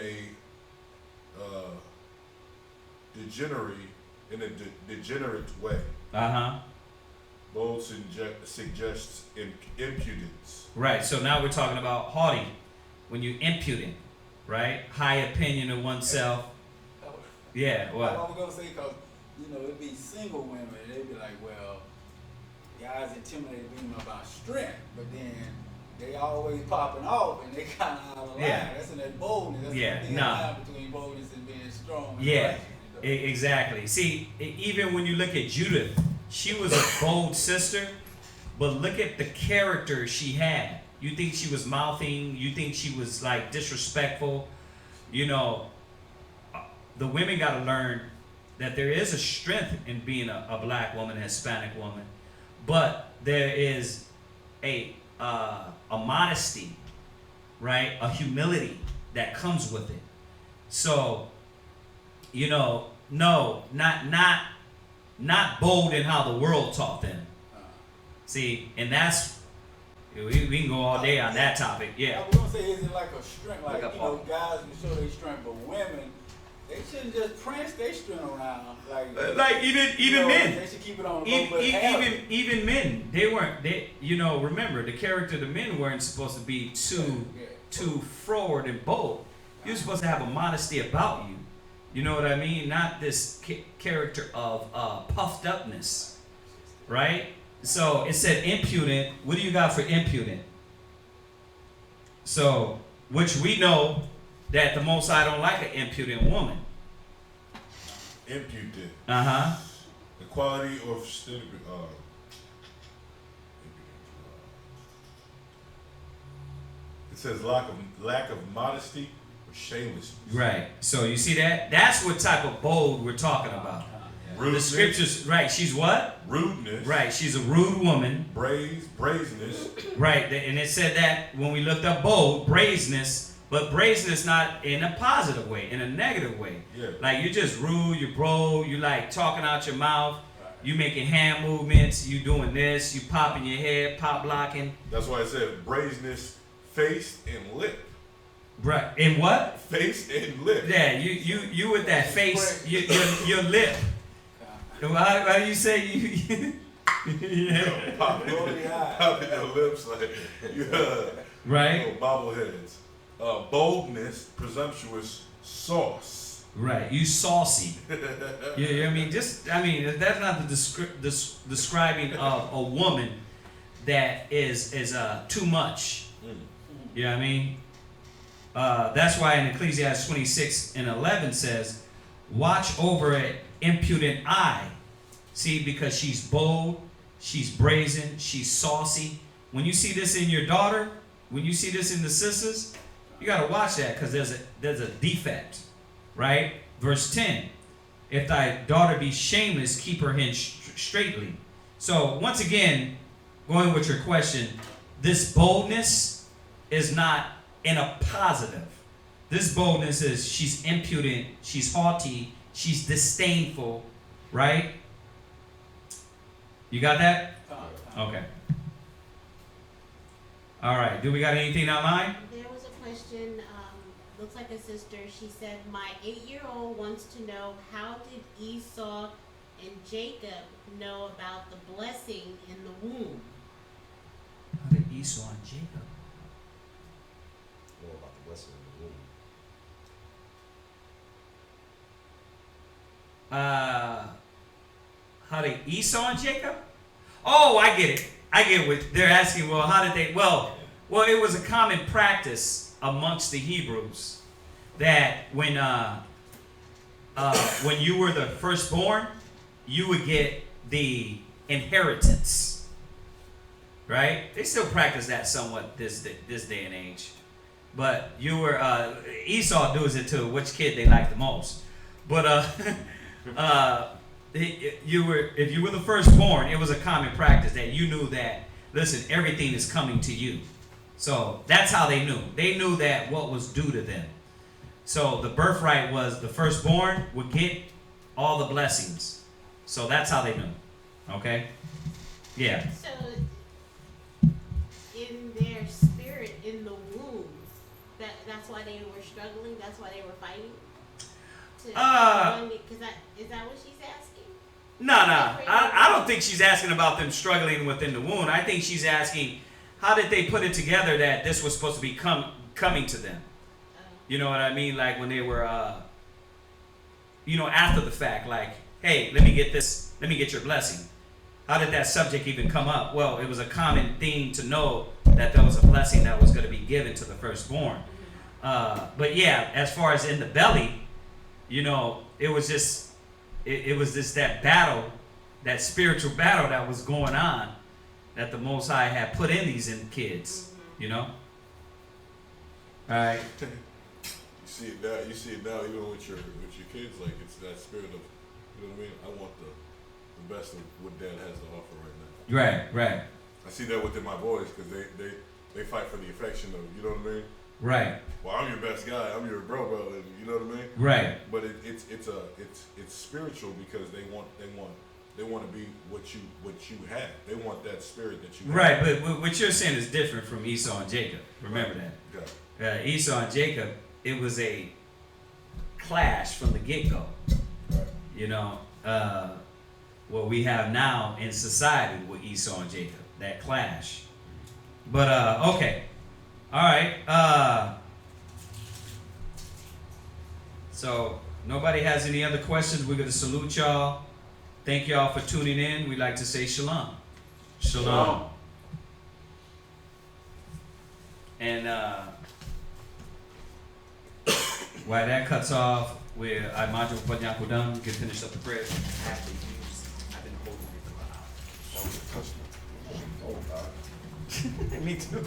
S1: a degenerate way. Bold suggests impudence.
S5: Right, so now we're talking about haughty, when you impudent, right? High opinion of oneself. Yeah, what?
S8: I was gonna say, cause it'd be single women. They'd be like, well, guys intimidate women about strength, but then they always popping off, and they kind of out of line.
S5: Yeah.
S8: That's in that boldness. That's
S5: Yeah,
S8: the thin
S5: no.
S8: line between boldness and being strong. And
S5: Yeah,
S8: righteous,
S5: exactly. See, even when you look at Judith, she was a bold sister, but look at the character she had. You think she was mouthing, you think she was like disrespectful. The women got to learn that there is a strength in being a black woman, a Hispanic woman, but there is a modesty, right? A humility that comes with it. So, no, not bold in how the world taught them. See, and that's, we can go all day on that topic. Yeah.
S8: I was gonna say, is it like a strength? Like,
S5: Like a
S8: guys will show their strength, but women, they shouldn't just prance their strength around.
S5: Like even men.
S8: They should keep it on a little bit.
S5: Even men, they remember the character of the men weren't supposed to be too forward and bold. You're supposed to have a modesty about you. You know what I mean? Not this character of puffed upness, right? So it said impudent. What do you got for impudent? So, which we know that the Most High don't like an impudent woman.
S1: Impudent. The quality or it says lack of modesty or shamelessness.
S5: Right. So you see that? That's what type of bold we're talking about.
S1: Rudeness.
S5: The scriptures, right? She's what?
S1: Rudeness.
S5: Right. She's a rude woman.
S1: Brazenness.
S5: Right. And it said that when we looked up bold, brazenness, but brazenness not in a positive way, in a negative way.
S1: Yeah.
S5: Like you're just rude, you're bold, you like talking out your mouth, you making hand movements, you doing this, you popping your head, pop blocking.
S1: That's why it said brazenness, face and lip.
S5: Right. And what?
S1: Face and lip.
S5: Yeah, you with that face, your lip. How do you say you?
S1: Yeah. Popping your lips like
S5: right.
S1: Bobbleheads. Boldness, presumptuous, sauce.
S5: Right. You saucy. Yeah. I mean, that's not the describing of a woman that is too much. You know what I mean? That's why in Ecclesiastes 26:11 says, watch over an impudent eye. See, because she's bold, she's brazen, she's saucy. When you see this in your daughter, when you see this in the sisters, you got to watch that because there's a defect, right? Verse 10, if thy daughter be shameless, keep her hand straightly. So once again, going with your question, this boldness is not in a positive. This boldness is she's impudent, she's haughty, she's disdainful, right? You got that? Okay. All right. Do we got anything online?
S6: There was a question, looks like a sister. She said, my 8-year-old wants to know, how did Esau and Jacob know about the blessing in the womb?
S5: How did Esau and Jacob?
S2: Know about the blessing in the womb.
S5: How they Esau and Jacob? Oh, I get it. I get what they're asking. Well, how did they? Well, it was a common practice amongst the Hebrews that when you were the firstborn, you would get the inheritance. Right? They still practice that somewhat this day and age. But you were Esau does it to which kid they like the most. But if you were the firstborn, it was a common practice that you knew that, listen, everything is coming to you. So that's how they knew. They knew that what was due to them. So the birthright was the firstborn would get all the blessings. So that's how they knew. Okay? Yeah.
S6: So in their spirit, in the womb, that's why they were struggling, that's why they were fighting? Is that what she's asking?
S5: No. I don't think she's asking about them struggling within the womb. I think she's asking, how did they put it together that this was supposed to be coming to them? You know what I mean? Like when they were, after the fact, like, hey, let me get this, let me get your blessing. How did that subject even come up? Well, it was a common thing to know that there was a blessing that was going to be given to the firstborn. But yeah, as far as in the belly, it was just, it was just that battle, that spiritual battle that was going on, that the Most High had put in these kids, All right.
S1: You see it now, even with your kids. Like it's that spirit of, you know what I mean. I want the best of what Dad has to offer right now.
S5: Right.
S1: I see that within my boys because they fight for the affection of, you know what I mean.
S5: Right.
S1: Well, I'm your best guy. I'm your bro, and you know what I mean.
S5: Right.
S1: But it's spiritual because they want to be what you have. They want that spirit that you have.
S5: Right, but what you're saying is different from Esau and Jacob. Remember that.
S1: Yeah.
S5: Esau and Jacob, it was a clash from the get-go.
S1: Right.
S5: What we have now in society with Esau and Jacob, that clash. But okay. All right. So nobody has any other questions. We're going to salute y'all. Thank y'all for tuning in. We'd like to say shalom. Shalom. And while that cuts off, where I Majo Panyakudam, you can finish up the prayer. I've been holding it for a while. Me too.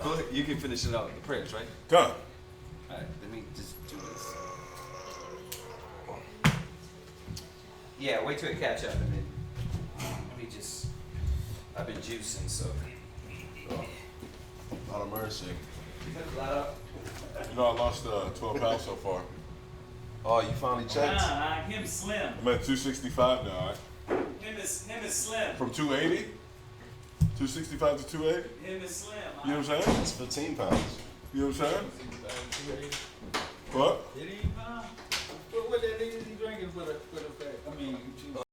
S5: Go ahead. You can finish it out with the prayers, right?
S1: Go.
S5: All right, let me just do this. Yeah, wait till it catch up and then let me just, I've been juicing, so.
S4: Lot of mercy.
S1: You know, I lost 12 pounds so far.
S4: Oh, you finally checked?
S5: Him slim.
S1: I'm at 265 now. Right?
S5: Him is slim.
S1: From 280, 265 to 280.
S5: Him is slim.
S1: You know what I'm saying?
S4: It's 15 pounds.
S1: You know what I'm saying? What?